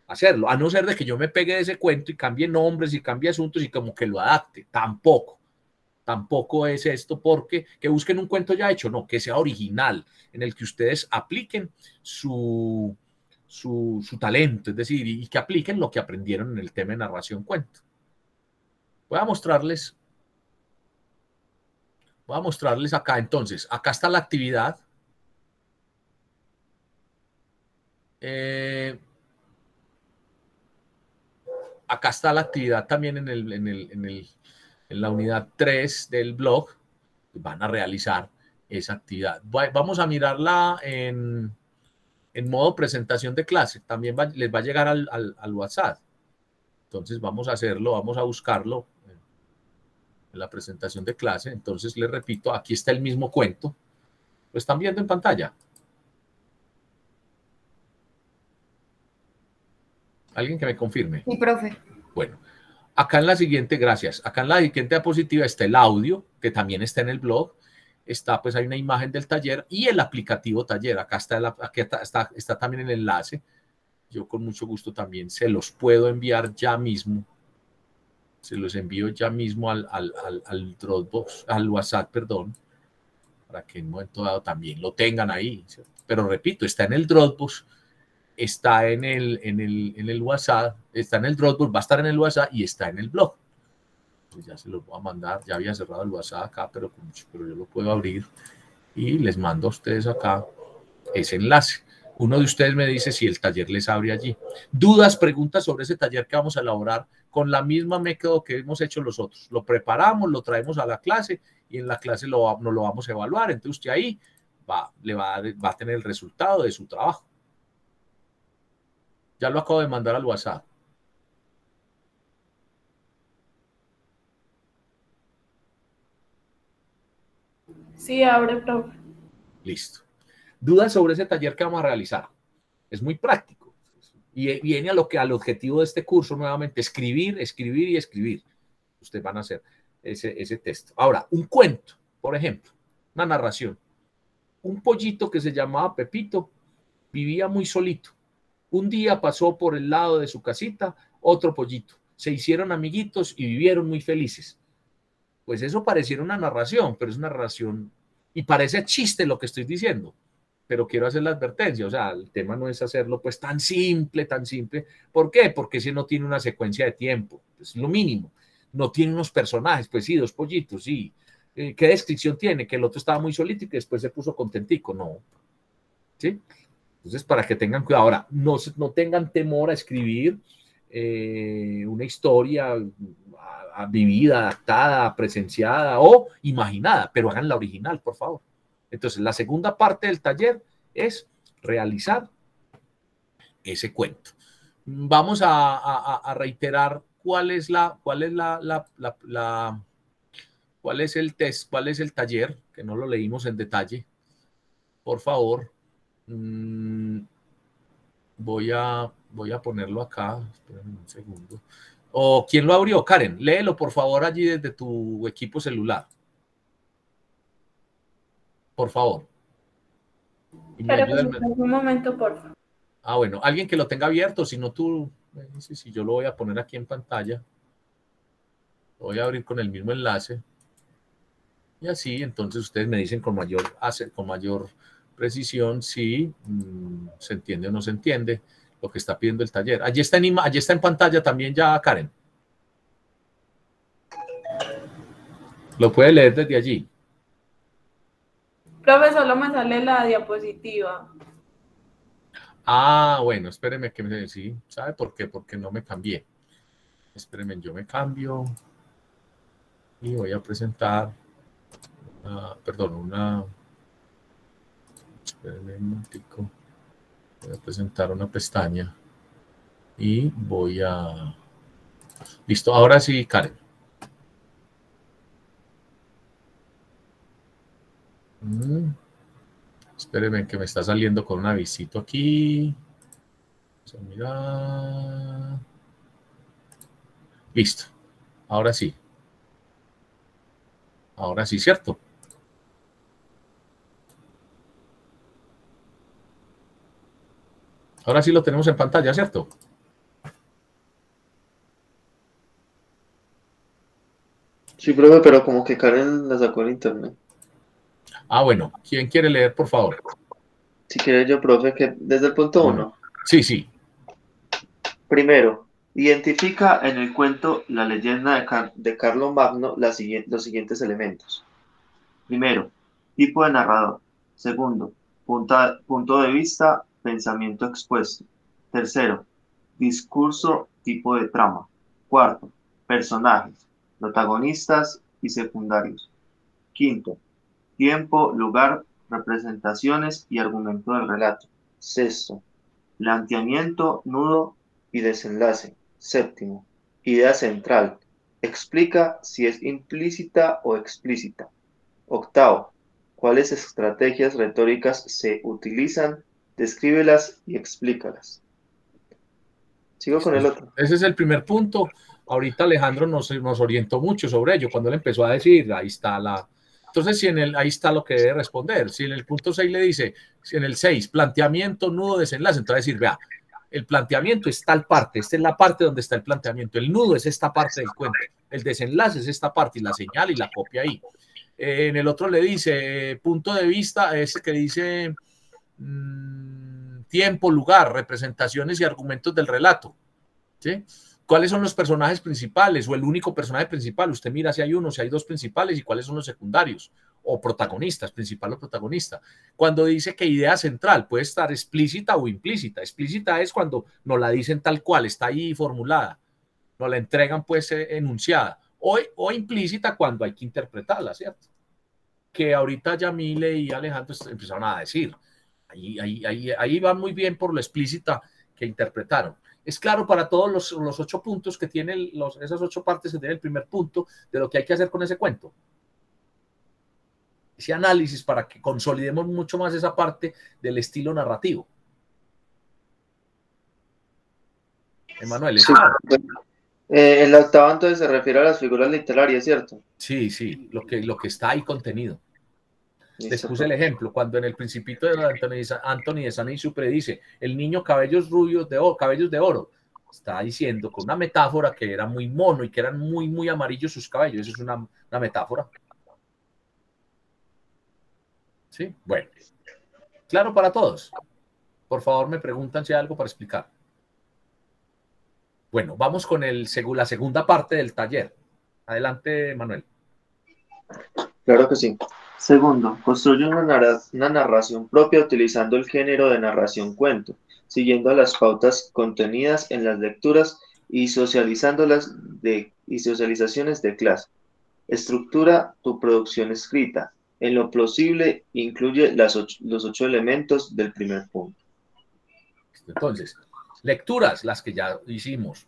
hacerlo, a no ser de que yo me pegue de ese cuento y cambie nombres y cambie asuntos y como que lo adapte. Tampoco es esto, porque que busquen un cuento ya hecho, no, que sea original, en el que ustedes apliquen su talento, es decir, y que apliquen lo que aprendieron en el tema de narración cuento. Voy a mostrarles acá. Entonces, acá está la actividad. Acá está la actividad también en la unidad 3 del blog. Van a realizar esa actividad. Vamos a mirarla en modo presentación de clase. También les va a llegar al WhatsApp. Entonces vamos a hacerlo, vamos a buscarlo en la presentación de clase. Entonces les repito, aquí está el mismo cuento. ¿Lo están viendo en pantalla? ¿Alguien que me confirme?
Sí, profe.
Bueno, acá en la siguiente, gracias. Acá en la siguiente diapositiva está el audio, que también está en el blog. Está, pues hay una imagen del taller y el aplicativo taller. Acá está también el enlace. Yo con mucho gusto también se los puedo enviar ya mismo. Se los envío ya mismo al Dropbox, al WhatsApp, perdón, para que en un momento dado también lo tengan ahí, ¿cierto? Pero repito, está en el Dropbox, está en el WhatsApp, está en el Dropbox, va a estar en el WhatsApp y está en el blog. Pues ya se los voy a mandar. Ya había cerrado el WhatsApp acá, pero yo lo puedo abrir y les mando a ustedes acá ese enlace. Uno de ustedes me dice si el taller les abre allí. Dudas, preguntas sobre ese taller que vamos a elaborar con la misma método que hemos hecho los otros. Lo preparamos, lo traemos a la clase y en la clase nos lo vamos a evaluar. Entonces usted ahí va a tener el resultado de su trabajo. Ya lo acabo de mandar al WhatsApp.
Sí, abre, profe.
Listo. ¿Dudas sobre ese taller que vamos a realizar? Es muy práctico. Y viene al objetivo de este curso nuevamente, escribir y escribir. Ustedes van a hacer ese texto. Ahora, un cuento, por ejemplo, una narración. Un pollito que se llamaba Pepito vivía muy solito. Un día pasó por el lado de su casita otro pollito. Se hicieron amiguitos y vivieron muy felices. Pues eso pareciera una narración, pero es una narración y parece chiste lo que estoy diciendo. Pero quiero hacer la advertencia, o sea, el tema no es hacerlo pues tan simple. ¿Por qué? Porque si no tiene una secuencia de tiempo, es lo mínimo. No tiene unos personajes, pues sí, 2 pollitos, sí. ¿Qué descripción tiene? Que el otro estaba muy solito y que después se puso contentico, no. ¿Sí? Entonces, para que tengan cuidado. Ahora, no tengan temor a escribir una historia vivida, adaptada, presenciada o imaginada, pero hagan la original, por favor. Entonces, la segunda parte del taller es realizar ese cuento. Vamos a reiterar cuál es el taller, que no lo leímos en detalle. por favor, voy a ponerlo acá. Espérenme un segundo. ¿O quién lo abrió? Karen, léelo por favor allí desde tu equipo celular. Por favor.
Pero un momento, por favor.
Ah, bueno, alguien que lo tenga abierto, si no tú, si yo lo voy a poner aquí en pantalla. Lo voy a abrir con el mismo enlace. Y así, entonces ustedes me dicen con mayor precisión si se entiende o no se entiende lo que está pidiendo el taller. Allí está en pantalla también ya, Karen. Lo puede leer desde allí.
Profe, solo me sale la diapositiva.
Ah, bueno, espéreme que me... Sí, ¿sabe por qué? Porque no me cambié. Espérenme, yo me cambio y voy a presentar, espérenme un momentico, voy a presentar una pestaña y voy a... Listo, ahora sí, Karen. Espérenme que me está saliendo con un avisito aquí. Vamos a mirar. Listo. Ahora sí. Ahora sí, ¿cierto? Ahora sí lo tenemos en pantalla, ¿cierto?
Sí, profe, pero como que Karen la sacó en internet.
Ah, bueno. ¿Quién quiere leer, por favor?
Si quiere yo, profe, que desde el punto 1.
Sí, sí.
Primero, identifica en el cuento La leyenda de Carlomagno los siguientes elementos. Primero, tipo de narrador. Segundo, punto de vista, pensamiento expuesto. Tercero, discurso, tipo de trama. Cuarto, personajes, protagonistas y secundarios. Quinto, tiempo, lugar, representaciones y argumento del relato. Sexto, planteamiento, nudo y desenlace. Séptimo, idea central. Explica si es implícita o explícita. Octavo, ¿cuáles estrategias retóricas se utilizan? Descríbelas y explícalas. Sigo con el otro.
Ese es el primer punto. Ahorita Alejandro nos orientó mucho sobre ello. Cuando él empezó a decir, ahí está la... Entonces, ahí está lo que debe responder. Si en el punto 6 le dice, si en el 6, planteamiento, nudo, desenlace, entonces decir, vea, el planteamiento es tal parte, esta es la parte donde está el planteamiento, el nudo es esta parte del cuento, el desenlace es esta parte y la señal y la copia ahí. En el otro le dice, punto de vista, ese que dice tiempo, lugar, representaciones y argumentos del relato, ¿sí? ¿Cuáles son los personajes principales o el único personaje principal? Usted mira si hay uno, si hay dos principales y cuáles son los secundarios o protagonistas, principal o protagonista. Cuando dice que idea central puede estar explícita o implícita. Explícita es cuando nos la dicen tal cual, está ahí formulada, nos la entregan pues enunciada. O implícita cuando hay que interpretarla, ¿cierto? Que ahorita Yamile y Alejandro empezaron a decir. Ahí va muy bien por lo explícita que interpretaron. Es claro para todos los 8 puntos que tiene, esas 8 partes que tiene el primer punto de lo que hay que hacer con ese cuento. Ese análisis para que consolidemos mucho más esa parte del estilo narrativo. Emanuel,
sí, en la octava entonces se refiere a las figuras literarias, ¿cierto?
Sí, sí, lo que está ahí contenido.
Listo.
Les puse el ejemplo, cuando en el Principito de Anthony de Saint-Exupéry dice, el niño cabellos rubios cabellos de oro, está diciendo con una metáfora que era muy mono y que eran muy, muy amarillos sus cabellos. Eso es una metáfora. ¿Sí? Bueno. ¿Claro para todos? Por favor, me preguntan si hay algo para explicar. Bueno, vamos con la segunda parte del taller. Adelante, Manuel.
Claro que sí. Segundo, construye una narración propia utilizando el género de narración cuento, siguiendo las pautas contenidas en las lecturas y socializaciones de clase. Estructura tu producción escrita. En lo posible, incluye los 8 elementos del primer punto.
Entonces, lecturas, las que ya hicimos.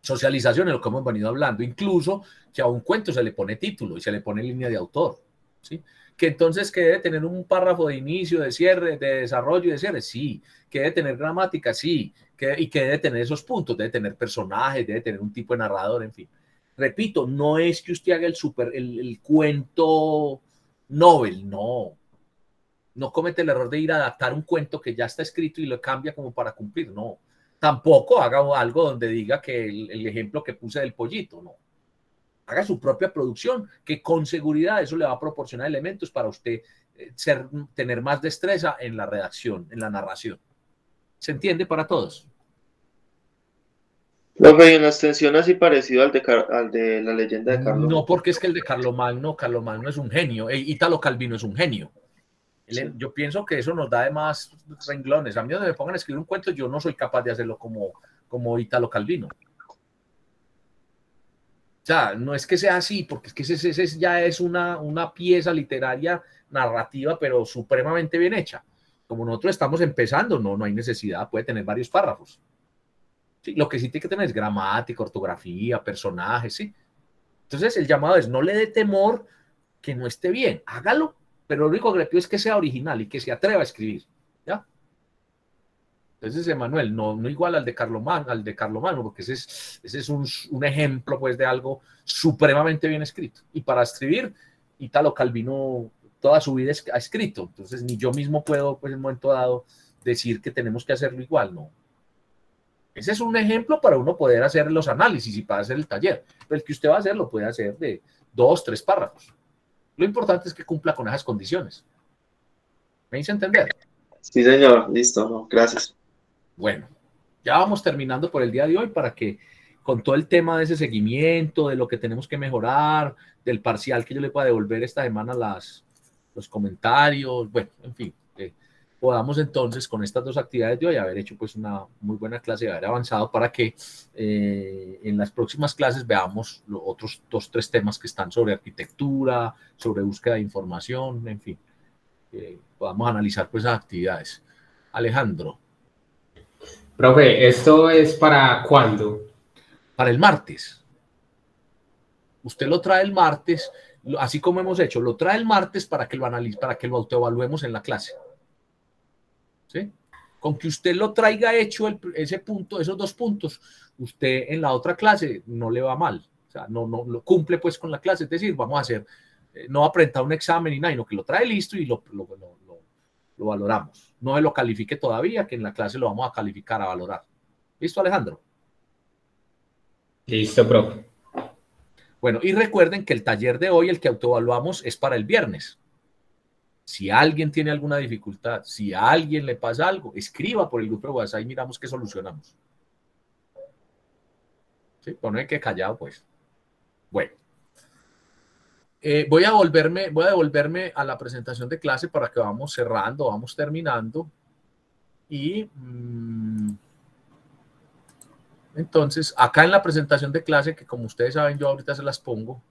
Socializaciones, lo que hemos venido hablando. Incluso que a un cuento se le pone título y se le pone línea de autor, ¿sí? Que entonces que debe tener un párrafo de inicio, de cierre, de desarrollo y de cierre, sí. Que debe tener gramática, sí. Y que debe tener esos puntos, debe tener personajes, debe tener un tipo de narrador, en fin. Repito, no es que usted haga el cuento novel, no. No comete el error de ir a adaptar un cuento que ya está escrito y lo cambia como para cumplir, no. Tampoco haga algo donde diga que el ejemplo que puse del pollito, no. Haga su propia producción, que con seguridad eso le va a proporcionar elementos para usted tener más destreza en la redacción, en la narración. ¿Se entiende para todos?
Profe, y en la extensión así parecido al de la leyenda de Carlos.
No, porque es que el de Carlomagno es un genio, Italo Calvino es un genio. Sí. Yo pienso que eso nos da de más renglones. A mí donde me pongan a escribir un cuento, yo no soy capaz de hacerlo como Italo Calvino. O sea, no es que sea así, porque es que ese ya es una pieza literaria narrativa, pero supremamente bien hecha. Como nosotros estamos empezando, no hay necesidad, puede tener varios párrafos. Sí, lo que sí tiene que tener es gramática, ortografía, personajes, ¿sí? Entonces el llamado es, no le dé temor que no esté bien, hágalo, pero lo único que le pido es que sea original y que se atreva a escribir, ¿ya? Entonces, Emanuel, no igual al de Carlomagno, porque ese es un ejemplo, pues, de algo supremamente bien escrito. Y para escribir, Italo Calvino toda su vida ha escrito, entonces ni yo mismo puedo, pues, en un momento dado, decir que tenemos que hacerlo igual, no. Ese es un ejemplo para uno poder hacer los análisis y para hacer el taller. Pero el que usted va a hacer lo puede hacer de 2, 3 párrafos. Lo importante es que cumpla con esas condiciones. ¿Me hice entender?
Sí, señor. Listo. No, gracias.
Bueno, ya vamos terminando por el día de hoy para que con todo el tema de ese seguimiento, de lo que tenemos que mejorar, del parcial que yo le pueda devolver esta semana los comentarios, bueno, en fin, podamos entonces con estas 2 actividades de hoy haber hecho pues una muy buena clase y haber avanzado para que en las próximas clases veamos los otros 2, 3 temas que están sobre arquitectura, sobre búsqueda de información, en fin, podamos analizar pues esas actividades. Alejandro.
Profe, ¿esto es para cuándo?
Para el martes. Usted lo trae el martes, así como hemos hecho, lo trae el martes para que lo analice, para que lo autoevaluemos en la clase. ¿Sí? Con que usted lo traiga hecho esos 2 puntos, usted en la otra clase no le va mal, o sea, no lo cumple pues con la clase, es decir, vamos a hacer, no va a presentar un examen ni nada, sino que lo trae listo y lo valoramos. No se lo califique todavía, que en la clase lo vamos a calificar, a valorar. ¿Listo, Alejandro?
Listo, profe.
Bueno, y recuerden que el taller de hoy, el que autoevaluamos, es para el viernes. Si alguien tiene alguna dificultad, si a alguien le pasa algo, escriba por el grupo de WhatsApp y miramos qué solucionamos. ¿Sí? Pero no hay que callado, pues. Bueno. Voy a devolverme a la presentación de clase para que vamos cerrando, vamos terminando. Y entonces, acá en la presentación de clase, que como ustedes saben, yo ahorita se las pongo.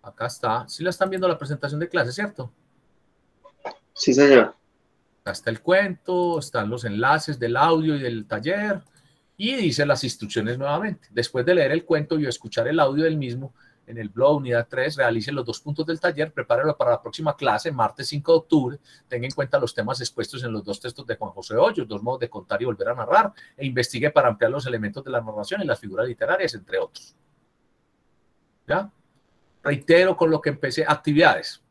Acá está. ¿Sí la están viendo la presentación de clase, cierto?
Sí, señor.
Acá está el cuento, están los enlaces del audio y del taller. Y dice las instrucciones nuevamente. Después de leer el cuento y escuchar el audio del mismo, en el blog unidad 3, realice los 2 puntos del taller, prepárelo para la próxima clase, martes 5 de octubre, tenga en cuenta los temas expuestos en los 2 textos de Juan José Hoyos, 2 modos de contar y volver a narrar, e investigue para ampliar los elementos de la narración y las figuras literarias, entre otros. ¿Ya? Reitero con lo que empecé, actividades.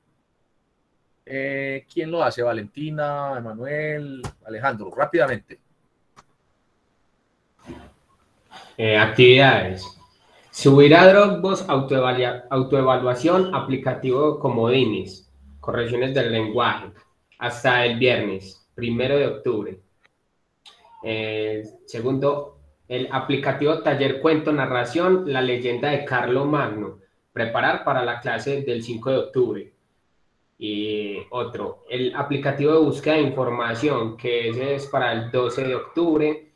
¿Quién lo hace? Valentina, Emanuel, Alejandro, rápidamente.
Actividades. Subir a Dropbox autoevaluación aplicativo comodines, correcciones del lenguaje, hasta el viernes, 1 de octubre. Segundo, el aplicativo taller cuento narración, la leyenda de Carlomagno, preparar para la clase del 5 de octubre. Y otro, el aplicativo de búsqueda de información, que ese es para el 12 de octubre.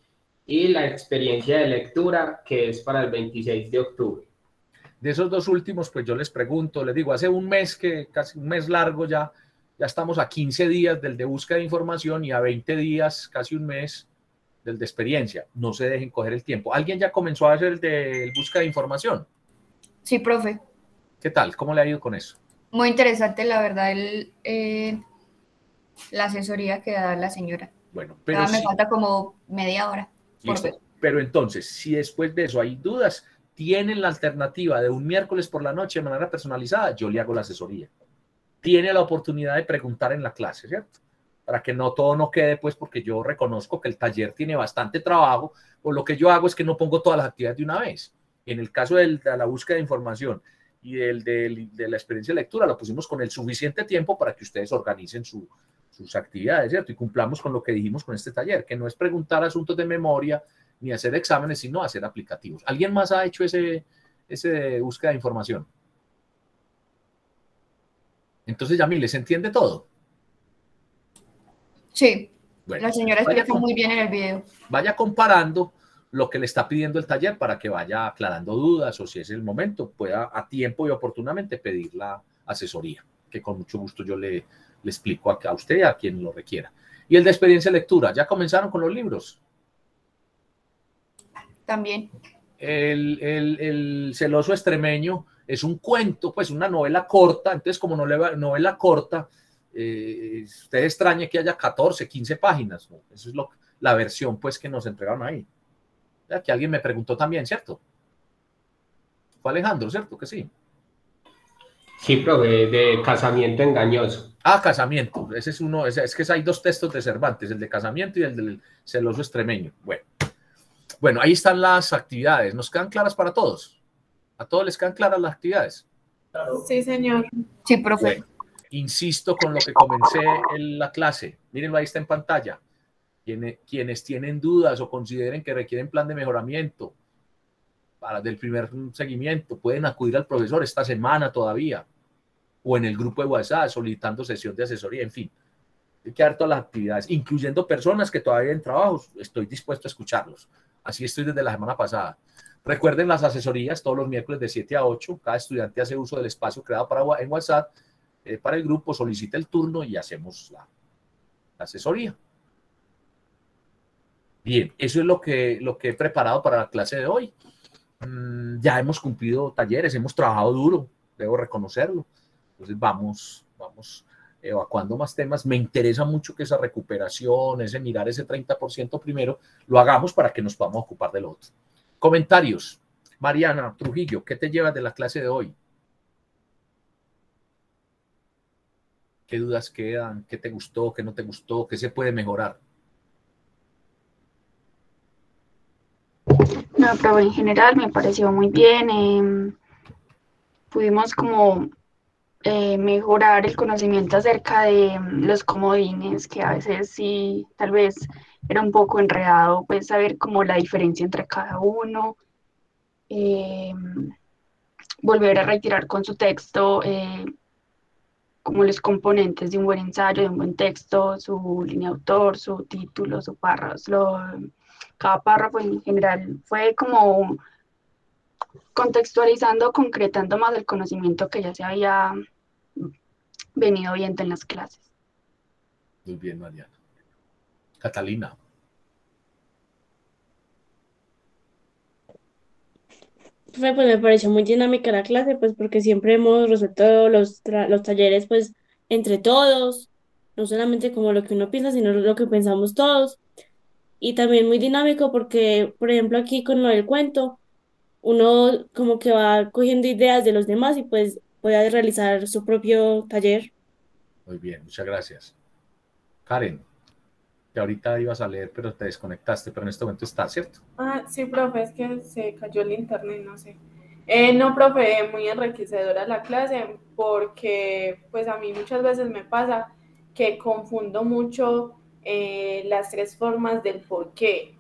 Y la experiencia de lectura, que es para el 26 de octubre.
De esos 2 últimos, pues yo les pregunto, les digo, hace un mes, casi un mes largo ya estamos a 15 días del de búsqueda de información y a 20 días, casi un mes, del de experiencia. No se dejen coger el tiempo. ¿Alguien ya comenzó a hacer el de búsqueda de información?
Sí, profe.
¿Qué tal? ¿Cómo le ha ido con eso?
Muy interesante, la verdad, la asesoría que da la señora.
Bueno, pero
me falta como media hora por ver.
Pero entonces, si después de eso hay dudas, tienen la alternativa de un miércoles por la noche de manera personalizada, yo le hago la asesoría. Tiene la oportunidad de preguntar en la clase, ¿cierto? Para que no todo no quede, pues, porque yo reconozco que el taller tiene bastante trabajo, o lo que yo hago es que no pongo todas las actividades de una vez. En el caso de la búsqueda de información y de la experiencia de lectura, lo pusimos con el suficiente tiempo para que ustedes organicen sus actividades, ¿cierto? Y cumplamos con lo que dijimos con este taller, que no es preguntar asuntos de memoria ni hacer exámenes, sino hacer aplicativos. ¿Alguien más ha hecho ese de búsqueda de información? Entonces, Yamil, ¿les entiende todo?
Sí, bueno, la señora explica muy bien en el video.
Vaya comparando lo que le está pidiendo el taller para que vaya aclarando dudas o si es el momento, pueda a tiempo y oportunamente pedir la asesoría, que con mucho gusto yo le explico a usted y a quien lo requiera. Y el de experiencia de lectura, ¿ya comenzaron con los libros?
También.
El celoso extremeño es un cuento, pues una novela corta, entonces como novela corta, usted extraña que haya 14, 15 páginas, ¿no? Eso es la versión pues que nos entregaron ahí. Ya que alguien me preguntó también, ¿cierto? Fue Alejandro, ¿cierto? Que sí.
Sí, profe, de casamiento engañoso.
Ah, casamiento. Ese es uno, es que hay dos textos de Cervantes, el de casamiento y el del celoso extremeño. Bueno, ahí están las actividades. ¿Nos quedan claras para todos? ¿A todos les quedan claras las actividades?
Sí, señor.
Sí, profe.
Bueno, insisto con lo que comencé en la clase. Mírenlo, ahí está en pantalla. Quienes tienen dudas o consideren que requieren plan de mejoramiento del primer seguimiento, pueden acudir al profesor esta semana todavía o en el grupo de WhatsApp solicitando sesión de asesoría, en fin. Hay que dar todas las actividades, incluyendo personas que todavía en trabajos. Estoy dispuesto a escucharlos. Así estoy desde la semana pasada. Recuerden las asesorías todos los miércoles de 7 a 8. Cada estudiante hace uso del espacio creado en WhatsApp para el grupo, solicita el turno y hacemos la asesoría. Bien, eso es lo que he preparado para la clase de hoy. Ya hemos cumplido talleres, hemos trabajado duro, debo reconocerlo. Entonces vamos evacuando más temas. Me interesa mucho que esa recuperación, ese mirar ese 30% primero, lo hagamos para que nos podamos ocupar del otro. Comentarios. Mariana Trujillo, ¿qué te llevas de la clase de hoy? ¿Qué dudas quedan? ¿Qué te gustó? ¿Qué no te gustó? ¿Qué se puede mejorar?
No, pero en general me pareció muy bien. Pudimos como mejorar el conocimiento acerca de los comodines, que a veces sí, tal vez era un poco enredado, pues saber como la diferencia entre cada uno. Volver a retirar con su texto como los componentes de un buen ensayo, de un buen texto, su línea de autor, su título, su párrafo. Cada párrafo en general fue como contextualizando, concretando más el conocimiento que ya se había venido viendo en las clases.
Muy bien, Mariana. Catalina.
Pues me pareció muy dinámica la clase, pues porque siempre hemos resuelto los talleres pues entre todos, no solamente como lo que uno piensa, sino lo que pensamos todos. Y también muy dinámico porque, por ejemplo, aquí con lo del cuento, uno como que va cogiendo ideas de los demás y pues puede realizar su propio taller.
Muy bien, muchas gracias. Karen, que ahorita ibas a leer, pero te desconectaste, pero en este momento está, ¿cierto?
Ah, sí, profe, es que se cayó el internet, no sé. No, profe, muy enriquecedora la clase porque pues a mí muchas veces me pasa que confundo mucho las tres formas del por qué.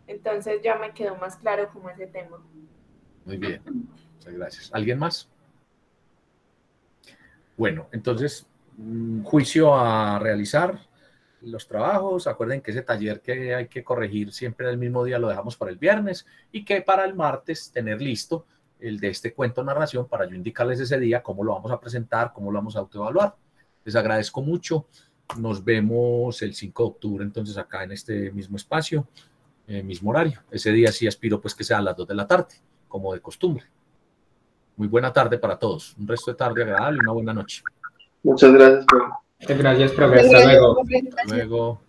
Entonces ya me quedó más claro como ese tema.
Muy bien, muchas gracias. ¿Alguien más? Bueno, entonces, juicio a realizar los trabajos. Acuerden que ese taller que hay que corregir siempre el mismo día lo dejamos para el viernes y que para el martes tener listo el de este cuento narración para yo indicarles ese día cómo lo vamos a presentar, cómo lo vamos a autoevaluar. Les agradezco mucho. Nos vemos el 5 de octubre entonces acá en este mismo espacio, mismo horario. Ese día sí aspiro pues que sea a las 2 de la tarde, como de costumbre. Muy buena tarde para todos. Un resto de tarde agradable y una buena noche.
Muchas gracias, profe.
Muchas gracias, profe. Hasta luego.
Hasta luego.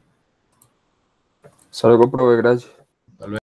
Hasta luego, profe, gracias.
Hasta luego.